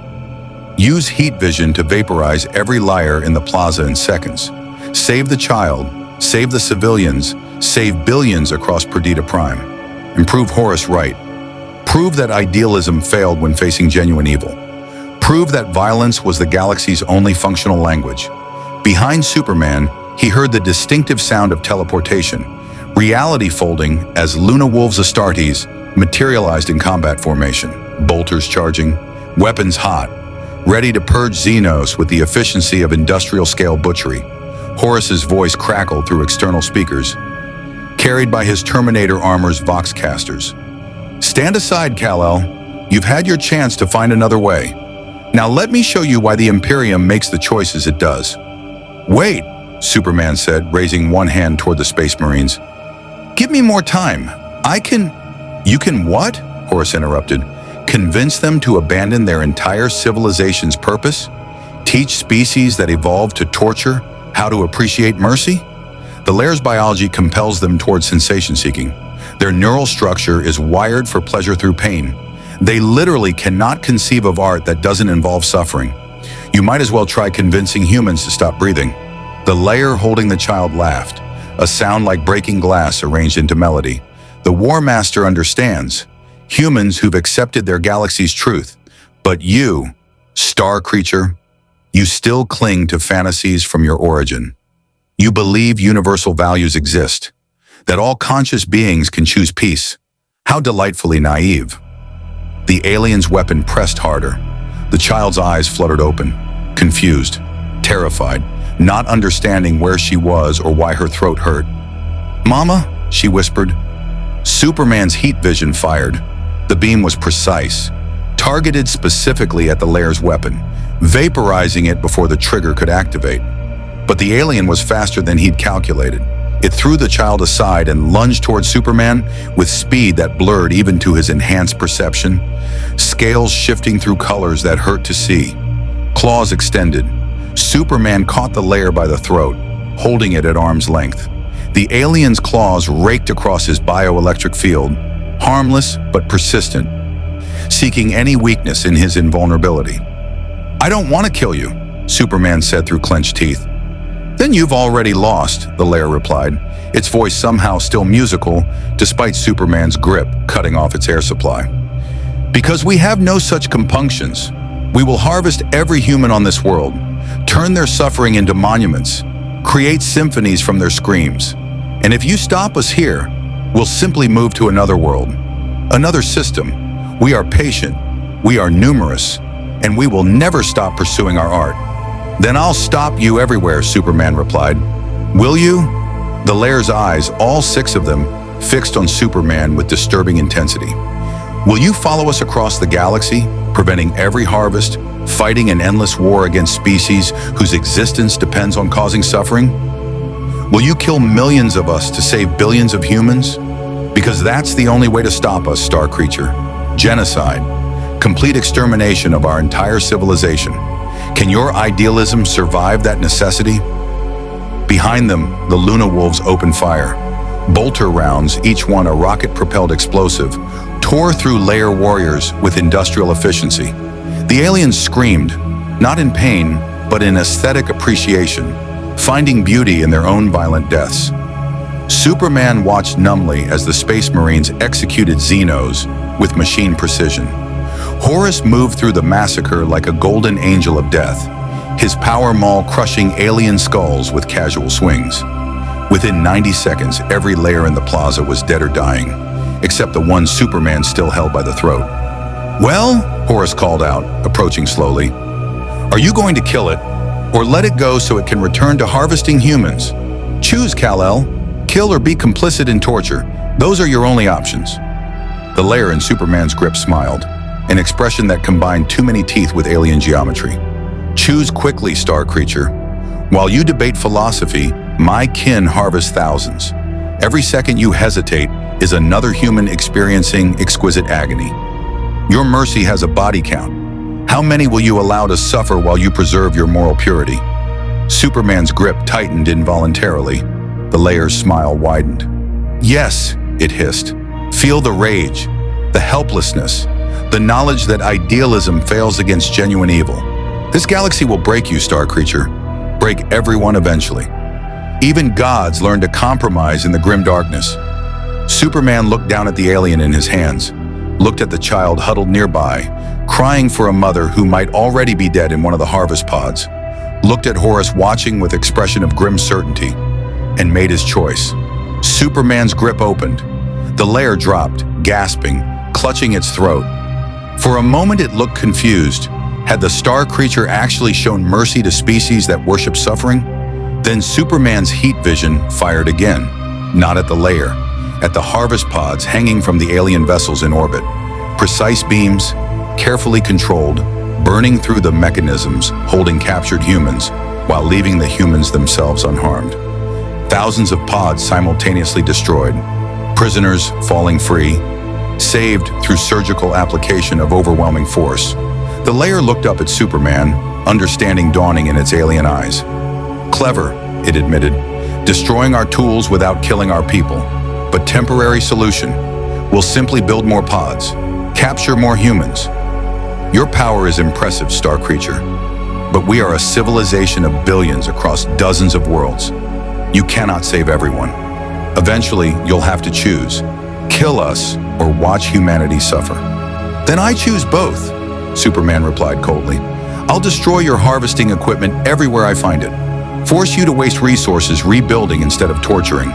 Use heat vision to vaporize every liar in the plaza in seconds. Save the child, save the civilians, save billions across Perdita Prime. Improve Horus right. Prove that idealism failed when facing genuine evil. Prove that violence was the galaxy's only functional language. Behind Superman, he heard the distinctive sound of teleportation, reality folding as Luna Wolves Astartes materialized in combat formation, bolters charging, weapons hot, ready to purge Xenos with the efficiency of industrial-scale butchery. Horus's voice crackled through external speakers, carried by his Terminator armor's voxcasters. Stand aside, Kal-El. You've had your chance to find another way. Now let me show you why the Imperium makes the choices it does. Wait, Superman said, raising one hand toward the Space Marines. Give me more time. You can what? Horus interrupted. Convince them to abandon their entire civilization's purpose? Teach species that evolved to torture how to appreciate mercy? The Lair's biology compels them toward sensation-seeking. Their neural structure is wired for pleasure through pain. They literally cannot conceive of art that doesn't involve suffering. You might as well try convincing humans to stop breathing. The Lair holding the child laughed, a sound like breaking glass arranged into melody. The War Master understands. Humans who've accepted their galaxy's truth. But you, star creature, you still cling to fantasies from your origin. You believe universal values exist, that all conscious beings can choose peace. How delightfully naive. The alien's weapon pressed harder. The child's eyes fluttered open, confused, terrified, not understanding where she was or why her throat hurt. Mama, she whispered. Superman's heat vision fired. The beam was precise, targeted specifically at the Lair's weapon, vaporizing it before the trigger could activate. But the alien was faster than he'd calculated. It threw the child aside and lunged toward Superman with speed that blurred even to his enhanced perception, scales shifting through colors that hurt to see. Claws extended. Superman caught the Lair by the throat, holding it at arm's length. The alien's claws raked across his bioelectric field, harmless but persistent, seeking any weakness in his invulnerability. I don't want to kill you, Superman said through clenched teeth. Then you've already lost, the Lair replied, its voice somehow still musical despite Superman's grip cutting off its air supply. Because we have no such compunctions. We will harvest every human on this world, turn their suffering into monuments, create symphonies from their screams. And if you stop us here, we'll simply move to another world, another system. We are patient, we are numerous, and we will never stop pursuing our art. Then I'll stop you everywhere, Superman replied. Will you? The Lair's eyes, all 6 of them, fixed on Superman with disturbing intensity. Will you follow us across the galaxy, preventing every harvest, fighting an endless war against species whose existence depends on causing suffering? Will you kill millions of us to save billions of humans? Because that's the only way to stop us, star creature. Genocide. Complete extermination of our entire civilization. Can your idealism survive that necessity? Behind them, the Luna Wolves opened fire. Bolter rounds, each one a rocket-propelled explosive, tore through Lair warriors with industrial efficiency. The aliens screamed, not in pain, but in aesthetic appreciation, finding beauty in their own violent deaths. Superman watched numbly as the Space Marines executed Xenos with machine precision. Horus moved through the massacre like a golden angel of death, his power maul crushing alien skulls with casual swings. Within 90 seconds, every Lair in the plaza was dead or dying, except the one Superman still held by the throat. Well, Horus called out, approaching slowly. Are you going to kill it, or let it go so it can return to harvesting humans? Choose, Kal-El. Kill or be complicit in torture. Those are your only options. The Lair in Superman's grip smiled, an expression that combined too many teeth with alien geometry. Choose quickly, star creature. While you debate philosophy, my kin harvest thousands. Every second you hesitate is another human experiencing exquisite agony. Your mercy has a body count. How many will you allow to suffer while you preserve your moral purity? Superman's grip tightened involuntarily. The Lair's smile widened. Yes, it hissed. Feel the rage, the helplessness, the knowledge that idealism fails against genuine evil. This galaxy will break you, star creature. Break everyone eventually. Even gods learn to compromise in the grim darkness. Superman looked down at the alien in his hands, looked at the child huddled nearby, crying for a mother who might already be dead in one of the harvest pods, looked at Horus watching with expression of grim certainty, and made his choice. Superman's grip opened. The layer dropped, gasping, clutching its throat. For a moment it looked confused. Had the star creature actually shown mercy to species that worship suffering? Then Superman's heat vision fired again, not at the layer, at the harvest pods hanging from the alien vessels in orbit. Precise beams, carefully controlled, burning through the mechanisms holding captured humans while leaving the humans themselves unharmed. Thousands of pods simultaneously destroyed, prisoners falling free, saved through surgical application of overwhelming force. The layer looked up at Superman, understanding dawning in its alien eyes. Clever, it admitted, destroying our tools without killing our people. But temporary solution. We'll simply build more pods, capture more humans. Your power is impressive, star creature, but we are a civilization of billions across dozens of worlds. You cannot save everyone. Eventually, you'll have to choose. Kill us or watch humanity suffer. Then I choose both, Superman replied coldly. I'll destroy your harvesting equipment everywhere I find it. Force you to waste resources rebuilding instead of torturing.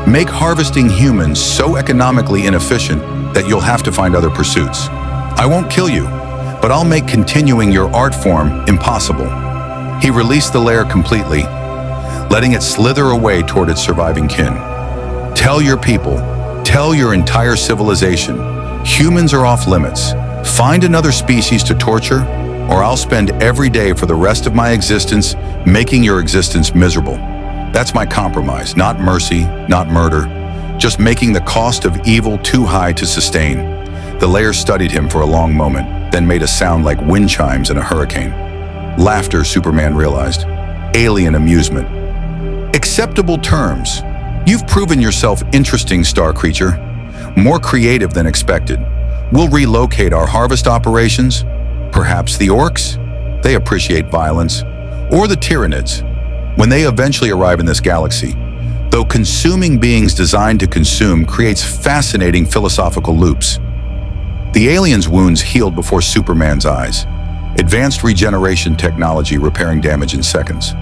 Make harvesting humans so economically inefficient that you'll have to find other pursuits. I won't kill you, but I'll make continuing your art form impossible. He released the layer completely, letting it slither away toward its surviving kin. Tell your people, tell your entire civilization, humans are off limits. Find another species to torture, or I'll spend every day for the rest of my existence making your existence miserable. That's my compromise, not mercy, not murder, just making the cost of evil too high to sustain. The layer studied him for a long moment, then made a sound like wind chimes in a hurricane. Laughter, Superman realized. Alien amusement. Acceptable terms. You've proven yourself interesting, star creature. More creative than expected. We'll relocate our harvest operations. Perhaps the orcs? They appreciate violence. Or the Tyranids, when they eventually arrive in this galaxy. Though consuming beings designed to consume creates fascinating philosophical loops. The aliens' wounds healed before Superman's eyes. Advanced regeneration technology repairing damage in seconds.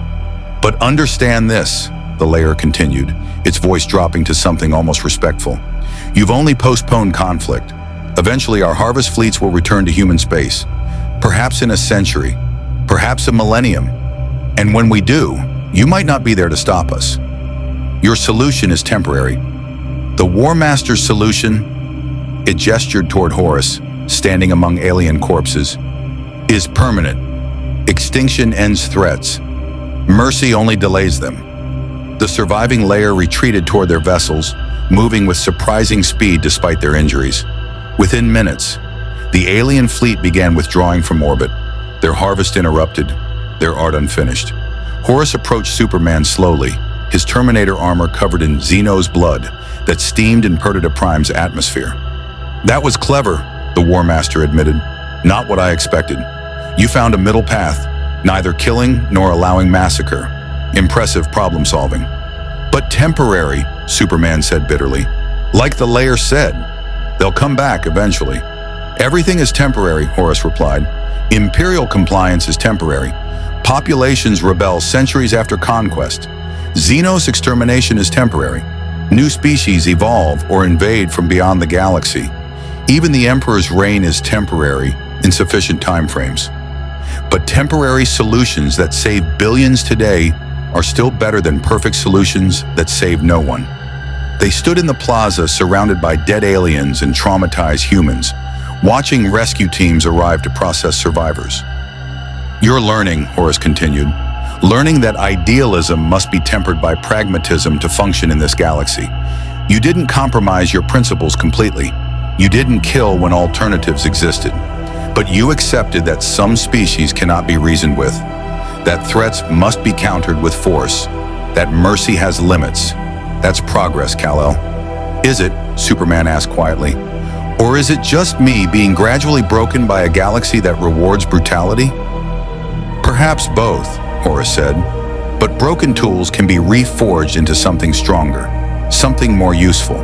But understand this, the layer continued, its voice dropping to something almost respectful. You've only postponed conflict. Eventually our harvest fleets will return to human space. Perhaps in a century, perhaps a millennium. And when we do, you might not be there to stop us. Your solution is temporary. The War Master's solution, it gestured toward Horus, standing among alien corpses, is permanent. Extinction ends threats. Mercy only delays them. The surviving layer retreated toward their vessels, moving with surprising speed despite their injuries. Within minutes, the alien fleet began withdrawing from orbit, their harvest interrupted, their art unfinished. Horus approached Superman slowly, his Terminator armor covered in Xeno's blood that steamed in Perdita Prime's atmosphere. That was clever, the War Master admitted. Not what I expected. You found a middle path, neither killing nor allowing massacre. Impressive problem solving. But temporary, Superman said bitterly. Like the layer said, they'll come back eventually. Everything is temporary, Horus replied. Imperial compliance is temporary. Populations rebel centuries after conquest. Xenos extermination is temporary. New species evolve or invade from beyond the galaxy. Even the Emperor's reign is temporary in sufficient timeframes. But temporary solutions that save billions today are still better than perfect solutions that save no one. They stood in the plaza surrounded by dead aliens and traumatized humans, watching rescue teams arrive to process survivors. You're learning, Horus continued, learning that idealism must be tempered by pragmatism to function in this galaxy. You didn't compromise your principles completely. You didn't kill when alternatives existed. But you accepted that some species cannot be reasoned with, that threats must be countered with force, that mercy has limits. That's progress, Kal-El. Is it, Superman asked quietly, or is it just me being gradually broken by a galaxy that rewards brutality? Perhaps both, Horus said, but broken tools can be reforged into something stronger, something more useful.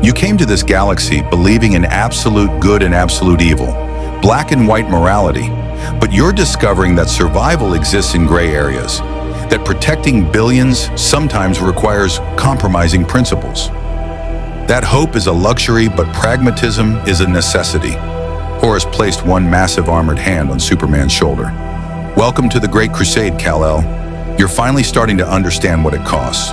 You came to this galaxy believing in absolute good and absolute evil, black and white morality, but you're discovering that survival exists in gray areas, that protecting billions sometimes requires compromising principles. That hope is a luxury, but pragmatism is a necessity. Horus placed one massive armored hand on Superman's shoulder. Welcome to the Great Crusade, Kal-El. You're finally starting to understand what it costs.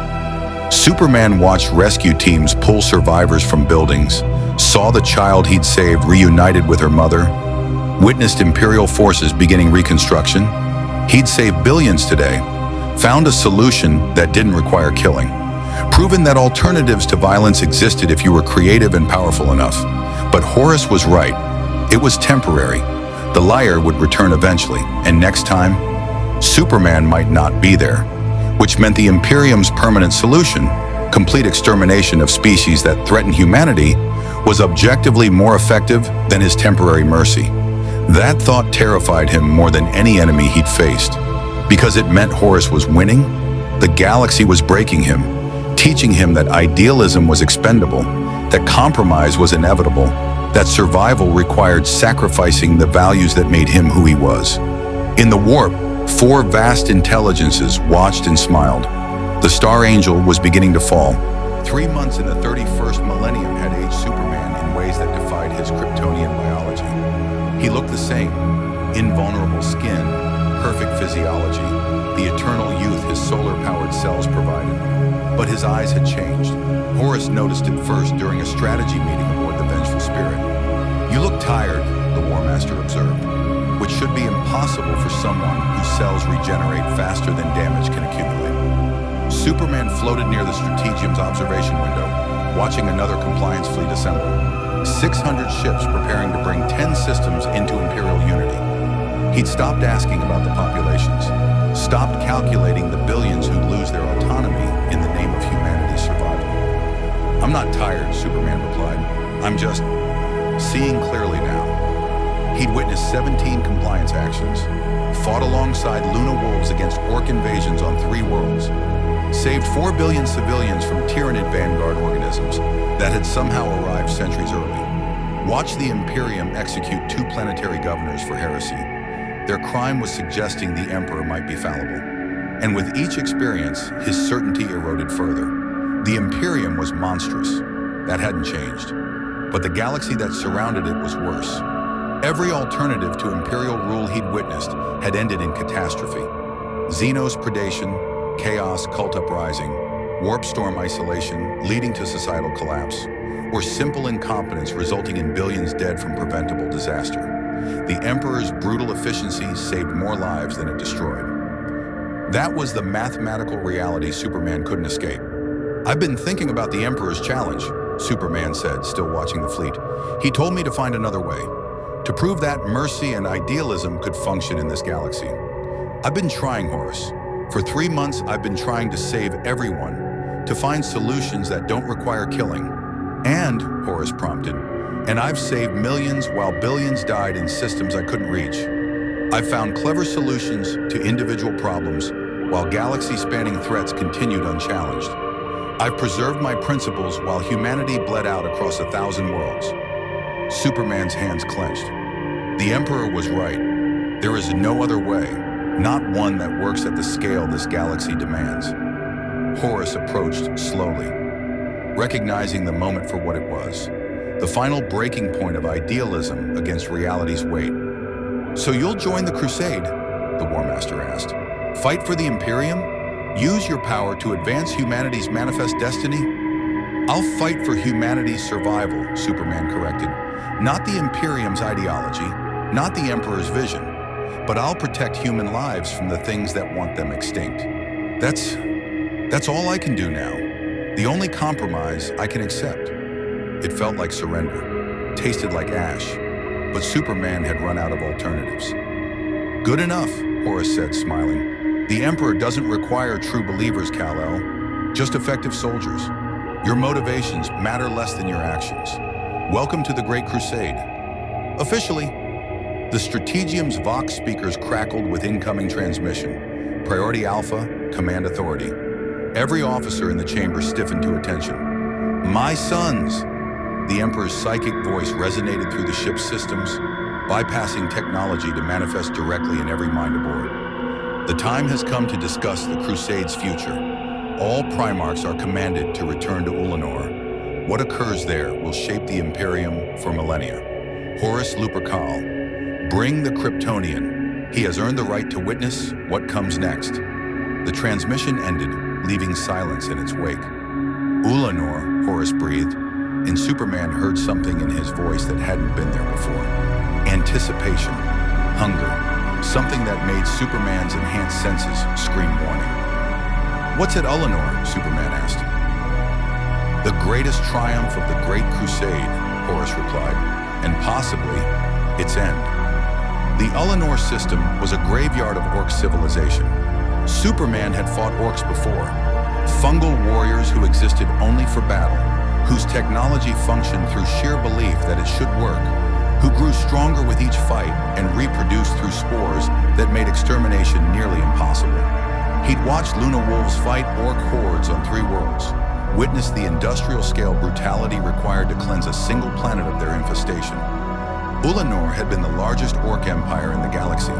Superman watched rescue teams pull survivors from buildings, saw the child he'd saved reunited with her mother, witnessed Imperial forces beginning reconstruction. He'd saved billions today, found a solution that didn't require killing, proven that alternatives to violence existed if you were creative and powerful enough. But Horus was right. It was temporary. The liar would return eventually, and next time, Superman might not be there, which meant the Imperium's permanent solution, complete extermination of species that threaten humanity, was objectively more effective than his temporary mercy. That thought terrified him more than any enemy he'd faced, because it meant Horus was winning. The galaxy was breaking him, teaching him that idealism was expendable, that compromise was inevitable, that survival required sacrificing the values that made him who he was. In the warp, 4 vast intelligences watched and smiled. The Star Angel was beginning to fall. 3 months in the 31st millennium had aged Superman in ways that defied his Kryptonian biology. He looked the same: invulnerable skin, perfect physiology, the eternal youth his solar-powered cells provided. But his eyes had changed. Horus noticed it first during a strategy meeting aboard the Vengeful Spirit. "You look tired," the War Master observed, which should be impossible for someone whose cells regenerate faster than damage can accumulate. Superman floated near the Strategium's observation window, watching another compliance fleet assemble. 600 ships preparing to bring 10 systems into Imperial unity. He'd stopped asking about the populations, stopped calculating the billions who'd lose their autonomy in the name of humanity's survival. "I'm not tired," Superman replied. "I'm just seeing clearly now." He'd witnessed 17 compliance actions, fought alongside Luna wolves against orc invasions on 3 worlds, saved 4 billion civilians from Tyranid vanguard organisms that had somehow arrived centuries early, watched the Imperium execute 2 planetary governors for heresy. Their crime was suggesting the Emperor might be fallible. And with each experience, his certainty eroded further. The Imperium was monstrous. That hadn't changed. But the galaxy that surrounded it was worse. Every alternative to Imperial rule he'd witnessed had ended in catastrophe. Xenos predation, chaos, cult uprising, warp storm isolation leading to societal collapse, or simple incompetence resulting in billions dead from preventable disaster. The Emperor's brutal efficiency saved more lives than it destroyed. That was the mathematical reality Superman couldn't escape. "I've been thinking about the Emperor's challenge," Superman said, still watching the fleet. "He told me to find another way, to prove that mercy and idealism could function in this galaxy. I've been trying, Horus. For 3 months, I've been trying to save everyone, to find solutions that don't require killing. And," Horus prompted, "and I've saved millions while billions died in systems I couldn't reach. I've found clever solutions to individual problems while galaxy-spanning threats continued unchallenged. I've preserved my principles while humanity bled out across 1,000 worlds." Superman's hands clenched. The Emperor was right. There is no other way, not one that works at the scale this galaxy demands. Horus approached slowly, recognizing the moment for what it was, the final breaking point of idealism against reality's weight. "So you'll join the crusade?" the War Master asked. "Fight for the Imperium? Use your power to advance humanity's manifest destiny?" "I'll fight for humanity's survival," Superman corrected. "Not the Imperium's ideology, not the Emperor's vision, but I'll protect human lives from the things that want them extinct. That's all I can do now. The only compromise I can accept." It felt like surrender, tasted like ash, but Superman had run out of alternatives. "Good enough," Horus said, smiling. "The Emperor doesn't require true believers, Kal-El, just effective soldiers. Your motivations matter less than your actions. Welcome to the Great Crusade." Officially, The Strategium's Vox speakers crackled with incoming transmission. Priority Alpha, Command Authority. Every officer in the chamber stiffened to attention. My sons! The Emperor's psychic voice resonated through the ship's systems, bypassing technology to manifest directly in every mind aboard. The time has come to discuss the Crusade's future. All Primarchs are commanded to return to Ulanor. What occurs there will shape the Imperium for millennia. Horus Lupercal, bring the Kryptonian. He has earned the right to witness what comes next. The transmission ended, leaving silence in its wake. Ulanor, Horus breathed, and Superman heard something in his voice that hadn't been there before. Anticipation, hunger, something that made Superman's enhanced senses scream warning. What's at Ulanor? Superman asked. The greatest triumph of the Great Crusade, Horus replied, and possibly its end. The Ulanor system was a graveyard of Orc civilization. Superman had fought Orcs before, fungal warriors who existed only for battle, whose technology functioned through sheer belief that it should work, who grew stronger with each fight and reproduced through spores that made extermination nearly impossible. He'd watched Luna Wolves fight Orc hordes on 3 worlds, witnessed the industrial-scale brutality required to cleanse a single planet of their infestation. Ulanor had been the largest Orc empire in the galaxy.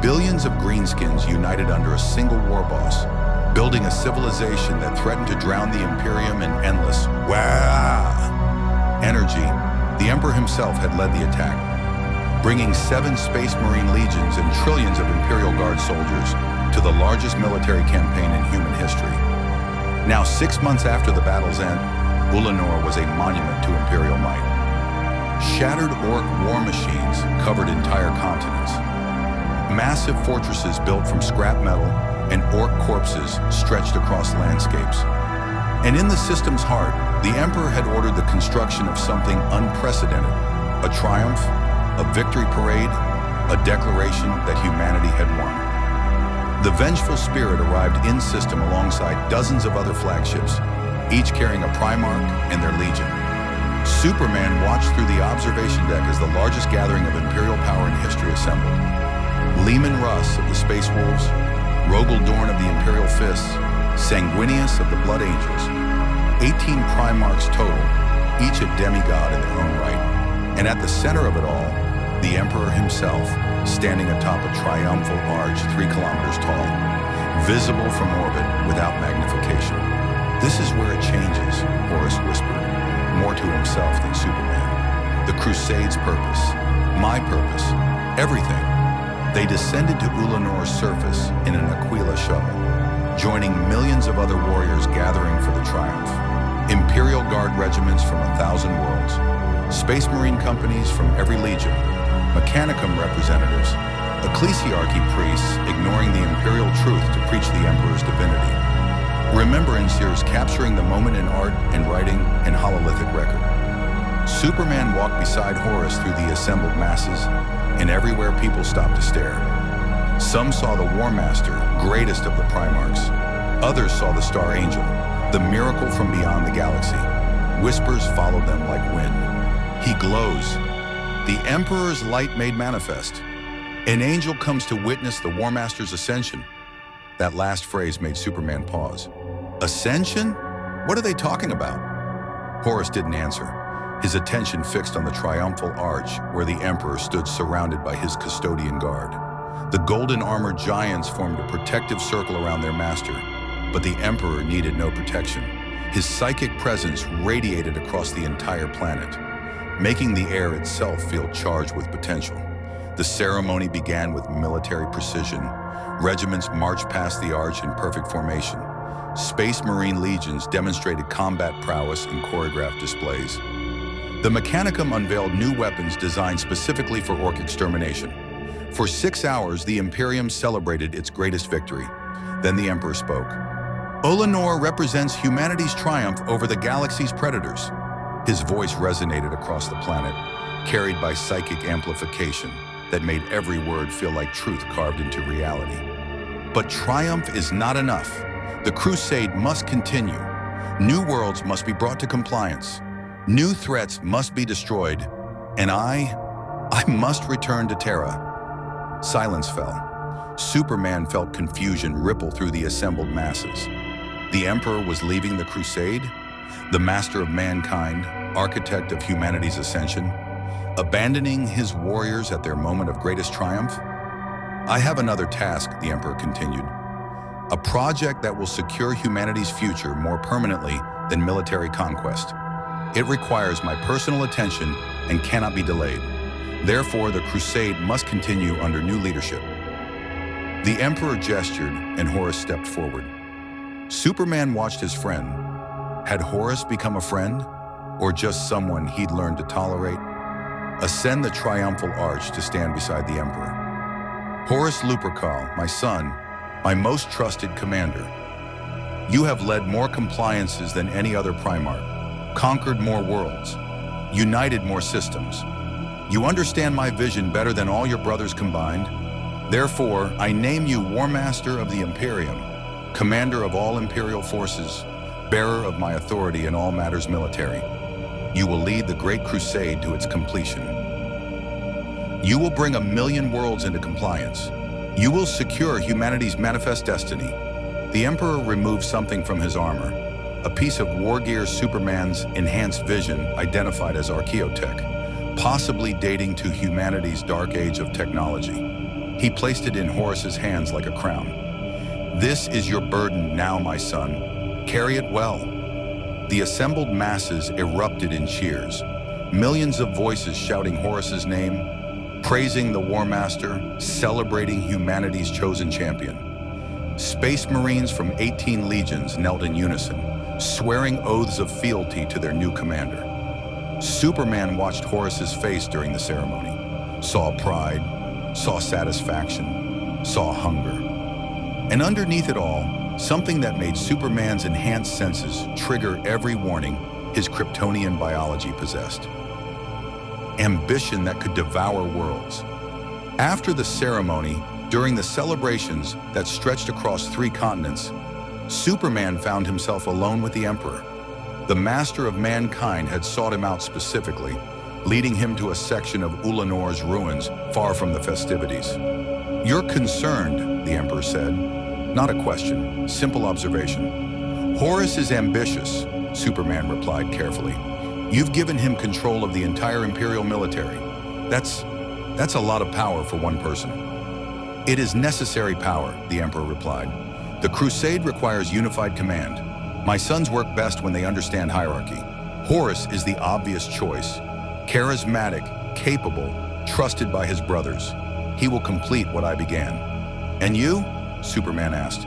Billions of greenskins united under a single war boss, building a civilization that threatened to drown the Imperium in endless energy. The Emperor himself had led the attack, bringing 7 Space Marine legions and trillions of Imperial Guard soldiers to the largest military campaign in human history. Now, 6 months after the battle's end, Ulanor was a monument to Imperial might. Shattered Orc war machines covered entire continents. Massive fortresses built from scrap metal and Orc corpses stretched across landscapes. And in the system's heart, the Emperor had ordered the construction of something unprecedented. A triumph, a victory parade, a declaration that humanity had won. The vengeful spirit arrived in system alongside dozens of other flagships, each carrying a Primarch and their legion. Superman watched through the observation deck as the largest gathering of Imperial power in history assembled. Leman Russ of the Space Wolves, Rogel Dorn of the Imperial Fists, Sanguinius of the Blood Angels. 18 Primarchs total, each a demigod in their own right. And at the center of it all, the Emperor himself, standing atop a triumphal arch 3 kilometers tall, visible from orbit without magnification. This is where it changes, Horus whispered, more to himself than Superman. The Crusade's purpose, my purpose, everything. They descended to Ulanor's surface in an Aquila shuttle, joining millions of other warriors gathering for the triumph. Imperial Guard regiments from 1,000 worlds, Space Marine companies from every legion, Mechanicum representatives, ecclesiarchy priests ignoring the imperial truth to preach the Emperor's divinity. Remembrancers capturing the moment in art and writing and hololithic record. Superman walked beside Horus through the assembled masses, and everywhere people stopped to stare. Some saw the War Master, greatest of the Primarchs. Others saw the Star Angel, the miracle from beyond the galaxy. Whispers followed them like wind. He glows. The Emperor's light made manifest. An angel comes to witness the War Master's ascension. That last phrase made Superman pause. Ascension? What are they talking about? Horus didn't answer, his attention fixed on the triumphal arch where the Emperor stood surrounded by his custodian guard. The golden-armored giants formed a protective circle around their master, but the Emperor needed no protection. His psychic presence radiated across the entire planet, making the air itself feel charged with potential. The ceremony began with military precision. Regiments marched past the arch in perfect formation. Space Marine legions demonstrated combat prowess in choreographed displays. The Mechanicum unveiled new weapons designed specifically for Orc extermination. For 6 hours, the Imperium celebrated its greatest victory. Then the Emperor spoke. Ulanor represents humanity's triumph over the galaxy's predators. His voice resonated across the planet, carried by psychic amplification that made every word feel like truth carved into reality. But triumph is not enough. The crusade must continue. New worlds must be brought to compliance. New threats must be destroyed. And I I must return to Terra. Silence fell. Superman felt confusion ripple through the assembled masses. The Emperor was leaving the crusade, the master of mankind, architect of humanity's ascension, abandoning his warriors at their moment of greatest triumph. I have another task, the Emperor continued. A project that will secure humanity's future more permanently than military conquest. It requires my personal attention and cannot be delayed. Therefore, the crusade must continue under new leadership. The Emperor gestured and Horus stepped forward. Superman watched his friend. Had Horus become a friend, or just someone he'd learned to tolerate? Ascend the triumphal arch to stand beside the Emperor. Horus Lupercal, my son, my most trusted commander. You have led more compliances than any other Primarch, conquered more worlds, united more systems. You understand my vision better than all your brothers combined. Therefore, I name you War Master of the Imperium, commander of all Imperial forces, bearer of my authority in all matters military. You will lead the Great Crusade to its completion. You will bring 1,000,000 worlds into compliance. You will secure humanity's manifest destiny. The Emperor removed something from his armor, a piece of war gear Superman's enhanced vision identified as archaeotech, possibly dating to humanity's dark age of technology. He placed it in Horus's hands like a crown. This is your burden now, my son. Carry it well. The assembled masses erupted in cheers, millions of voices shouting Horus's name, praising the War Master, celebrating humanity's chosen champion. Space Marines from 18 legions knelt in unison, swearing oaths of fealty to their new commander. Superman watched Horus's face during the ceremony, saw pride, saw satisfaction, saw hunger. And underneath it all, something that made Superman's enhanced senses trigger every warning his Kryptonian biology possessed. Ambition that could devour worlds. After the ceremony, during the celebrations that stretched across 3 continents, Superman found himself alone with the Emperor. The master of mankind had sought him out specifically, leading him to a section of Ulanor's ruins far from the festivities. You're concerned, the Emperor said. Not a question, simple observation. Horus is ambitious, Superman replied carefully. You've given him control of the entire Imperial military. That's a lot of power for one person. It is necessary power, the Emperor replied. The crusade requires unified command. My sons work best when they understand hierarchy. Horus is the obvious choice. Charismatic, capable, trusted by his brothers. He will complete what I began. And you? Superman asked.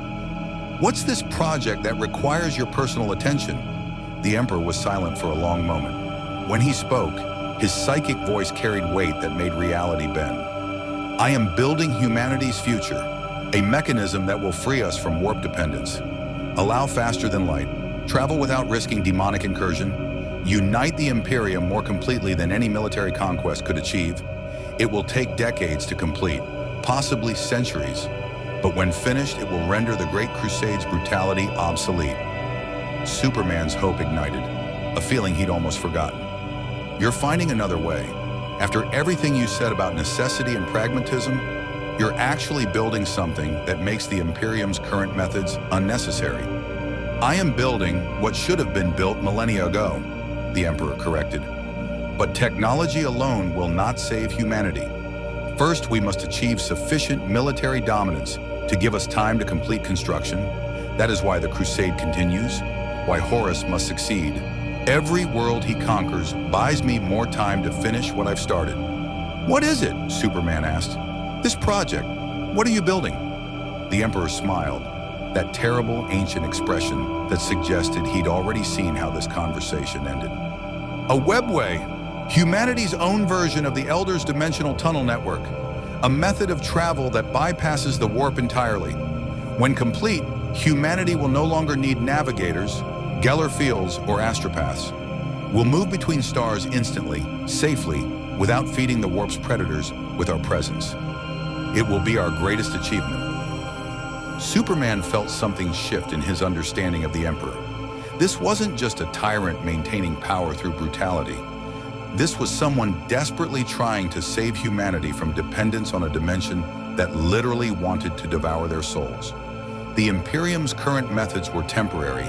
What's this project that requires your personal attention? The Emperor was silent for a long moment. When he spoke, his psychic voice carried weight that made reality bend. I am building humanity's future, a mechanism that will free us from warp dependence. Allow faster than light, travel without risking demonic incursion, unite the Imperium more completely than any military conquest could achieve. It will take decades to complete, possibly centuries. But when finished, it will render the Great Crusade's brutality obsolete. Superman's hope ignited, a feeling he'd almost forgotten. You're finding another way. After everything you said about necessity and pragmatism, you're actually building something that makes the Imperium's current methods unnecessary. I am building what should have been built millennia ago, the Emperor corrected. But technology alone will not save humanity. First, we must achieve sufficient military dominance to give us time to complete construction. That is why the crusade continues, why Horus must succeed. Every world he conquers buys me more time to finish what I've started. What is it? Superman asked. This project, what are you building? The Emperor smiled, that terrible ancient expression that suggested he'd already seen how this conversation ended. A webway, humanity's own version of the Elder's dimensional tunnel network, a method of travel that bypasses the warp entirely. When complete, humanity will no longer need navigators, Geller fields, or astropaths. We'll move between stars instantly, safely, without feeding the warp's predators with our presence. It will be our greatest achievement. Superman felt something shift in his understanding of the Emperor. This wasn't just a tyrant maintaining power through brutality. This was someone desperately trying to save humanity from dependence on a dimension that literally wanted to devour their souls. The Imperium's current methods were temporary,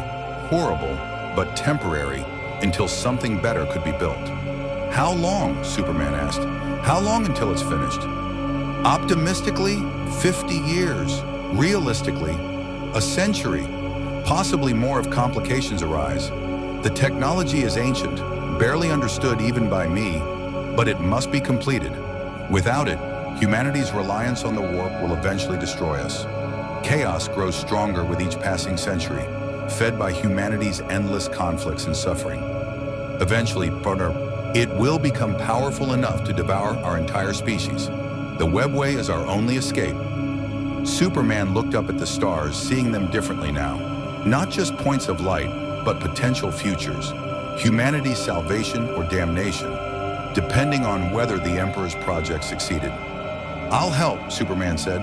horrible, but temporary, until something better could be built. How long? Superman asked. How long until it's finished? Optimistically, 50 years. Realistically, a century. Possibly more if complications arise. The technology is ancient, barely understood even by me, but it must be completed. Without it, humanity's reliance on the warp will eventually destroy us. Chaos grows stronger with each passing century, fed by humanity's endless conflicts and suffering. Eventually, partner, it will become powerful enough to devour our entire species. The webway is our only escape. Superman looked up at the stars, seeing them differently now. Not just points of light, but potential futures. Humanity's salvation or damnation, depending on whether the Emperor's project succeeded. I'll help, Superman said.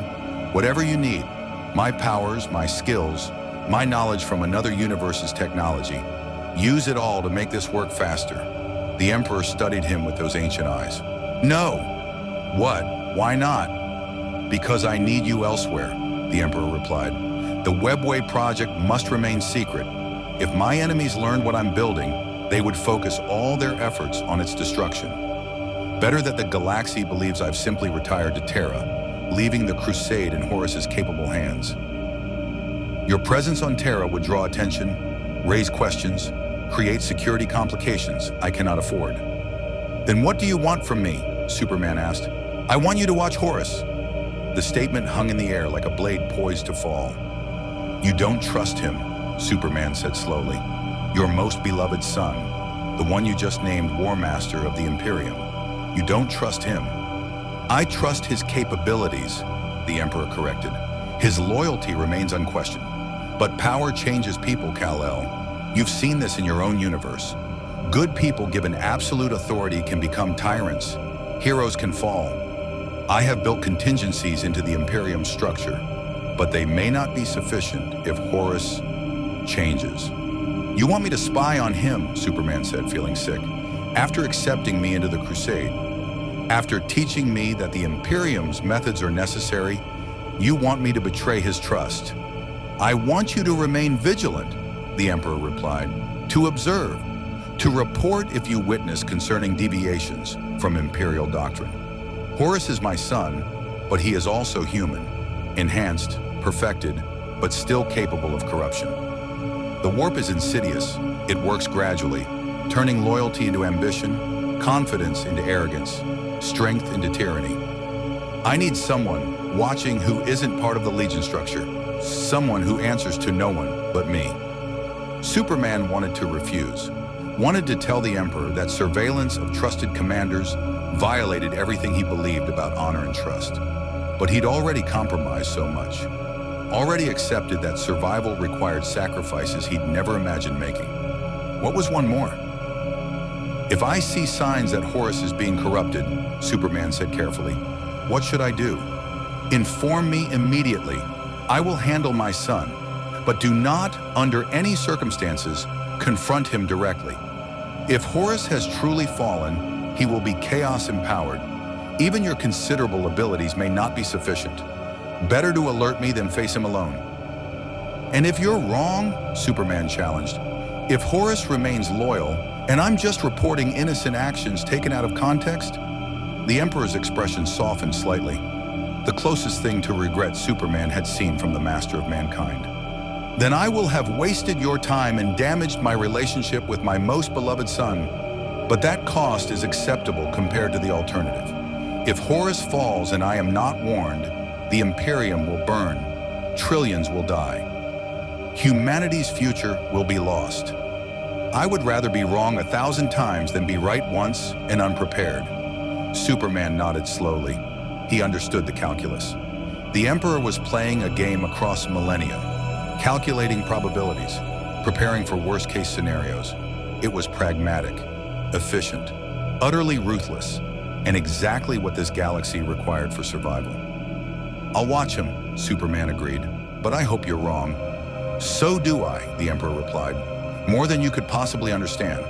Whatever you need. My powers, my skills, my knowledge from another universe's technology. Use it all to make this work faster. The Emperor studied him with those ancient eyes. No. What? Why not? Because I need you elsewhere, the Emperor replied. The Webway project must remain secret. If my enemies learned what I'm building, they would focus all their efforts on its destruction. Better that the galaxy believes I've simply retired to Terra, leaving the crusade in Horus's capable hands. Your presence on Terra would draw attention, raise questions, create security complications I cannot afford. Then what do you want from me? Superman asked. I want you to watch Horus. The statement hung in the air like a blade poised to fall. You don't trust him, Superman said slowly. Your most beloved son, the one you just named War Master of the Imperium. You don't trust him. I trust his capabilities, the Emperor corrected. His loyalty remains unquestioned. But power changes people, Kal-El. You've seen this in your own universe. Good people given absolute authority can become tyrants. Heroes can fall. I have built contingencies into the Imperium structure, but they may not be sufficient if Horus changes. You want me to spy on him, Superman said, feeling sick. After accepting me into the crusade, after teaching me that the Imperium's methods are necessary, you want me to betray his trust. I want you to remain vigilant, the Emperor replied, to observe, to report if you witness concerning deviations from Imperial doctrine. Horus is my son, but he is also human, enhanced, perfected, but still capable of corruption. The warp is insidious. It works gradually, turning loyalty into ambition, confidence into arrogance, strength into tyranny. I need someone watching who isn't part of the Legion structure, someone who answers to no one but me. Superman wanted to refuse, wanted to tell the Emperor that surveillance of trusted commanders violated everything he believed about honor and trust. But he'd already compromised so much, already accepted that survival required sacrifices he'd never imagined making. What was one more? If I see signs that Horus is being corrupted, Superman said carefully, what should I do? Inform me immediately. I will handle my son, but do not, under any circumstances, confront him directly. If Horus has truly fallen, he will be chaos-empowered. Even your considerable abilities may not be sufficient. Better to alert me than face him alone. And if you're wrong, Superman challenged, if Horus remains loyal, and I'm just reporting innocent actions taken out of context, the Emperor's expression softened slightly. The closest thing to regret Superman had seen from the Master of Mankind. Then I will have wasted your time and damaged my relationship with my most beloved son. But that cost is acceptable compared to the alternative. If Horus falls and I am not warned, the Imperium will burn. Trillions will die. Humanity's future will be lost. I would rather be wrong 1,000 times than be right once and unprepared. Superman nodded slowly. He understood the calculus. The Emperor was playing a game across millennia, calculating probabilities, preparing for worst-case scenarios. It was pragmatic, efficient, utterly ruthless, and exactly what this galaxy required for survival. I'll watch him, Superman agreed, but I hope you're wrong. So do I, the Emperor replied, more than you could possibly understand.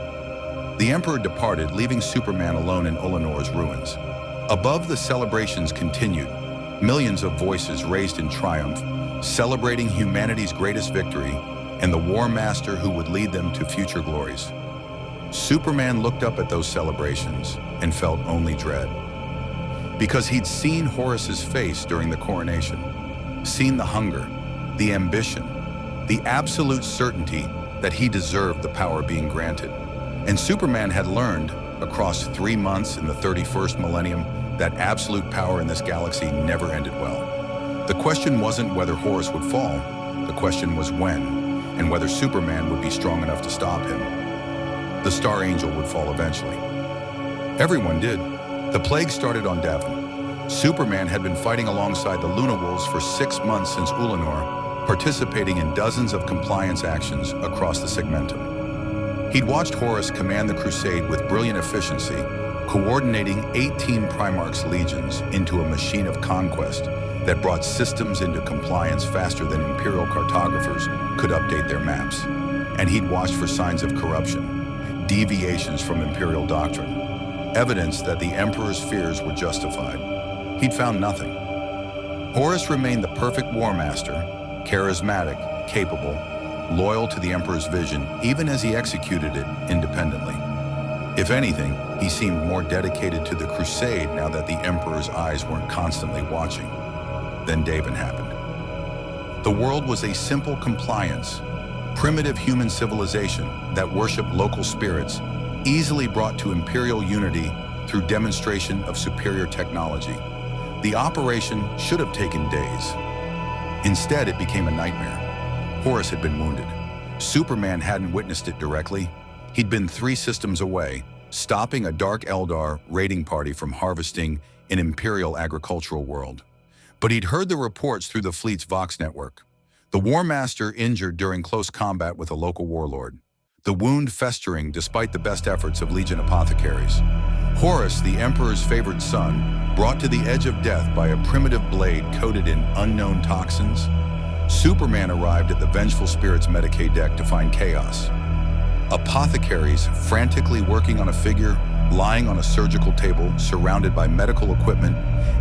The Emperor departed, leaving Superman alone in Ulinor's ruins. Above, the celebrations continued, millions of voices raised in triumph, celebrating humanity's greatest victory and the War Master who would lead them to future glories. Superman looked up at those celebrations and felt only dread. Because he'd seen Horus's face during the coronation, seen the hunger, the ambition, the absolute certainty that he deserved the power being granted. And Superman had learned, across 3 months in the 31st millennium, that absolute power in this galaxy never ended well. The question wasn't whether Horus would fall, the question was when, and whether Superman would be strong enough to stop him. The Star Angel would fall eventually. Everyone did. The plague started on Davin. Superman had been fighting alongside the Luna Wolves for 6 months since Ulinor, participating in dozens of compliance actions across the segmentum. He'd watched Horus command the crusade with brilliant efficiency, coordinating 18 Primarch's legions into a machine of conquest that brought systems into compliance faster than Imperial cartographers could update their maps. And he'd watched for signs of corruption, deviations from Imperial doctrine, evidence that the Emperor's fears were justified. He'd found nothing. Horus remained the perfect war master, charismatic, capable, loyal to the Emperor's vision, even as he executed it independently. If anything, he seemed more dedicated to the crusade now that the Emperor's eyes weren't constantly watching. Then Davin happened. The world was a simple compliance, primitive human civilization that worshiped local spirits, easily brought to Imperial unity through demonstration of superior technology. The operation should have taken days. Instead, it became a nightmare. Horus had been wounded. Superman hadn't witnessed it directly. He'd been 3 systems away, stopping a Dark Eldar raiding party from harvesting an Imperial agricultural world. But he'd heard the reports through the fleet's Vox network. The War Master injured during close combat with a local warlord. The wound festering despite the best efforts of Legion apothecaries. Horus, the Emperor's favored son, brought to the edge of death by a primitive blade coated in unknown toxins. Superman arrived at the Vengeful Spirits Medicaid deck to find chaos. Apothecaries frantically working on a figure lying on a surgical table surrounded by medical equipment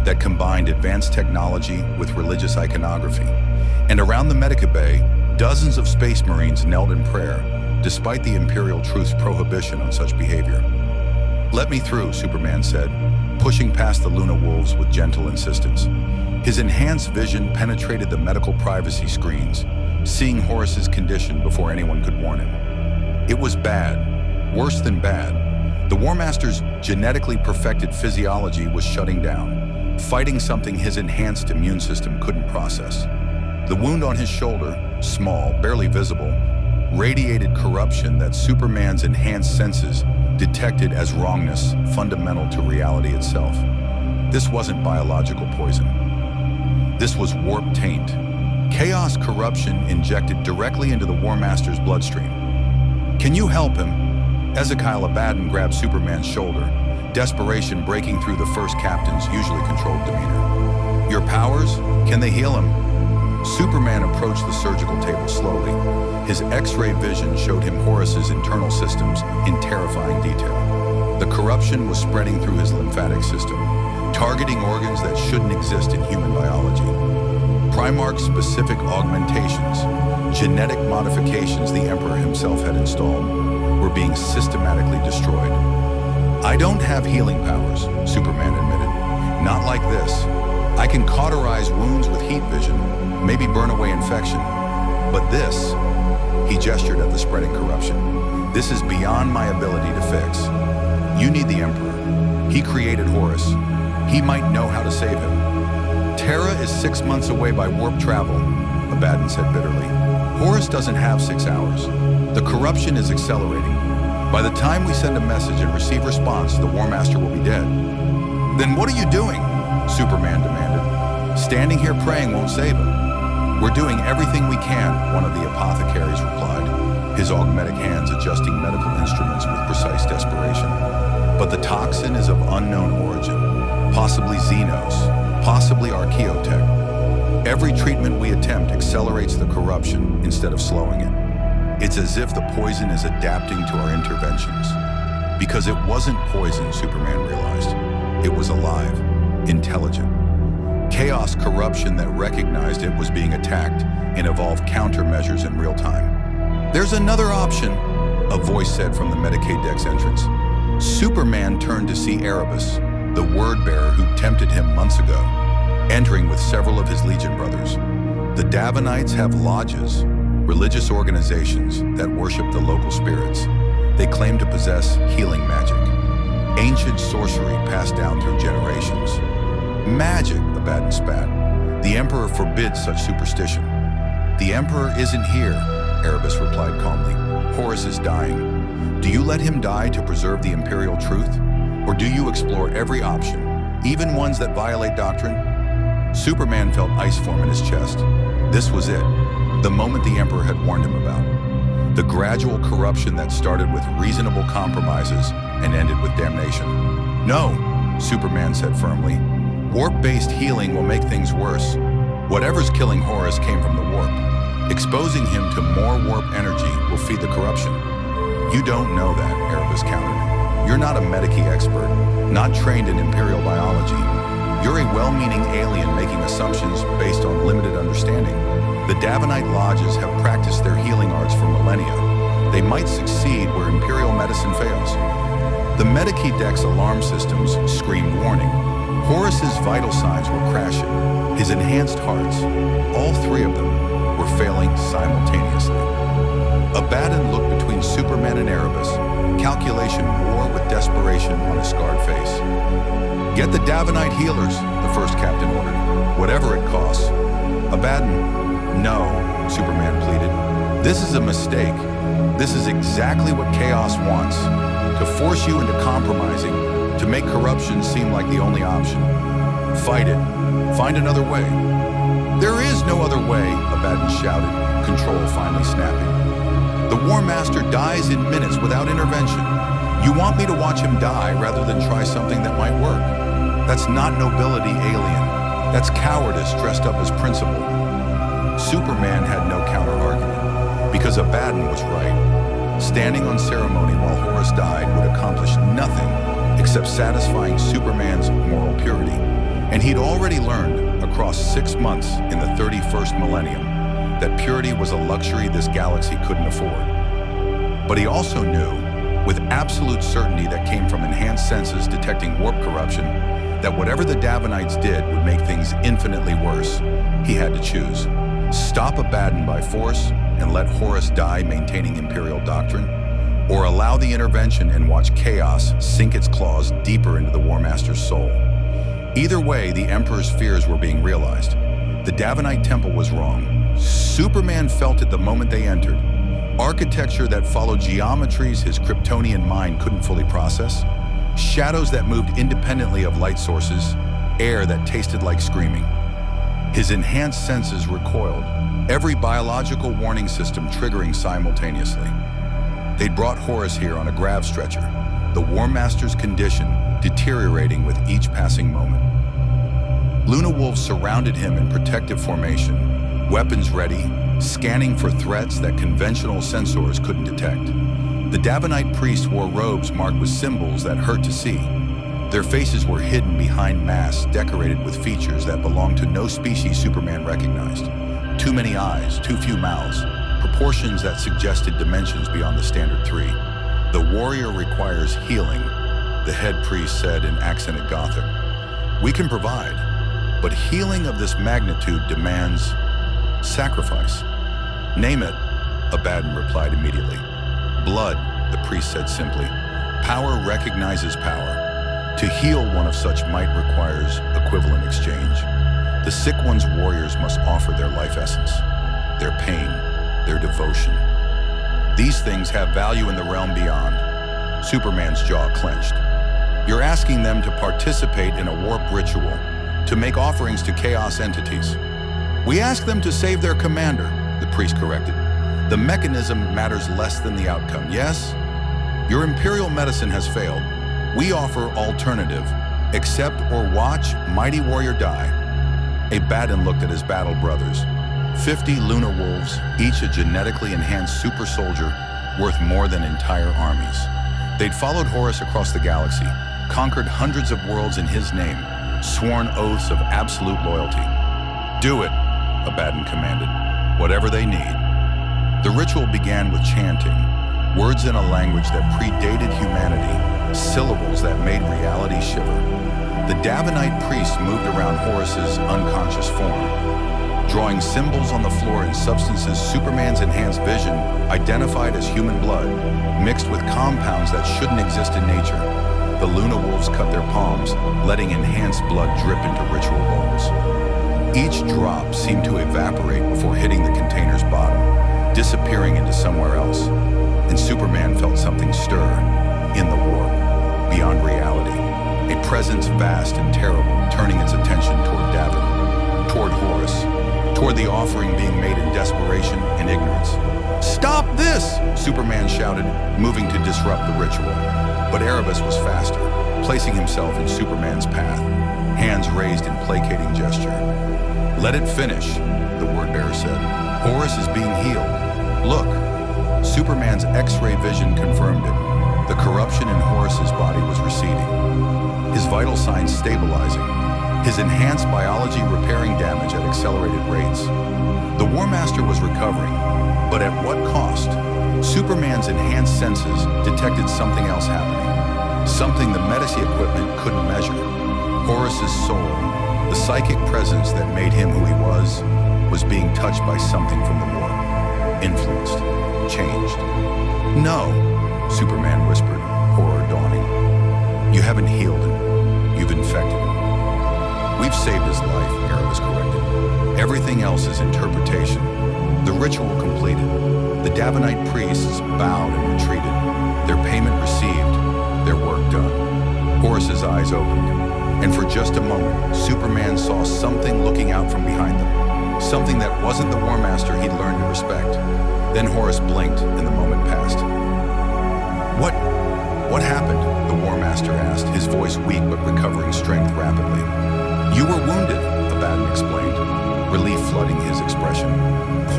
that combined advanced technology with religious iconography. And around the Medica Bay, dozens of Space Marines knelt in prayer, despite the Imperial Truth's prohibition on such behavior. "Let me through," Superman said, pushing past the Luna Wolves with gentle insistence. His enhanced vision penetrated the medical privacy screens, seeing Horus's condition before anyone could warn him. It was bad, worse than bad. The War Master's genetically perfected physiology was shutting down, fighting something his enhanced immune system couldn't process. The wound on his shoulder, small, barely visible, radiated corruption that Superman's enhanced senses detected as wrongness fundamental to reality itself. This wasn't biological poison. This was warp taint. Chaos corruption injected directly into the War Master's bloodstream. "Can you help him?" Ezekiel Abaddon grabbed Superman's shoulder, desperation breaking through the first captain's usually controlled demeanor. "Your powers? Can they heal him?" Superman approached the surgical table slowly. His X-ray vision showed him Horus's internal systems in terrifying detail. The corruption was spreading through his lymphatic system, targeting organs that shouldn't exist in human biology. Primarch-specific augmentations, genetic modifications the Emperor himself had installed, were being systematically destroyed. "I don't have healing powers," Superman admitted. "Not like this. I can cauterize wounds with heat vision, maybe burn away infection. But this," he gestured at the spreading corruption, "this is beyond my ability to fix. You need the Emperor. He created Horus. He might know how to save him." "Terra is 6 months away by warp travel," Abaddon said bitterly. "Horus doesn't have 6 hours. The corruption is accelerating. By the time we send a message and receive response, the War Master will be dead." "Then what are you doing?" Superman demanded. "Standing here praying won't save him." "We're doing everything we can," one of the apothecaries replied, his augmetic hands adjusting medical instruments with precise desperation. "But the toxin is of unknown origin, possibly Xenos, possibly Archaeotech. Every treatment we attempt accelerates the corruption instead of slowing it. It's as if the poison is adapting to our interventions." Because it wasn't poison, Superman realized. It was alive, intelligent. Chaos corruption that recognized it was being attacked and evolved countermeasures in real time. There's another option, a voice said from the Medicaid Deck's entrance. Superman turned to see Erebus, the word-bearer who tempted him months ago, entering with several of his Legion brothers. The Davanites have lodges, religious organizations that worship the local spirits. They claim to possess healing magic, ancient sorcery passed down through generations. Magic, Abaddon spat. The Emperor forbids such superstition. The Emperor isn't here, Erebus replied calmly. Horus is dying. Do you let him die to preserve the Imperial truth? Or do you explore every option, even ones that violate doctrine? Superman felt ice form in his chest. This was it, the moment the Emperor had warned him about. The gradual corruption that started with reasonable compromises and ended with damnation. No, Superman said firmly. Warp-based healing will make things worse. Whatever's killing Horus came from the warp. Exposing him to more warp energy will feed the corruption. You don't know that, Erebus countered. You're not a Medicaid expert, not trained in Imperial biology. You're a well-meaning alien making assumptions based on limited understanding. The Davanite lodges have practiced their healing arts for millennia. They might succeed where Imperial medicine fails. The Medicaid Deck's alarm systems screamed warning. Horus's vital signs were crashing. His enhanced hearts, all three of them, were failing simultaneously. Abaddon looked between Superman and Erebus. Calculation wore with desperation on his scarred face. Get the Davanite healers, the first captain ordered, whatever it costs. Abaddon, no, Superman pleaded. This is a mistake. This is exactly what Chaos wants, to force you into compromising, to make corruption seem like the only option. Fight it. Find another way. There is no other way, Abaddon shouted, control finally snapping. The War Master dies in minutes without intervention. You want me to watch him die rather than try something that might work? That's not nobility, alien. That's cowardice dressed up as principle. Superman had no counter-argument, because Abaddon was right. Standing on ceremony while Horus died would accomplish nothing except satisfying Superman's moral purity. And he'd already learned across 6 months in the 31st millennium that purity was a luxury this galaxy couldn't afford. But he also knew, with absolute certainty that came from enhanced senses detecting warp corruption, that whatever the Davanites did would make things infinitely worse. He had to choose. Stop Abaddon by force and let Horus die maintaining Imperial doctrine, or allow the intervention and watch chaos sink its claws deeper into the War Master's soul. Either way, the Emperor's fears were being realized. The Davanite temple was wrong. Superman felt it the moment they entered. Architecture that followed geometries his Kryptonian mind couldn't fully process. Shadows that moved independently of light sources. Air that tasted like screaming. His enhanced senses recoiled, every biological warning system triggering simultaneously. They'd brought Horus here on a grav stretcher, the War Master's condition deteriorating with each passing moment. Luna Wolves surrounded him in protective formation, weapons ready, scanning for threats that conventional sensors couldn't detect. The Davanite priests wore robes marked with symbols that hurt to see. Their faces were hidden behind masks decorated with features that belonged to no species Superman recognized. Too many eyes, too few mouths, proportions that suggested dimensions beyond the standard 3. The warrior requires healing, the head priest said in accented Gothic. We can provide, but healing of this magnitude demands sacrifice. Name it, Abaddon replied immediately. Blood, the priest said simply. Power recognizes power. To heal one of such might requires equivalent exchange. The sick one's warriors must offer their life essence, their pain, their devotion. These things have value in the realm beyond. Superman's jaw clenched. You're asking them to participate in a warp ritual, to make offerings to chaos entities. We ask them to save their commander, the priest corrected. The mechanism matters less than the outcome, yes? Your Imperial medicine has failed. We offer alternative. Accept or watch mighty warrior die. Abaddon looked at his battle brothers. 50 Luna Wolves, each a genetically enhanced super soldier worth more than entire armies. They'd followed Horus across the galaxy, conquered hundreds of worlds in his name, sworn oaths of absolute loyalty. "Do it," Abaddon commanded. "Whatever they need." The ritual began with chanting, words in a language that predated humanity, syllables that made reality shiver. The Davinite priests moved around Horus's unconscious form, drawing symbols on the floor in substances Superman's enhanced vision identified as human blood, mixed with compounds that shouldn't exist in nature. The Luna Wolves cut their palms, letting enhanced blood drip into ritual bowls. Each drop seemed to evaporate before hitting the container's bottom, disappearing into somewhere else. And Superman felt something stir in the warp, beyond reality. A presence vast and terrible, turning its attention toward Davin, toward Horus, toward the offering being made in desperation and ignorance. "Stop this!" Superman shouted, moving to disrupt the ritual. But Erebus was faster, placing himself in Superman's path, hands raised in placating gesture. "Let it finish," the word-bearer said. "Horus is being healed. Look." Superman's X-ray vision confirmed it. The corruption in Horus's body was receding, his vital signs stabilizing, his enhanced biology repairing damage at accelerated rates. The War Master was recovering, but at what cost? Superman's enhanced senses detected something else happening, something the Medici equipment couldn't measure. Horus's soul, the psychic presence that made him who he was being touched by something from the war, influenced, changed. "No," Superman whispered, horror dawning. "You haven't healed him. You've infected him." "We've saved his life," Erebus corrected. "Everything else is interpretation." The ritual completed. The Davinite priests bowed and retreated, their payment received, their work done. Horus's eyes opened, and for just a moment, Superman saw something looking out from behind them, something that wasn't the War Master he'd learned to respect. Then Horus blinked, and the moment passed. What happened?" the War Master asked, his voice weak but recovering strength rapidly. "You were wounded," Abaddon explained, relief flooding his expression.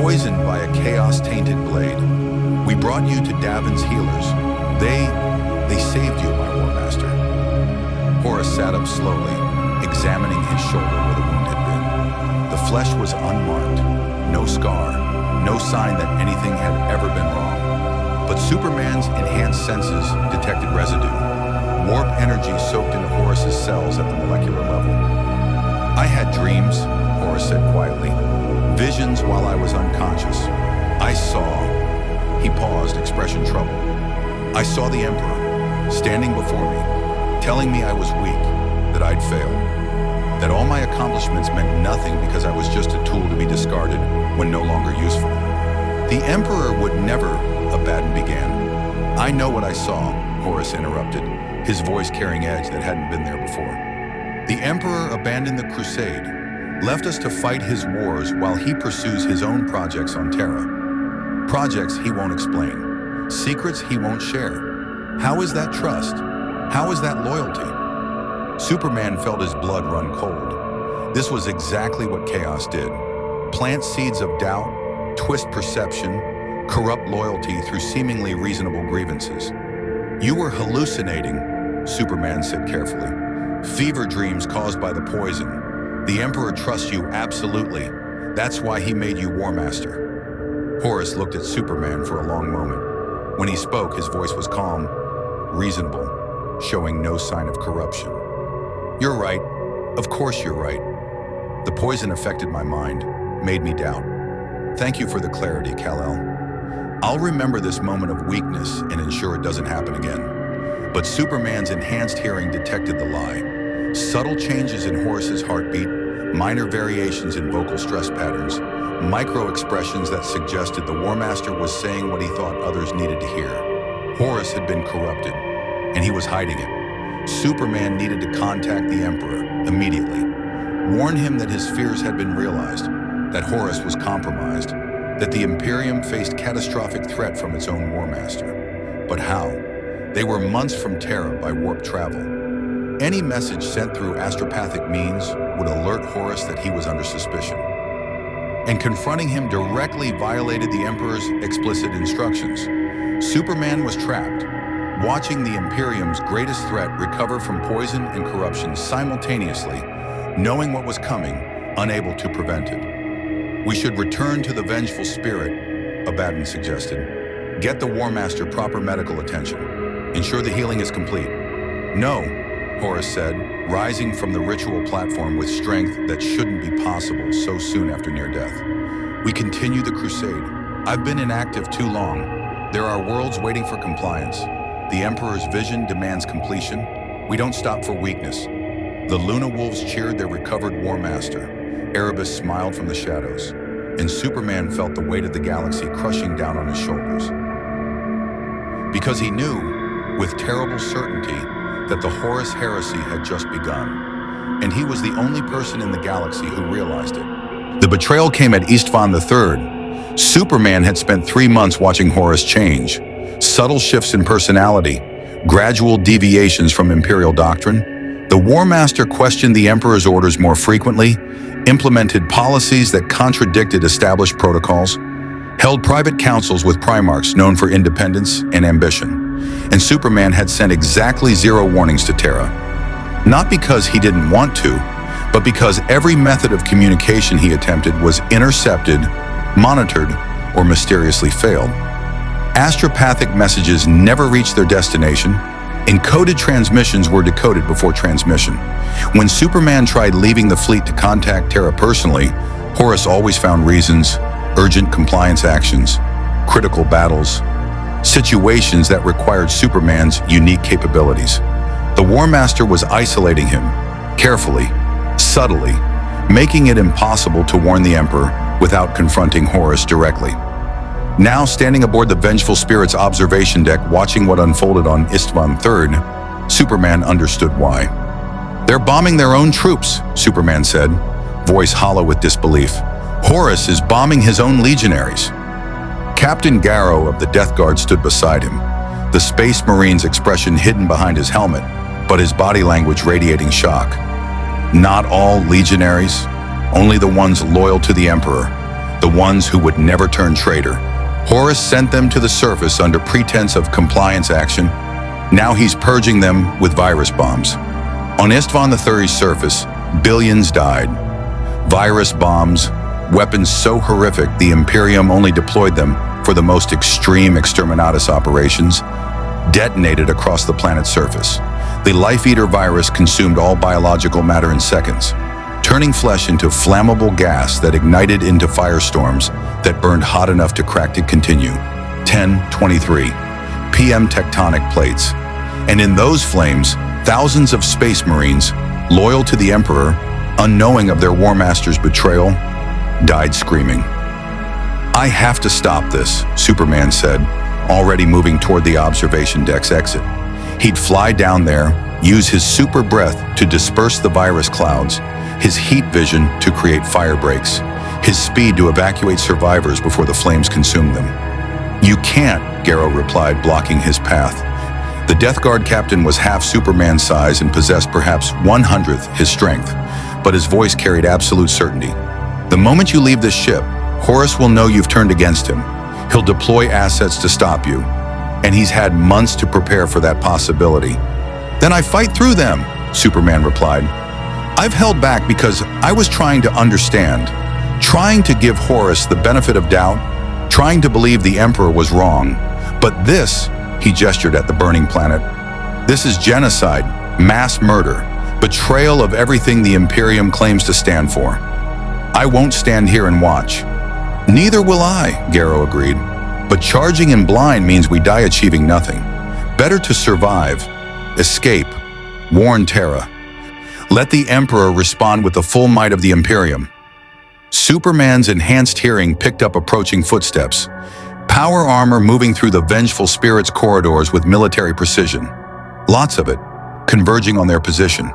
"Poisoned by a chaos-tainted blade. We brought you to Davin's healers. They saved you, my War Master." Horus sat up slowly, examining his shoulder where the wound had been. The flesh was unmarked, no scar, no sign that anything had ever been wrong. But Superman's enhanced senses detected residue, warp energy soaked into Horus's cells at the molecular level. "I had dreams," Horus said quietly, "visions while I was unconscious. I saw..." He paused, expression troubled. "I saw the Emperor, standing before me, telling me I was weak, that I'd failed, that all my accomplishments meant nothing because I was just a tool to be discarded when no longer useful." "The Emperor would never..." Abaddon began. "I know what I saw," Horus interrupted, his voice carrying edge that hadn't been there before. "The Emperor abandoned the crusade, left us to fight his wars while he pursues his own projects on Terra. Projects he won't explain, secrets he won't share. How is that trust? How is that loyalty?" Superman felt his blood run cold. This was exactly what chaos did. Plant seeds of doubt, twist perception, corrupt loyalty through seemingly reasonable grievances. "You were hallucinating," Superman said carefully. "Fever dreams caused by the poison. The Emperor trusts you absolutely. That's why he made you War Master." Horus looked at Superman for a long moment. When he spoke, his voice was calm, reasonable, showing no sign of corruption. "You're right. Of course you're right. The poison affected my mind, made me doubt. Thank you for the clarity, Kal-El. I'll remember this moment of weakness and ensure it doesn't happen again." But Superman's enhanced hearing detected the lie. Subtle changes in Horus's heartbeat, minor variations in vocal stress patterns, micro-expressions that suggested the War Master was saying what he thought others needed to hear. Horus had been corrupted, and he was hiding it. Superman needed to contact the Emperor immediately, warn him that his fears had been realized, that Horus was compromised, that the Imperium faced catastrophic threat from its own War Master. But how? They were months from Terra by warp travel. Any message sent through astropathic means would alert Horus that he was under suspicion. And confronting him directly violated the Emperor's explicit instructions. Superman was trapped, watching the Imperium's greatest threat recover from poison and corruption simultaneously, knowing what was coming, unable to prevent it. "We should return to the vengeful spirit," Abaddon suggested. "Get the War Master proper medical attention. Ensure the healing is complete." "No," Horus said, rising from the ritual platform with strength that shouldn't be possible so soon after near death. "We continue the crusade. I've been inactive too long. There are worlds waiting for compliance. The Emperor's vision demands completion. We don't stop for weakness." The Luna Wolves cheered their recovered War Master. Erebus smiled from the shadows, and Superman felt the weight of the galaxy crushing down on his shoulders. Because he knew, with terrible certainty, that the Horus Heresy had just begun, and he was the only person in the galaxy who realized it. The betrayal came at Istvan III. Superman had spent 3 months watching Horus change. Subtle shifts in personality, gradual deviations from Imperial doctrine. The War Master questioned the Emperor's orders more frequently, implemented policies that contradicted established protocols, held private councils with Primarchs known for independence and ambition. And Superman had sent exactly 0 warnings to Terra. Not because he didn't want to, but because every method of communication he attempted was intercepted, monitored, or mysteriously failed. Astropathic messages never reached their destination. Encoded transmissions were decoded before transmission. When Superman tried leaving the fleet to contact Terra personally, Horus always found reasons: urgent compliance actions, critical battles, situations that required Superman's unique capabilities. The War Master was isolating him, carefully, subtly, making it impossible to warn the Emperor without confronting Horus directly. Now, standing aboard the Vengeful Spirit's observation deck watching what unfolded on Istvan III, Superman understood why. "They're bombing their own troops," Superman said, voice hollow with disbelief. "Horus is bombing his own legionaries." Captain Garrow of the Death Guard stood beside him, the Space Marine's expression hidden behind his helmet, but his body language radiating shock. "Not all legionaries, only the ones loyal to the Emperor, the ones who would never turn traitor. Horus sent them to the surface under pretense of compliance action. Now he's purging them with virus bombs. On Istvan III's surface, billions died. Virus bombs, weapons so horrific the Imperium only deployed them for the most extreme exterminatus operations, detonated across the planet's surface. The Life Eater virus consumed all biological matter in seconds, turning flesh into flammable gas that ignited into firestorms that burned hot enough to crack to continue. 10:23 p.m. tectonic plates. And in those flames, thousands of Space Marines, loyal to the Emperor, unknowing of their War Master's betrayal, died screaming. "I have to stop this," Superman said, already moving toward the observation deck's exit. He'd fly down there, use his super breath to disperse the virus clouds, his heat vision to create fire breaks, his speed to evacuate survivors before the flames consumed them. "You can't," Garrow replied, blocking his path. The Death Guard captain was half Superman's size and possessed perhaps 1/100th his strength, but his voice carried absolute certainty. "The moment you leave this ship, Horus will know you've turned against him. He'll deploy assets to stop you, and he's had months to prepare for that possibility." "Then I fight through them," Superman replied. "I've held back because I was trying to understand, trying to give Horus the benefit of doubt, trying to believe the Emperor was wrong. But this," he gestured at the burning planet, "this is genocide, mass murder, betrayal of everything the Imperium claims to stand for. I won't stand here and watch." "Neither will I," Garrow agreed. "But charging in blind means we die achieving nothing. Better to survive, escape, warn Terra. Let the Emperor respond with the full might of the Imperium." Superman's enhanced hearing picked up approaching footsteps, power armor moving through the Vengeful Spirit's corridors with military precision. Lots of it, converging on their position.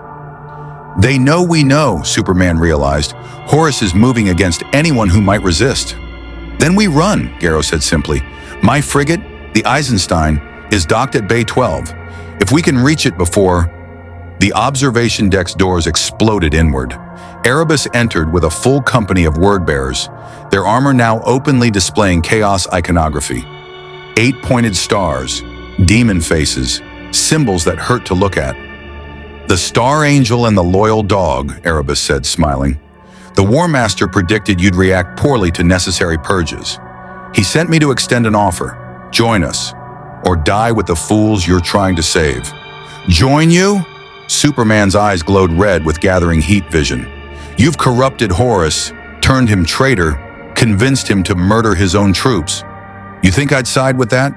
"They know we know," Superman realized. "Horus is moving against anyone who might resist." "Then we run," Garrow said simply. "My frigate, the Eisenstein, is docked at Bay 12. If we can reach it before—" The observation deck's doors exploded inward. Erebus entered with a full company of word-bearers, their armor now openly displaying chaos iconography. 8-pointed stars, demon faces, symbols that hurt to look at. "The Star Angel and the Loyal Dog," Erebus said, smiling. "The War Master predicted you'd react poorly to necessary purges. He sent me to extend an offer. Join us, or die with the fools you're trying to save." "Join you?" Superman's eyes glowed red with gathering heat vision. "You've corrupted Horus, turned him traitor, convinced him to murder his own troops. You think I'd side with that?"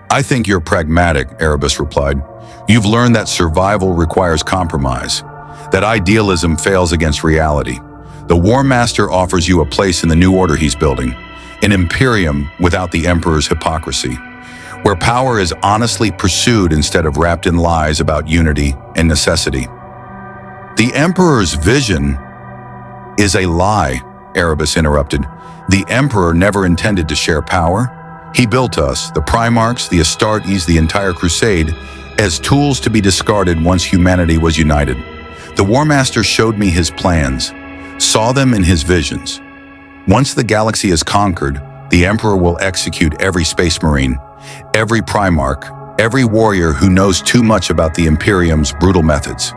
"I think you're pragmatic," Erebus replied. "You've learned that survival requires compromise, that idealism fails against reality. The War Master offers you a place in the new order he's building, an Imperium without the Emperor's hypocrisy, where power is honestly pursued instead of wrapped in lies about unity and necessity." "The Emperor's vision is a lie," Erebus interrupted. "The Emperor never intended to share power. He built us, the Primarchs, the Astartes, the entire Crusade, as tools to be discarded once humanity was united. The War Master showed me his plans, saw them in his visions. Once the galaxy is conquered, the Emperor will execute every Space Marine, every Primarch, every warrior who knows too much about the Imperium's brutal methods.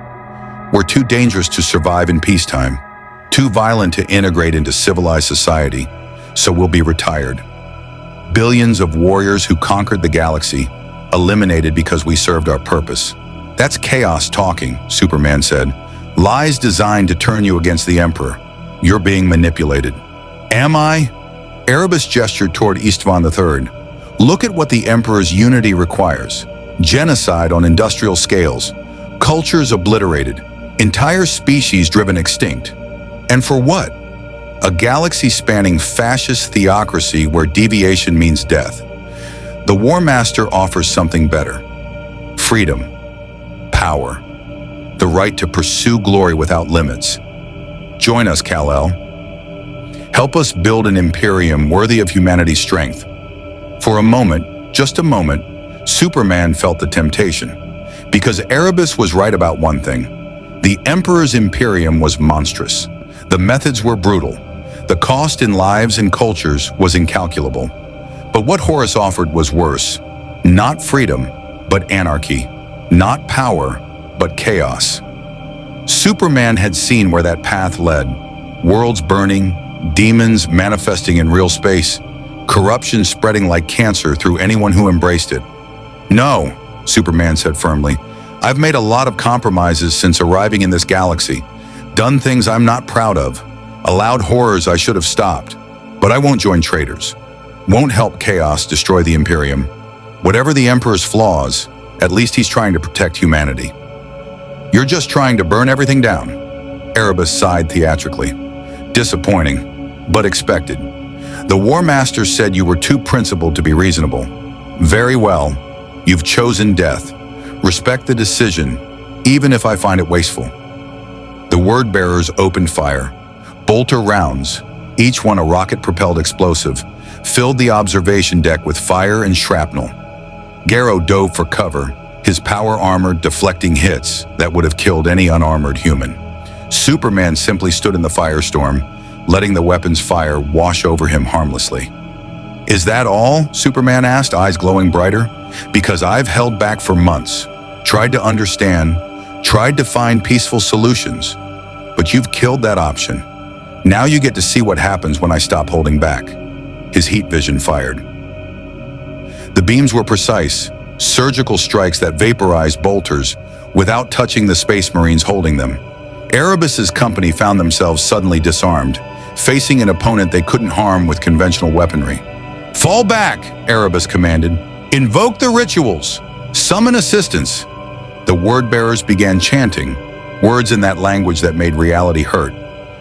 We're too dangerous to survive in peacetime, too violent to integrate into civilized society, so we'll be retired. Billions of warriors who conquered the galaxy, eliminated because we served our purpose. That's chaos talking," Superman said. "Lies designed to turn you against the Emperor. You're being manipulated." "Am I?" Erebus gestured toward Istvan III. "Look at what the Emperor's unity requires. Genocide on industrial scales, cultures obliterated, entire species driven extinct. And for what? A galaxy-spanning fascist theocracy where deviation means death. The War Master offers something better. Freedom. Power. The right to pursue glory without limits. Join us, Kal-El. Help us build an Imperium worthy of humanity's strength." For a moment, just a moment, Superman felt the temptation. Because Erebus was right about one thing. The Emperor's Imperium was monstrous. The methods were brutal. The cost in lives and cultures was incalculable. But what Horus offered was worse. Not freedom, but anarchy. Not power, but chaos. Superman had seen where that path led. Worlds burning, demons manifesting in real space, corruption spreading like cancer through anyone who embraced it. "No," Superman said firmly. "I've made a lot of compromises since arriving in this galaxy. Done things I'm not proud of. Allowed horrors I should have stopped. But I won't join traitors. Won't help chaos destroy the Imperium. Whatever the Emperor's flaws, at least he's trying to protect humanity." "You're just trying to burn everything down," Erebus sighed theatrically. "Disappointing, but expected. The War Master said you were too principled to be reasonable. Very well, you've chosen death. Respect the decision, even if I find it wasteful." The word-bearers opened fire. Bolter rounds, each one a rocket-propelled explosive, filled the observation deck with fire and shrapnel. Garrow dove for cover, his power armor deflecting hits that would have killed any unarmored human. Superman simply stood in the firestorm, letting the weapon's fire wash over him harmlessly. "Is that all?" Superman asked, eyes glowing brighter. "Because I've held back for months, tried to understand, tried to find peaceful solutions. But you've killed that option. Now you get to see what happens when I stop holding back." His heat vision fired. The beams were precise, surgical strikes that vaporized bolters without touching the Space Marines holding them. Erebus's company found themselves suddenly disarmed, facing an opponent they couldn't harm with conventional weaponry. "Fall back," Erebus commanded. "Invoke the rituals. Summon assistance." The word-bearers began chanting, words in that language that made reality hurt,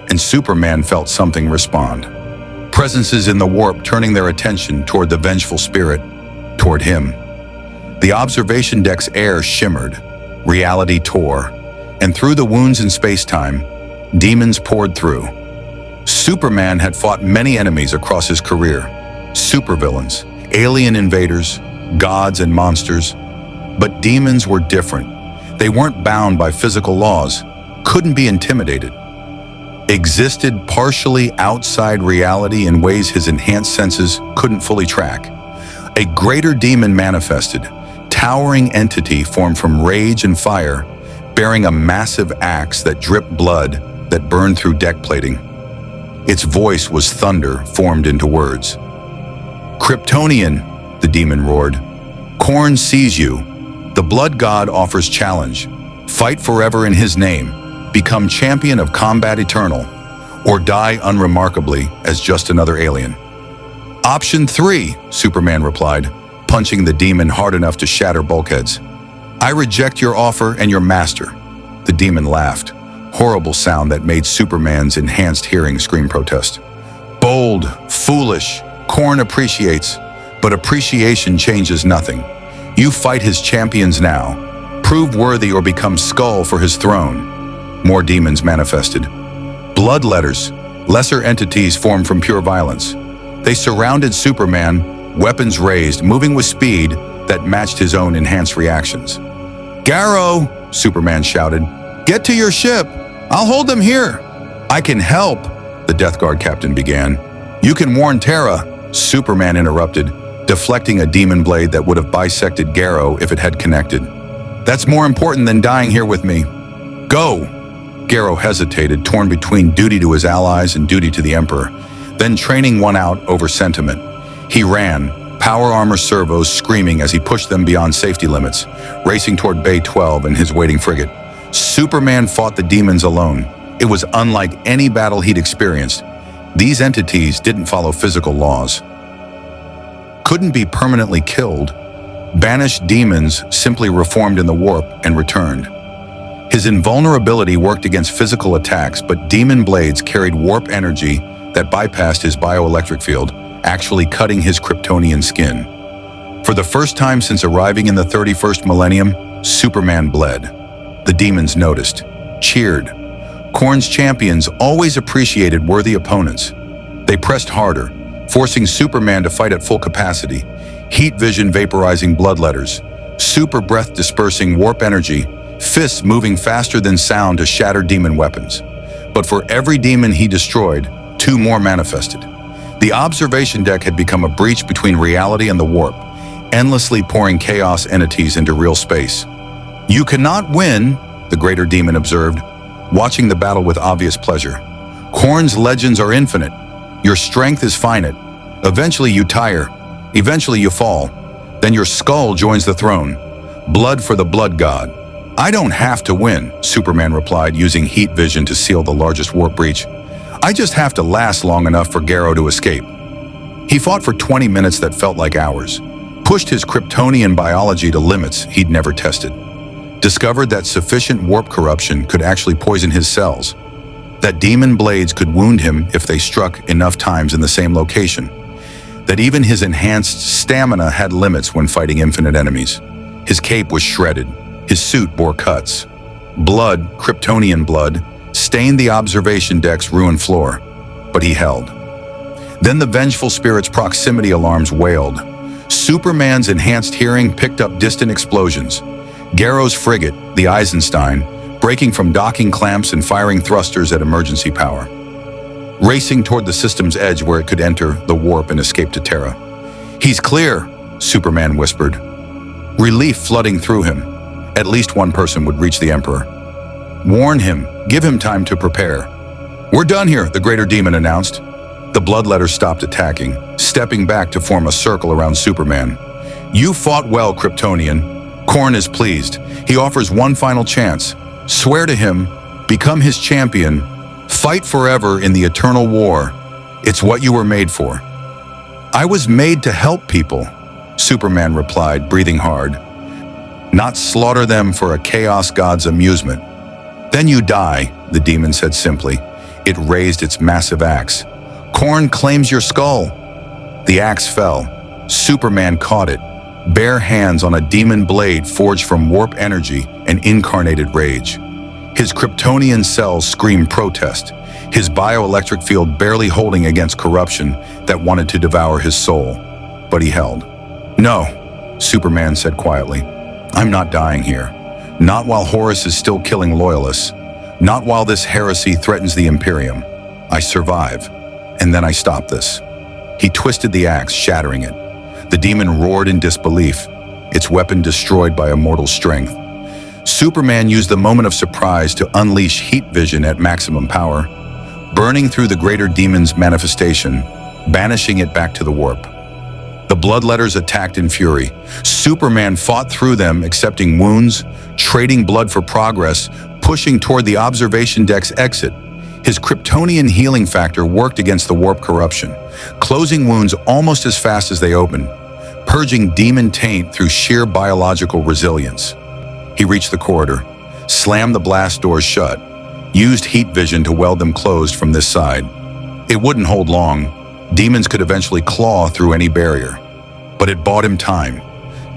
and Superman felt something respond. Presences in the warp turning their attention toward the vengeful spirit, toward him. The observation deck's air shimmered, reality tore, and through the wounds in space-time, demons poured through. Superman had fought many enemies across his career, supervillains, alien invaders, gods and monsters. But demons were different. They weren't bound by physical laws, couldn't be intimidated. Existed partially outside reality in ways his enhanced senses couldn't fully track. A greater demon manifested, towering entity formed from rage and fire, bearing a massive axe that dripped blood that burned through deck plating. Its voice was thunder formed into words. "Kryptonian," the demon roared. "Khorne sees you. The blood god offers challenge. Fight forever in his name. Become champion of combat eternal. Or die unremarkably as just another alien." "Option 3, Superman replied, punching the demon hard enough to shatter bulkheads. "I reject your offer and your master." The demon laughed, horrible sound that made Superman's enhanced hearing scream protest. "Bold, foolish, Khorne appreciates, but appreciation changes nothing. You fight his champions now. Prove worthy or become skull for his throne." More demons manifested. Bloodletters, lesser entities formed from pure violence. They surrounded Superman, weapons raised, moving with speed that matched his own enhanced reactions. "Garrow," Superman shouted, "get to your ship. I'll hold them here." "I can help," the Death Guard captain began. "You can warn Terra," Superman interrupted, deflecting a demon blade that would have bisected Garrow if it had connected. "That's more important than dying here with me. Go." Garrow hesitated, torn between duty to his allies and duty to the Emperor, then training one out over sentiment. He ran, power armor servos screaming as he pushed them beyond safety limits, racing toward Bay 12 and his waiting frigate. Superman fought the demons alone. It was unlike any battle he'd experienced. These entities didn't follow physical laws. Couldn't be permanently killed. Banished demons simply reformed in the warp and returned. His invulnerability worked against physical attacks, but demon blades carried warp energy that bypassed his bioelectric field, actually cutting his Kryptonian skin. For the first time since arriving in the 31st millennium, Superman bled. The demons noticed, cheered. Khorne's champions always appreciated worthy opponents. They pressed harder, forcing Superman to fight at full capacity, heat vision vaporizing bloodletters, super breath dispersing warp energy, fists moving faster than sound to shatter demon weapons. But for every demon he destroyed, 2 more manifested. The observation deck had become a breach between reality and the warp, endlessly pouring chaos entities into real space. "You cannot win," the greater demon observed, watching the battle with obvious pleasure. "Khorne's legends are infinite. Your strength is finite. Eventually you tire. Eventually you fall. Then your skull joins the throne. Blood for the blood god." "I don't have to win," Superman replied, using heat vision to seal the largest warp breach. "I just have to last long enough for Garrow to escape." He fought for 20 minutes that felt like hours, pushed his Kryptonian biology to limits he'd never tested, discovered that sufficient warp corruption could actually poison his cells, that demon blades could wound him if they struck enough times in the same location, that even his enhanced stamina had limits when fighting infinite enemies. His cape was shredded. His suit bore cuts. Blood, Kryptonian blood, stained the observation deck's ruined floor, but he held. Then the vengeful spirit's proximity alarms wailed. Superman's enhanced hearing picked up distant explosions. Garrow's frigate, the Eisenstein, breaking from docking clamps and firing thrusters at emergency power, racing toward the system's edge where it could enter the warp and escape to Terra. "He's clear," Superman whispered, relief flooding through him. At least one person would reach the Emperor. "Warn him. Give him time to prepare." "We're done here," the greater demon announced. The bloodletters stopped attacking, stepping back to form a circle around Superman. "You fought well, Kryptonian. Khorne is pleased. He offers one final chance. Swear to him, become his champion, fight forever in the eternal war. It's what you were made for." "I was made to help people," Superman replied, breathing hard. "Not slaughter them for a chaos god's amusement." "Then you die," the demon said simply. It raised its massive axe. "Khorne claims your skull." The axe fell. Superman caught it, bare hands on a demon blade forged from warp energy and incarnated rage. His Kryptonian cells screamed protest, his bioelectric field barely holding against corruption that wanted to devour his soul. But he held. "No," Superman said quietly. "I'm not dying here. Not while Horus is still killing loyalists. Not while this heresy threatens the Imperium. I survive, and then I stop this." He twisted the axe, shattering it. The demon roared in disbelief. its weapon destroyed by immortal strength. Superman used the moment of surprise to unleash heat vision at maximum power, burning through the greater demon's manifestation, banishing it back to the warp. The Bloodletters attacked in fury. Superman fought through them, accepting wounds, trading blood for progress, pushing toward the observation deck's exit. His Kryptonian healing factor worked against the warp corruption, closing wounds almost as fast as they opened, purging demon taint through sheer biological resilience. He reached the corridor, slammed the blast doors shut, used heat vision to weld them closed from this side. It wouldn't hold long. Demons could eventually claw through any barrier. But it bought him time.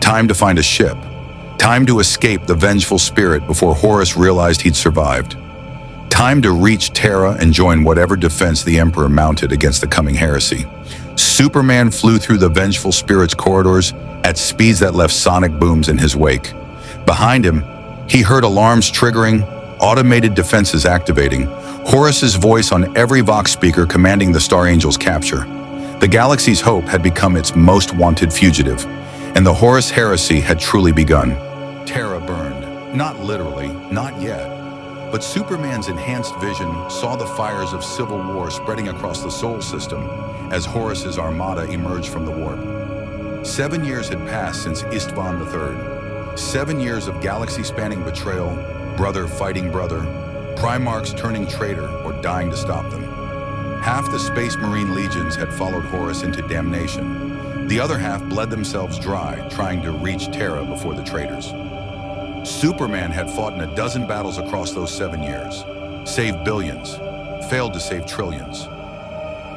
Time to find a ship. Time to escape the vengeful spirit before Horus realized he'd survived. Time to reach Terra and join whatever defense the Emperor mounted against the coming heresy. Superman flew through the vengeful spirit's corridors at speeds that left sonic booms in his wake. Behind him, he heard alarms triggering, automated defenses activating, Horus's voice on every Vox speaker commanding the Star Angel's capture. The galaxy's hope had become its most wanted fugitive, and the Horus Heresy had truly begun. Terra burned. Not literally, not yet. But Superman's enhanced vision saw the fires of civil war spreading across the Sol system as Horus's armada emerged from the warp. 7 years had passed since Istvan III. 7 years of galaxy-spanning betrayal, brother fighting brother, Primarchs turning traitor or dying to stop them. Half the Space Marine legions had followed Horus into damnation. The other half bled themselves dry, trying to reach Terra before the traitors. Superman had fought in a dozen battles across those 7 years, saved billions, failed to save trillions.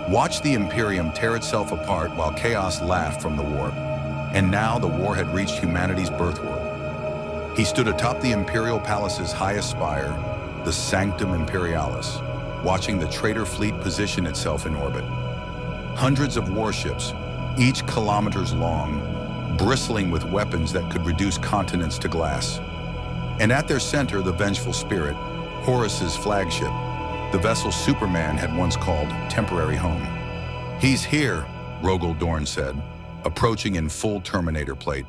Watched the Imperium tear itself apart while chaos laughed from the warp. And now the war had reached humanity's birthworld. He stood atop the Imperial Palace's highest spire, the Sanctum Imperialis, watching the traitor fleet position itself in orbit. Hundreds of warships, each kilometers long, bristling with weapons that could reduce continents to glass. And at their center, the vengeful spirit, Horus's flagship, the vessel Superman had once called temporary home. "He's here," Rogel Dorn said, approaching in full Terminator plate.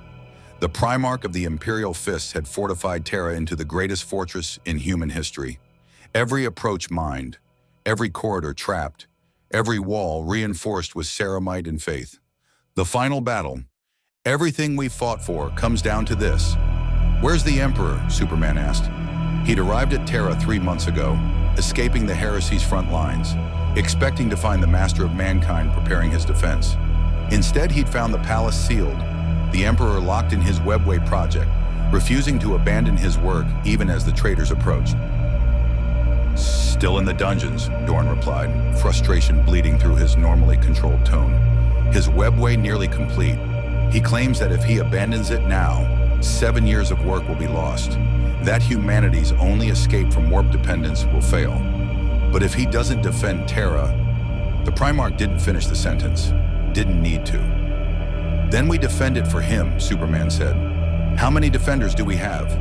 The Primarch of the Imperial Fists had fortified Terra into the greatest fortress in human history. Every approach mined, every corridor trapped, every wall reinforced with ceramite and faith. The final battle, everything we fought for, comes down to this. "Where's the Emperor?" Superman asked. He'd arrived at Terra 3 months ago, escaping the heresy's front lines, expecting to find the Master of Mankind preparing his defense. Instead, he'd found the palace sealed, the Emperor locked in his Webway project, refusing to abandon his work even as the traitors approached. "Still in the dungeons," Dorn replied, frustration bleeding through his normally controlled tone. His Webway nearly complete. He claims that if he abandons it now, 7 years of work will be lost. That humanity's only escape from warp dependence will fail. But if he doesn't defend Terra, the Primarch didn't finish the sentence. Didn't need to. "Then we defend it for him," Superman said. "How many defenders do we have?"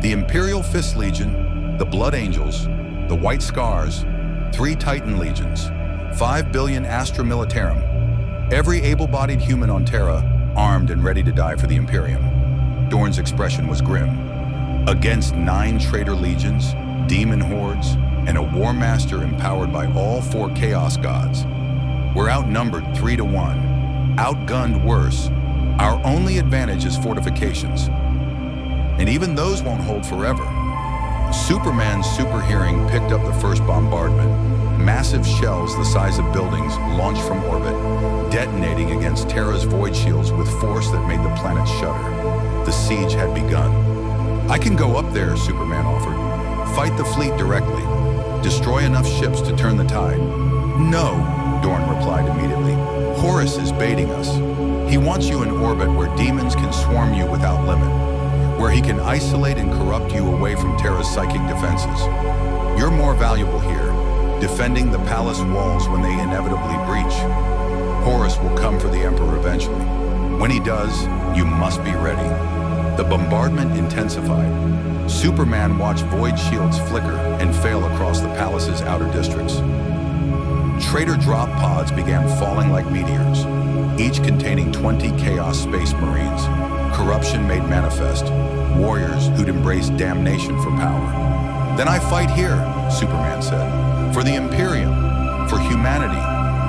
"The Imperial Fist Legion, the Blood Angels, the White Scars, 3 Titan Legions, 5 billion Astra Militarum. Every able-bodied human on Terra, armed and ready to die for the Imperium." Dorn's expression was grim. "Against 9 traitor legions, demon hordes, and a war master empowered by all 4 chaos gods. We're outnumbered 3 to 1, outgunned worse. Our only advantage is fortifications. And even those won't hold forever." Superman's super hearing picked up the first bombardment. Massive shells the size of buildings launched from orbit, detonating against Terra's void shields with force that made the planet shudder. The siege had begun. "I can go up there," Superman offered. "Fight the fleet directly. Destroy enough ships to turn the tide." "No," Dorn replied immediately. "Horus is baiting us. He wants you in orbit where demons can swarm you without limit, where he can isolate and corrupt you away from Terra's psychic defenses. You're more valuable here, defending the palace walls when they inevitably breach. Horus will come for the Emperor eventually. When he does, you must be ready." The bombardment intensified. Superman watched void shields flicker and fail across the palace's outer districts. Traitor drop pods began falling like meteors, each containing 20 Chaos Space Marines, corrupt corruption made manifest, warriors who'd embraced damnation for power. "Then I fight here," Superman said, "for the Imperium, for humanity,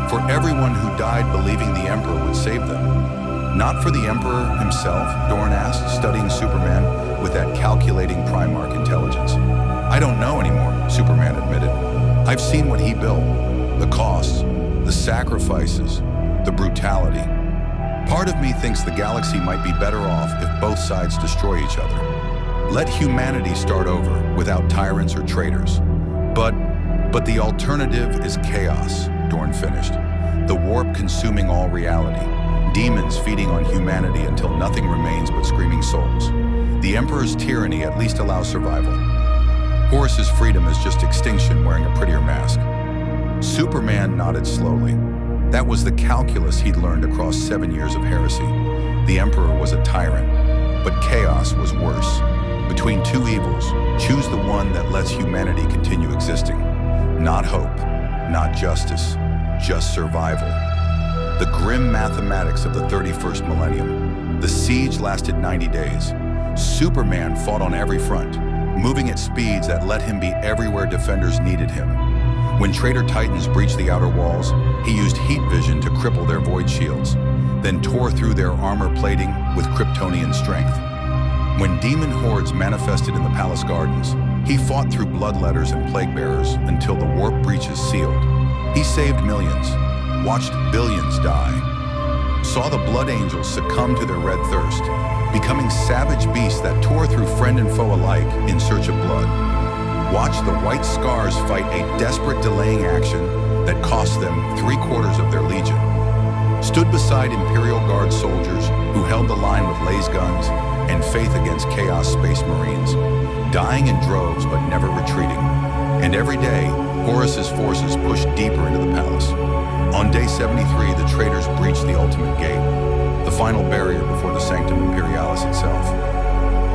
for everyone who died believing the Emperor would save them." "Not for the Emperor himself?" Dorn asked, studying Superman with that calculating Primarch intelligence. "I don't know anymore," Superman admitted. "I've seen what he built, the costs, the sacrifices, the brutality. Part of me thinks the galaxy might be better off if both sides destroy each other. Let humanity start over without tyrants or traitors. But the alternative is chaos," Dorn finished. "The warp consuming all reality, demons feeding on humanity until nothing remains but screaming souls. The Emperor's tyranny at least allows survival. Horus's freedom is just extinction wearing a prettier mask." Superman nodded slowly. That was the calculus he'd learned across 7 years of heresy. The Emperor was a tyrant, but chaos was worse. Between two evils, choose the one that lets humanity continue existing. Not hope, not justice, just survival. The grim mathematics of the 31st millennium. The siege lasted 90 days. Superman fought on every front, moving at speeds that let him be everywhere defenders needed him. When traitor titans breached the outer walls, he used heat vision to cripple their void shields, then tore through their armor plating with Kryptonian strength. When demon hordes manifested in the palace gardens, he fought through bloodletters and plague bearers until the warp breaches sealed. He saved millions, watched billions die, saw the blood angels succumb to their red thirst, becoming savage beasts that tore through friend and foe alike in search of blood. Watched the White Scars fight a desperate delaying action that cost them 3/4 of their legion. Stood beside Imperial Guard soldiers who held the line with laser guns and faith against Chaos Space Marines, dying in droves but never retreating. And every day, Horus's forces pushed deeper into the palace. On day 73, the traitors breached the ultimate gate, the final barrier before the Sanctum Imperialis itself.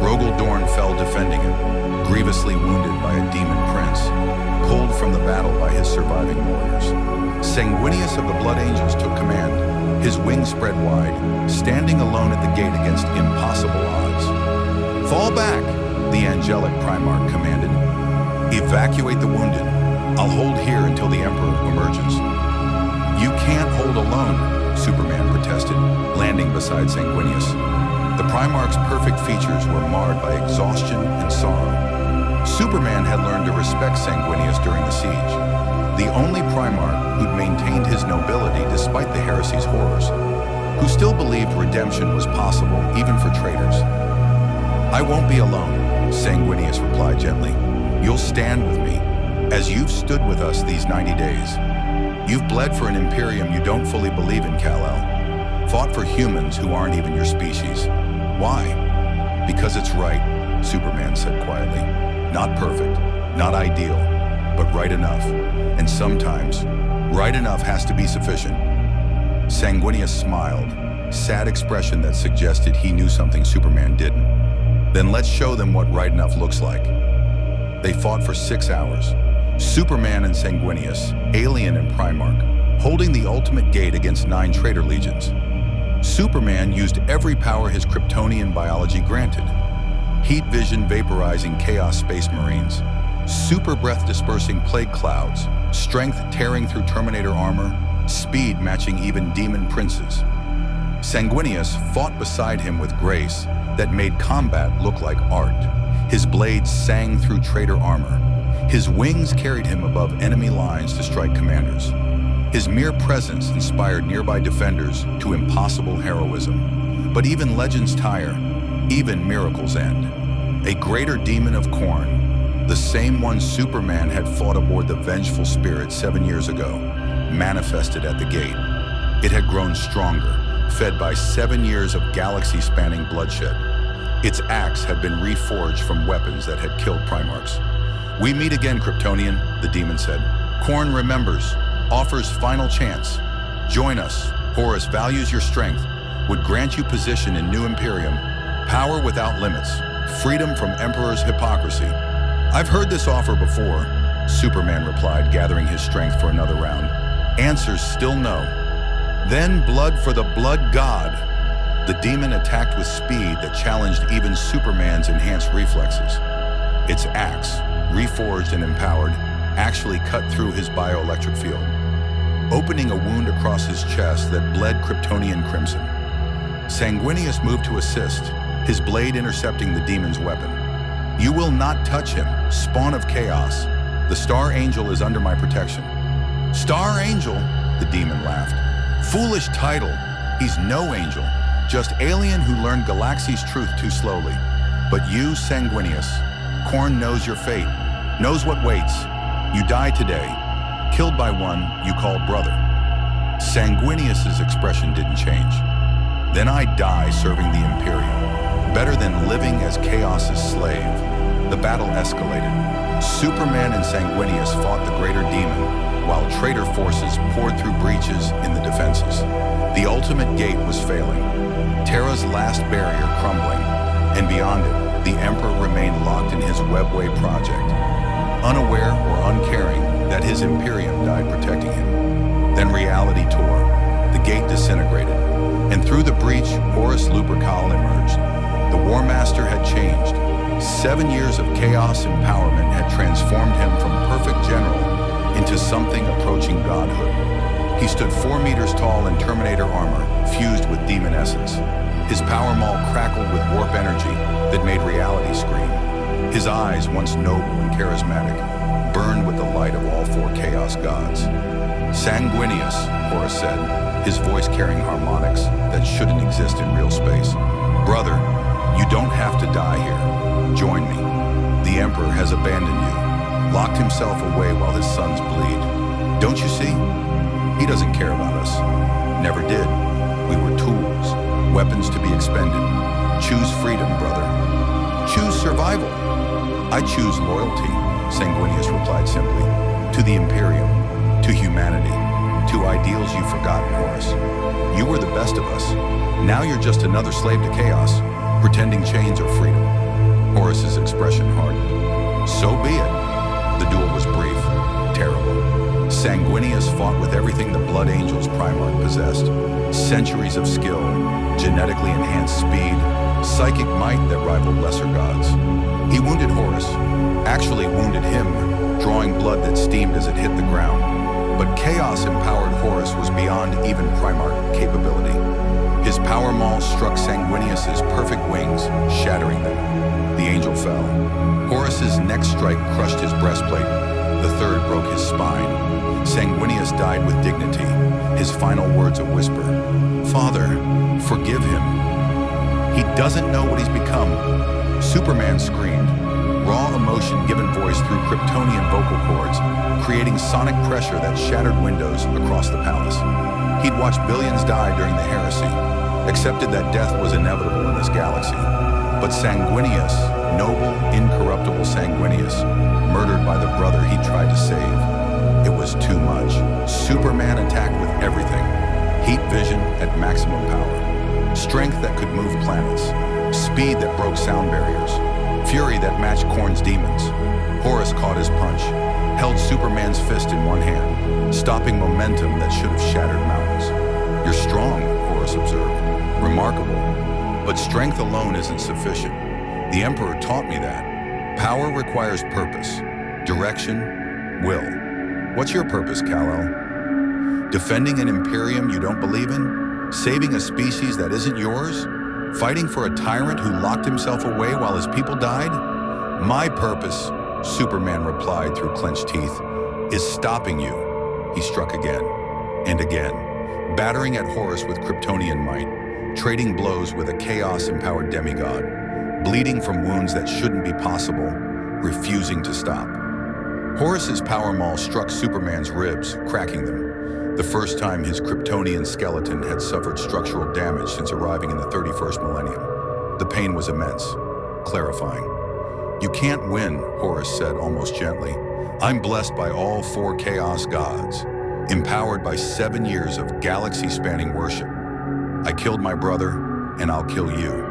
Rogel Dorn fell defending it, grievously wounded by a demon prince, pulled from the battle by his surviving warriors. Sanguinius of the Blood Angels took command, his wings spread wide, standing alone at the gate against impossible odds. "Fall back," the angelic Primarch commanded. "Evacuate the wounded. I'll hold here until the Emperor emerges." "You can't hold alone," Superman protested, landing beside Sanguinius. The Primarch's perfect features were marred by exhaustion and sorrow. Superman had learned to respect Sanguinius during the siege, the only Primarch who'd maintained his nobility despite the heresy's horrors, who still believed redemption was possible even for traitors. "I won't be alone," Sanguinius replied gently. "You'll stand with me, as you've stood with us these 90 days. You've bled for an Imperium you don't fully believe in, Kal-El. Fought for humans who aren't even your species. Why? Because it's right," Superman said quietly. "Not perfect, not ideal, but right enough. And sometimes, right enough has to be sufficient." Sanguinius smiled, sad expression that suggested he knew something Superman didn't. "Then let's show them what right enough looks like." They fought for 6 hours. Superman and Sanguinius, alien and Primarch, holding the ultimate gate against 9 traitor legions. Superman used every power his Kryptonian biology granted. Heat vision vaporizing Chaos Space Marines, super breath dispersing plague clouds, strength tearing through Terminator armor, speed matching even demon princes. Sanguinius fought beside him with grace that made combat look like art. His blades sang through traitor armor. His wings carried him above enemy lines to strike commanders. His mere presence inspired nearby defenders to impossible heroism. But even legends tire, even miracles end. A greater demon of Khorne, the same one Superman had fought aboard the Vengeful Spirit 7 years ago, manifested at the gate. It had grown stronger, fed by 7 years of galaxy-spanning bloodshed. Its axe had been reforged from weapons that had killed Primarchs. "We meet again, Kryptonian," the demon said. "Khorne remembers, offers final chance. Join us. Horus values your strength, would grant you position in New Imperium, power without limits, freedom from Emperor's hypocrisy." "I've heard this offer before," Superman replied, gathering his strength for another round. "Answers still no." "Then blood for the blood god." The demon attacked with speed that challenged even Superman's enhanced reflexes. Its axe, reforged and empowered, actually cut through his bioelectric field, opening a wound across his chest that bled Kryptonian crimson. Sanguinius moved to assist, his blade intercepting the demon's weapon. "You will not touch him, spawn of chaos. The Star Angel is under my protection." "Star Angel?" the demon laughed. "Foolish title. He's no angel, just alien who learned Galaxy's truth too slowly. But you, Sanguinius, Khorne knows your fate, knows what waits. You die today, killed by one you called brother." Sanguinius's expression didn't change. "Then I die serving the Imperium, better than living as Chaos's slave." The battle escalated. Superman and Sanguinius fought the greater demon, while traitor forces poured through breaches in the defenses. The ultimate gate was failing, Terra's last barrier crumbling, and beyond it, the Emperor remained locked in his Webway project, unaware or uncaring that his Imperium died protecting him. Then reality tore, the gate disintegrated, and through the breach, Horus Lupercal emerged. The War Master had changed. 7 years of chaos empowerment had transformed him from perfect general into something approaching godhood. He stood 4 meters tall in Terminator armor, fused with demon essence. His power maul crackled with warp energy that made reality scream. His eyes, once noble and charismatic, burned with the light of all 4 chaos gods. "Sanguinius," Horus said, his voice carrying harmonics that shouldn't exist in real space. "Brother, you don't have to die here. Join me. The Emperor has abandoned you, locked himself away while his sons bleed. Don't you see? He doesn't care about us. Never did. We were tools, weapons to be expended. Choose freedom, brother. Choose survival." "I choose loyalty," Sanguinius replied simply. "To the Imperium, to humanity, to ideals you've forgotten, Horus. You were the best of us. Now you're just another slave to chaos, pretending chains are freedom." Horus's expression hardened. "So be it." The duel was brief, terrible. Sanguinius fought with everything the Blood Angel's Primarch possessed. Centuries of skill, genetically enhanced speed, psychic might that rivaled lesser gods. He wounded Horus, actually wounded him, drawing blood that steamed as it hit the ground. But chaos-empowered Horus was beyond even Primarch capability. His power maul struck Sanguinius's perfect wings, shattering them. The angel fell. Horus's next strike crushed his breastplate. The third broke his spine. Sanguinius died with dignity, his final words a whisper. "Father, forgive him. He doesn't know what he's become." Superman screamed, raw emotion given voice through Kryptonian vocal cords, creating sonic pressure that shattered windows across the palace. He'd watched billions die during the Heresy, accepted that death was inevitable in this galaxy. But Sanguinius, noble, incorruptible Sanguinius, murdered by the brother he tried to save. It was too much. Superman attacked with everything. Heat vision at maximum power. Strength that could move planets. Speed that broke sound barriers. Fury that matched Khorne's demons. Horus caught his punch, held Superman's fist in one hand, stopping momentum that should have shattered mountains. "You're strong," Horus observed. "Remarkable. But strength alone isn't sufficient. The Emperor taught me that. Power requires purpose, direction, will. What's your purpose, Kal-El? Defending an Imperium you don't believe in? Saving a species that isn't yours? Fighting for a tyrant who locked himself away while his people died? My purpose," Superman replied through clenched teeth, "is stopping you." He struck again and again, battering at Horus with Kryptonian might, trading blows with a chaos-empowered demigod, bleeding from wounds that shouldn't be possible, refusing to stop. Horus's power maul struck Superman's ribs, cracking them, the first time his Kryptonian skeleton had suffered structural damage since arriving in the 31st millennium. The pain was immense, clarifying. "You can't win," Horus said almost gently. "I'm blessed by all 4 chaos gods, empowered by 7 years of galaxy-spanning worship. I killed my brother, and I'll kill you.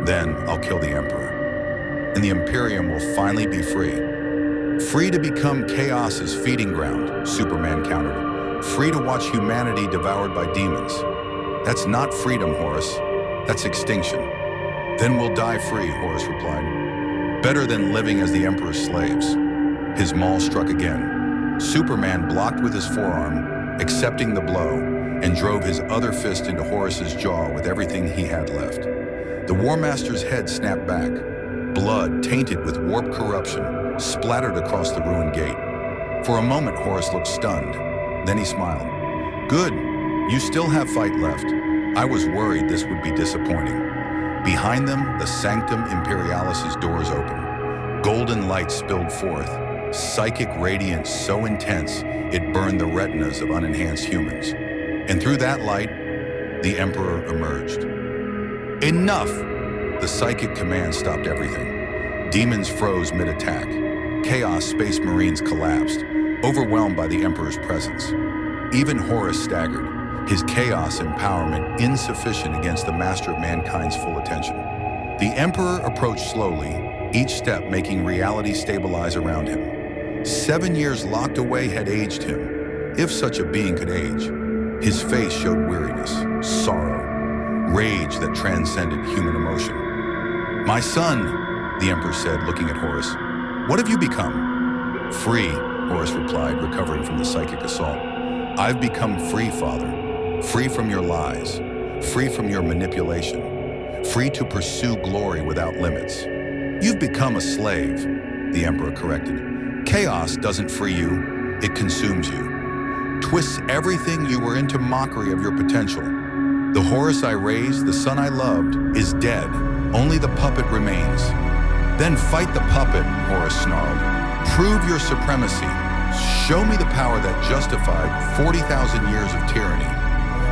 Then I'll kill the Emperor. And the Imperium will finally be free. Free to become Chaos's feeding ground," Superman countered. "Free to watch humanity devoured by demons. That's not freedom, Horus. That's extinction. Then we'll die free, Horus replied. Better than living as the Emperor's slaves. His maul struck again. Superman blocked with his forearm, accepting the blow, and drove his other fist into Horus's jaw with everything he had left. The War Master's head snapped back. Blood, tainted with warp corruption, splattered across the ruined gate. For a moment, Horus looked stunned. Then he smiled. Good, you still have fight left. I was worried this would be disappointing. Behind them, the Sanctum Imperialis's doors opened. Golden light spilled forth, psychic radiance so intense it burned the retinas of unenhanced humans. And through that light, the Emperor emerged. Enough! The psychic command stopped everything. Demons froze mid-attack. Chaos Space Marines collapsed, overwhelmed by the Emperor's presence. Even Horus staggered, his chaos empowerment insufficient against the master of mankind's full attention. The Emperor approached slowly, each step making reality stabilize around him. 7 years locked away had aged him, if such a being could age. His face showed weariness, sorrow, rage that transcended human emotion. "My son," the Emperor said, looking at Horus, "what have you become?" "Free," Horus replied, recovering from the psychic assault. "I've become free, Father. Free from your lies, free from your manipulation, free to pursue glory without limits." "You've become a slave," the Emperor corrected. "Chaos doesn't free you, it consumes you. Twists everything you were into mockery of your potential. The Horus I raised, the son I loved, is dead. Only the puppet remains." "Then fight the puppet," Horus snarled. "Prove your supremacy. Show me the power that justified 40,000 years of tyranny.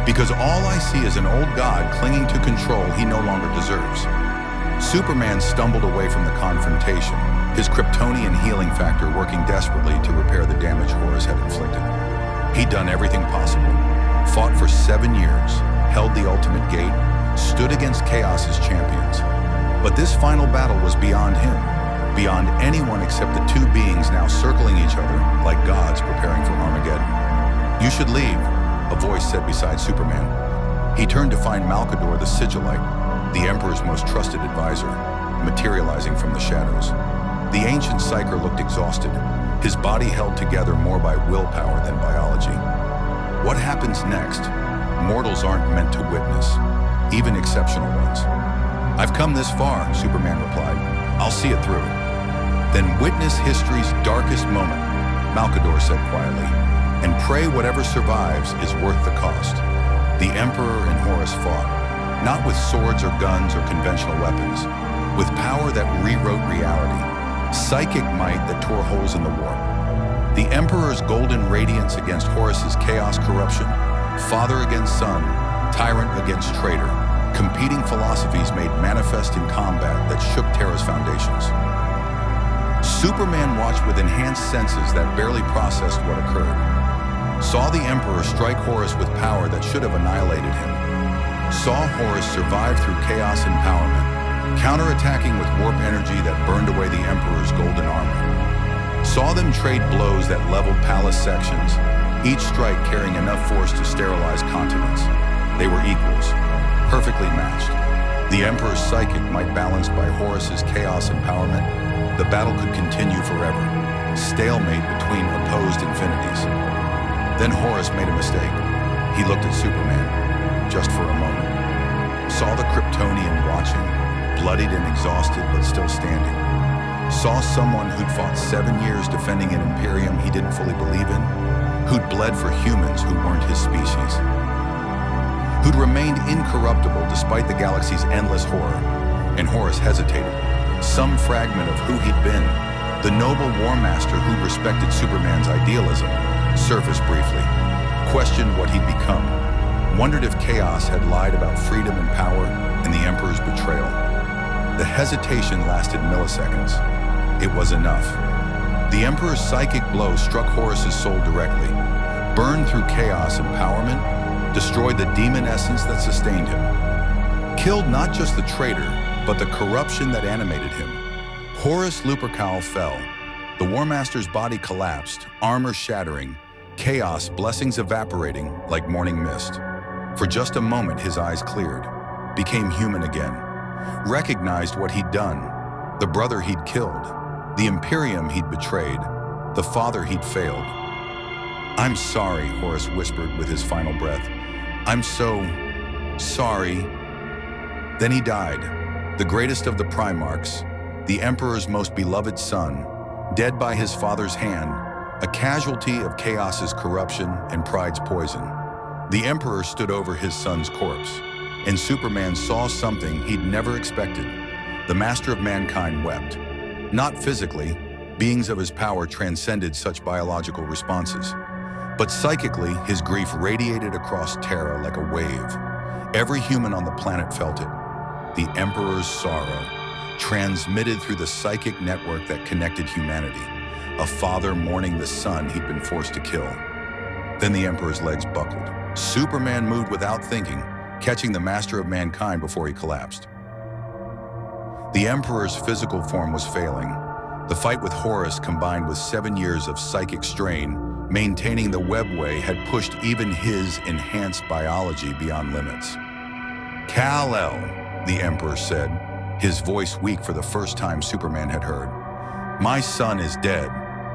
Because all I see is an old god clinging to control he no longer deserves." Superman stumbled away from the confrontation, his Kryptonian healing factor working desperately to repair the damage Horus had inflicted. He'd done everything possible, fought for 7 years, held the ultimate gate, stood against Chaos's champions. But this final battle was beyond him, beyond anyone except the two beings now circling each other like gods preparing for Armageddon. "You should leave," a voice said beside Superman. He turned to find Malkador the Sigillite, the Emperor's most trusted advisor, materializing from the shadows. The ancient psyker looked exhausted, his body held together more by willpower than biology. What happens next? Mortals aren't meant to witness, even exceptional ones. "I've come this far," Superman replied. "I'll see it through." "Then witness history's darkest moment," Malkador said quietly, "and pray whatever survives is worth the cost." The Emperor and Horus fought, not with swords or guns or conventional weapons, with power that rewrote reality, psychic might that tore holes in the warp. The Emperor's golden radiance against Horus's chaos corruption, father against son, tyrant against traitor, competing philosophies made manifest in combat that shook Terra's foundations. Superman watched with enhanced senses that barely processed what occurred. Saw the Emperor strike Horus with power that should have annihilated him. Saw Horus survive through chaos empowerment, counterattacking with warp energy that burned away the Emperor's golden armor. Saw them trade blows that leveled palace sections, each strike carrying enough force to sterilize continents. They were equals, perfectly matched. The Emperor's psychic might balanced by Horus's chaos empowerment, the battle could continue forever, stalemate between opposed infinities. Then Horus made a mistake. He looked at Superman, just for a moment. Saw the Kryptonian watching, bloodied and exhausted but still standing. Saw someone who'd fought 7 years defending an Imperium he didn't fully believe in, who'd bled for humans who weren't his species, who'd remained incorruptible despite the galaxy's endless horror. And Horus hesitated. Some fragment of who he'd been, the noble war master who respected Superman's idealism, surfaced briefly, questioned what he'd become, wondered if chaos had lied about freedom and power and the Emperor's betrayal. The hesitation lasted milliseconds. It was enough. The Emperor's psychic blow struck Horus's soul directly, burned through chaos empowerment, destroyed the demon essence that sustained him. Killed not just the traitor, but the corruption that animated him. Horus Lupercal fell. The War Master's body collapsed, armor shattering, chaos blessings evaporating like morning mist. For just a moment, his eyes cleared. became human again, recognized what he'd done, the brother he'd killed, the Imperium he'd betrayed, the father he'd failed. "I'm sorry," Horus whispered with his final breath. "I'm so sorry." Then he died, the greatest of the Primarchs, the Emperor's most beloved son, dead by his father's hand, a casualty of chaos's corruption and pride's poison. The Emperor stood over his son's corpse, and Superman saw something he'd never expected. The master of mankind wept. Not physically, beings of his power transcended such biological responses. But psychically, his grief radiated across Terra like a wave. Every human on the planet felt it. The Emperor's sorrow, transmitted through the psychic network that connected humanity. A father mourning the son he'd been forced to kill. Then the Emperor's legs buckled. Superman moved without thinking, catching the master of mankind before he collapsed. The Emperor's physical form was failing. The fight with Horus, combined with 7 years of psychic strain, maintaining the webway, had pushed even his enhanced biology beyond limits. "Kal-El," the Emperor said, his voice weak for the first time Superman had heard. "My son is dead.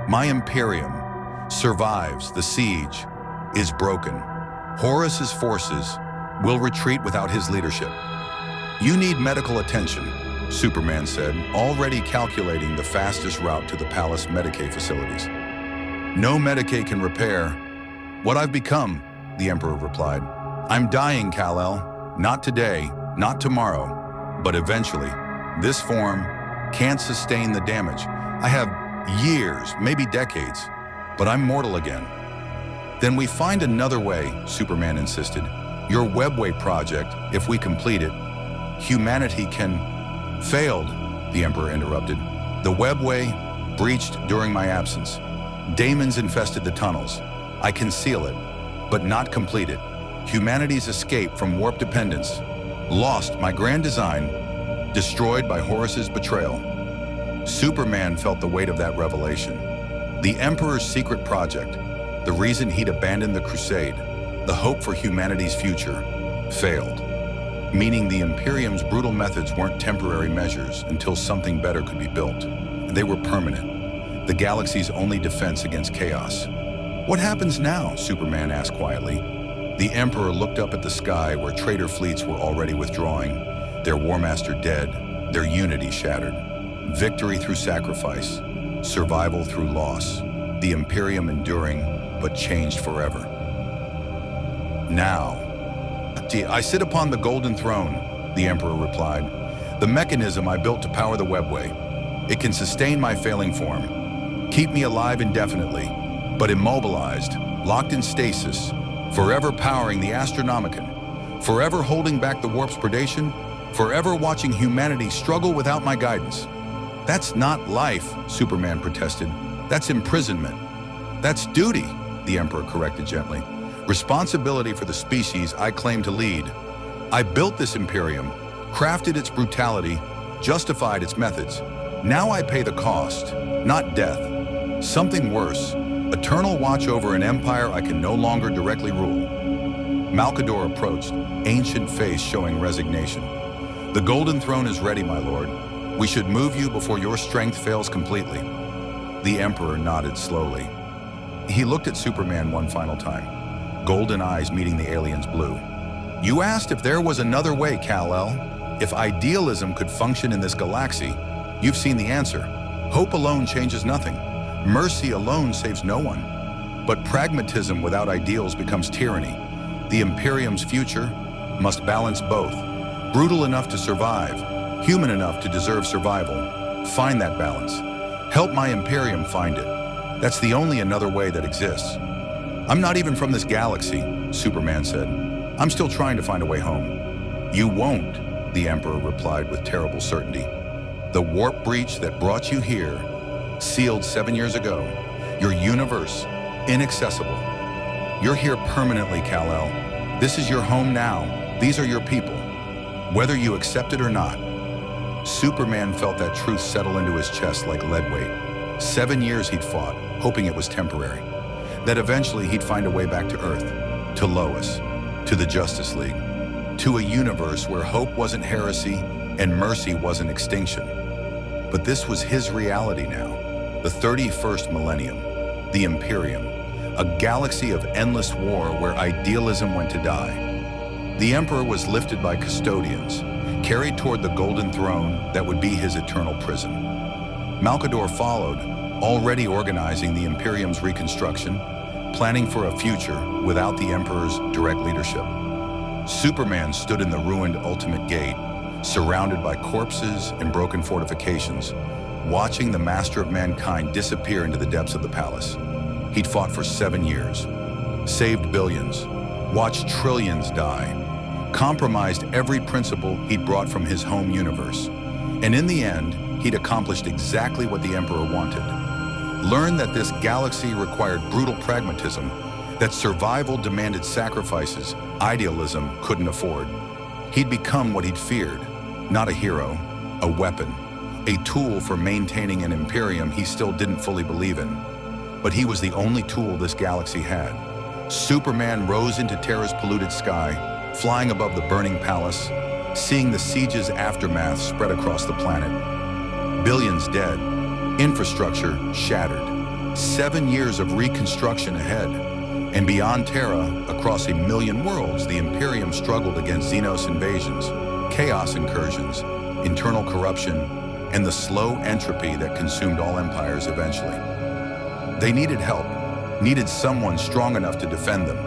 My Imperium survives. The siege is broken. Horus's forces will retreat without his leadership. You need medical attention," Superman said, already calculating the fastest route to the palace Medicaid facilities. "No Medicaid can repair what I've become," the Emperor replied. "I'm dying, Kal-El. Not today, not tomorrow, but eventually. This form can't sustain the damage. I have years, maybe decades, but I'm mortal again." "Then we find another way," Superman insisted. "Your webway project, if we complete it, humanity can..." "Failed," the Emperor interrupted. "The webway breached during my absence. Daemons infested the tunnels. I can seal it, but not complete it. Humanity's escape from warp dependence. Lost my grand design, destroyed by Horus's betrayal." Superman felt the weight of that revelation. The Emperor's secret project, the reason he'd abandoned the crusade, the hope for humanity's future, failed. Meaning the Imperium's brutal methods weren't temporary measures until something better could be built. They were permanent, the galaxy's only defense against chaos. "What happens now?" Superman asked quietly. The Emperor looked up at the sky where traitor fleets were already withdrawing, their War Master dead, their unity shattered. Victory through sacrifice, survival through loss, the Imperium enduring, but changed forever. "Now, I sit upon the golden throne," the Emperor replied. "The mechanism I built to power the webway. It can sustain my failing form, keep me alive indefinitely, but immobilized, locked in stasis, forever powering the Astronomicon, forever holding back the warp's predation, forever watching humanity struggle without my guidance." "That's not life," Superman protested. "That's imprisonment." "That's duty," the Emperor corrected gently. "Responsibility for the species I claim to lead. I built this Imperium, crafted its brutality, justified its methods. Now I pay the cost, not death. Something worse, eternal watch over an empire I can no longer directly rule." Malkador approached, ancient face showing resignation. "The golden throne is ready, my lord. We should move you before your strength fails completely." The Emperor nodded slowly. He looked at Superman one final time, golden eyes meeting the alien's blue. "You asked if there was another way, Kal-El. If idealism could function in this galaxy, you've seen the answer. Hope alone changes nothing. Mercy alone saves no one. But pragmatism without ideals becomes tyranny. The Imperium's future must balance both. Brutal enough to survive, human enough to deserve survival. Find that balance. Help my Imperium find it. That's the only another way that exists." "I'm not even from this galaxy," Superman said. "I'm still trying to find a way home." "You won't," the Emperor replied with terrible certainty. "The warp breach that brought you here, sealed 7 years ago, your universe, inaccessible. You're here permanently, Kal-El. This is your home now. These are your people, whether you accept it or not." Superman felt that truth settle into his chest like lead weight. 7 years he'd fought, hoping it was temporary. That eventually he'd find a way back to Earth, to Lois, to the Justice League, to a universe where hope wasn't heresy and mercy wasn't extinction. But this was his reality now, the 31st millennium, the Imperium, a galaxy of endless war where idealism went to die. The Emperor was lifted by custodians, carried toward the golden throne that would be his eternal prison. Malkador followed, already organizing the Imperium's reconstruction, planning for a future without the Emperor's direct leadership. Superman stood in the ruined Ultimate Gate, surrounded by corpses and broken fortifications, watching the Master of Mankind disappear into the depths of the palace. He'd fought for 7 years, saved billions, watched trillions die, compromised every principle he'd brought from his home universe. And in the end, he'd accomplished exactly what the Emperor wanted. Learned that this galaxy required brutal pragmatism, that survival demanded sacrifices idealism couldn't afford. He'd become what he'd feared, not a hero, a weapon, a tool for maintaining an Imperium he still didn't fully believe in. But he was the only tool this galaxy had. Superman rose into Terra's polluted sky, flying above the burning palace, seeing the siege's aftermath spread across the planet. Billions dead, infrastructure shattered, 7 years of reconstruction ahead. And beyond Terra, across 1,000,000 worlds, the Imperium struggled against Xenos invasions, chaos incursions, internal corruption, and the slow entropy that consumed all empires eventually. They needed help, needed someone strong enough to defend them,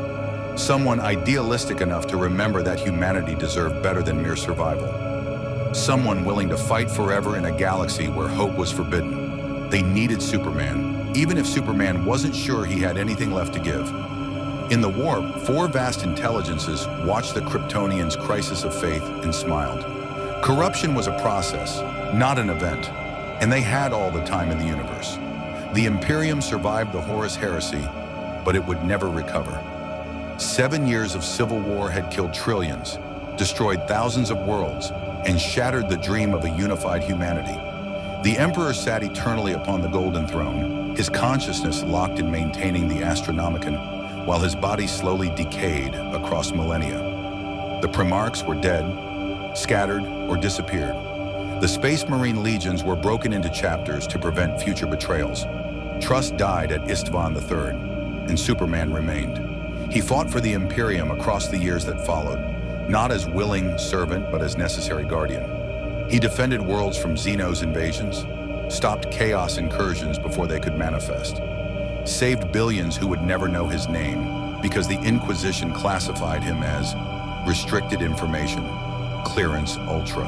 someone idealistic enough to remember that humanity deserved better than mere survival, someone willing to fight forever in a galaxy where hope was forbidden. They needed Superman, even if Superman wasn't sure he had anything left to give. In the warp, 4 vast intelligences watched the Kryptonians' crisis of faith and smiled. Corruption was a process, not an event, and they had all the time in the universe. The Imperium survived the Horus Heresy, but it would never recover. 7 years of civil war had killed trillions, destroyed thousands of worlds, and shattered the dream of a unified humanity. The Emperor sat eternally upon the golden throne, his consciousness locked in maintaining the Astronomicon, while his body slowly decayed across millennia. The Primarchs were dead, scattered, or disappeared. The Space Marine legions were broken into chapters to prevent future betrayals. Trust died at Istvan III, and Superman remained. He fought for the Imperium across the years that followed, not as willing servant, but as necessary guardian. He defended worlds from Xenos invasions, stopped chaos incursions before they could manifest, saved billions who would never know his name because the Inquisition classified him as restricted information, clearance ultra.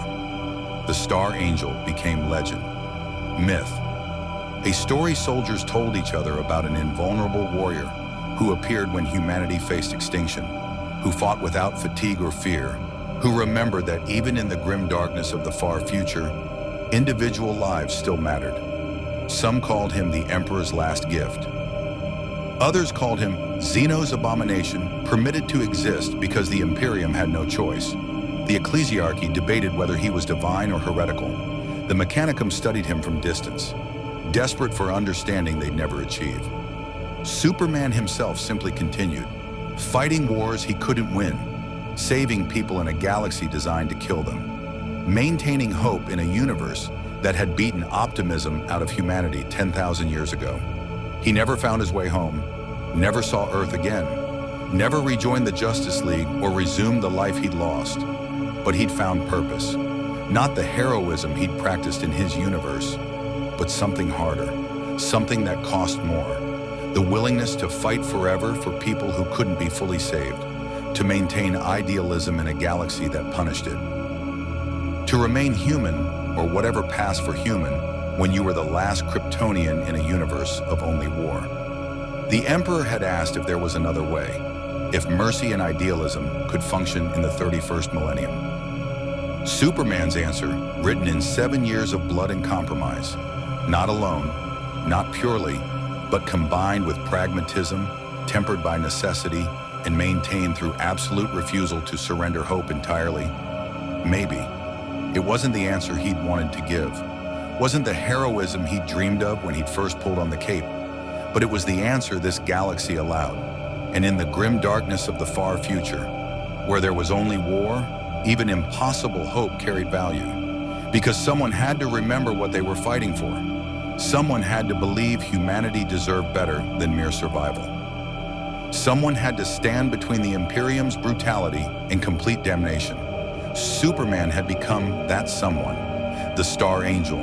The Star Angel became legend, myth, a story soldiers told each other about an invulnerable warrior who appeared when humanity faced extinction, who fought without fatigue or fear, who remembered that even in the grim darkness of the far future, individual lives still mattered. Some called him the Emperor's last gift. Others called him Xeno's abomination, permitted to exist because the Imperium had no choice. The ecclesiarchy debated whether he was divine or heretical. The Mechanicum studied him from distance, desperate for understanding they'd never achieve. Superman himself simply continued, fighting wars he couldn't win, saving people in a galaxy designed to kill them, maintaining hope in a universe that had beaten optimism out of humanity 10,000 years ago. He never found his way home, never saw Earth again, never rejoined the Justice League or resumed the life he'd lost. But he'd found purpose, not the heroism he'd practiced in his universe, but something harder, something that cost more. The willingness to fight forever for people who couldn't be fully saved, to maintain idealism in a galaxy that punished it. To remain human, or whatever passed for human, when you were the last Kryptonian in a universe of only war. The Emperor had asked if there was another way, if mercy and idealism could function in the 31st millennium. Superman's answer, written in 7 years of blood and compromise, not alone, not purely, but combined with pragmatism, tempered by necessity, and maintained through absolute refusal to surrender hope entirely. Maybe. It wasn't the answer he'd wanted to give, wasn't the heroism he'd dreamed of when he'd first pulled on the cape, but it was the answer this galaxy allowed. And in the grim darkness of the far future, where there was only war, Even impossible hope carried value, because someone had to remember what they were fighting for. Someone had to believe humanity deserved better than mere survival. Someone had to stand between the Imperium's brutality and complete damnation. Superman had become that someone, the Star Angel,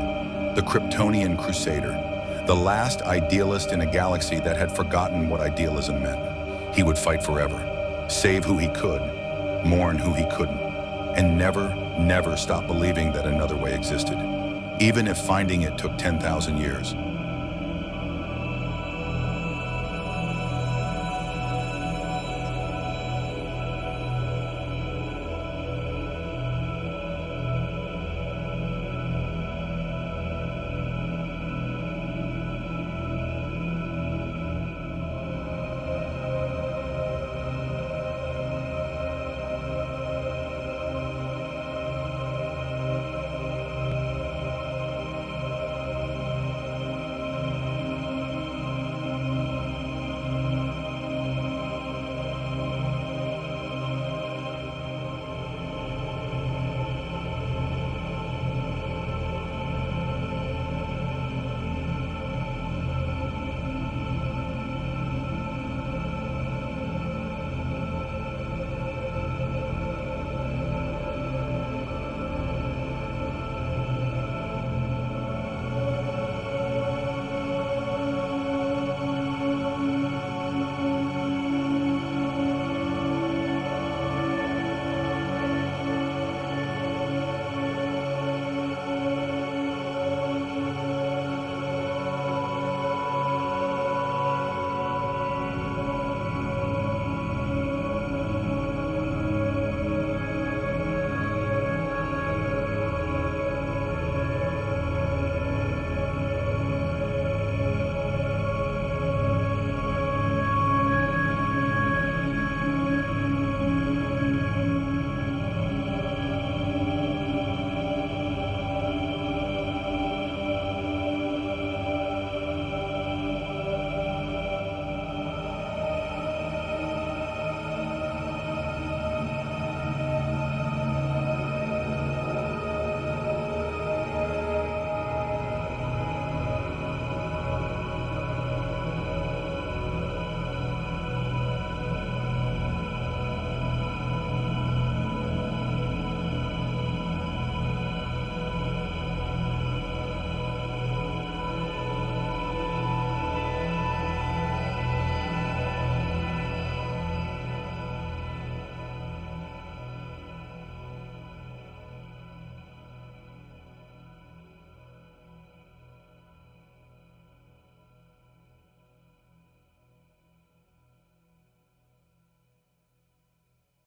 the Kryptonian Crusader, the last idealist in a galaxy that had forgotten what idealism meant. He would fight forever, save who he could, mourn who he couldn't, and never stop believing that another way existed, even if finding it took 10,000 years.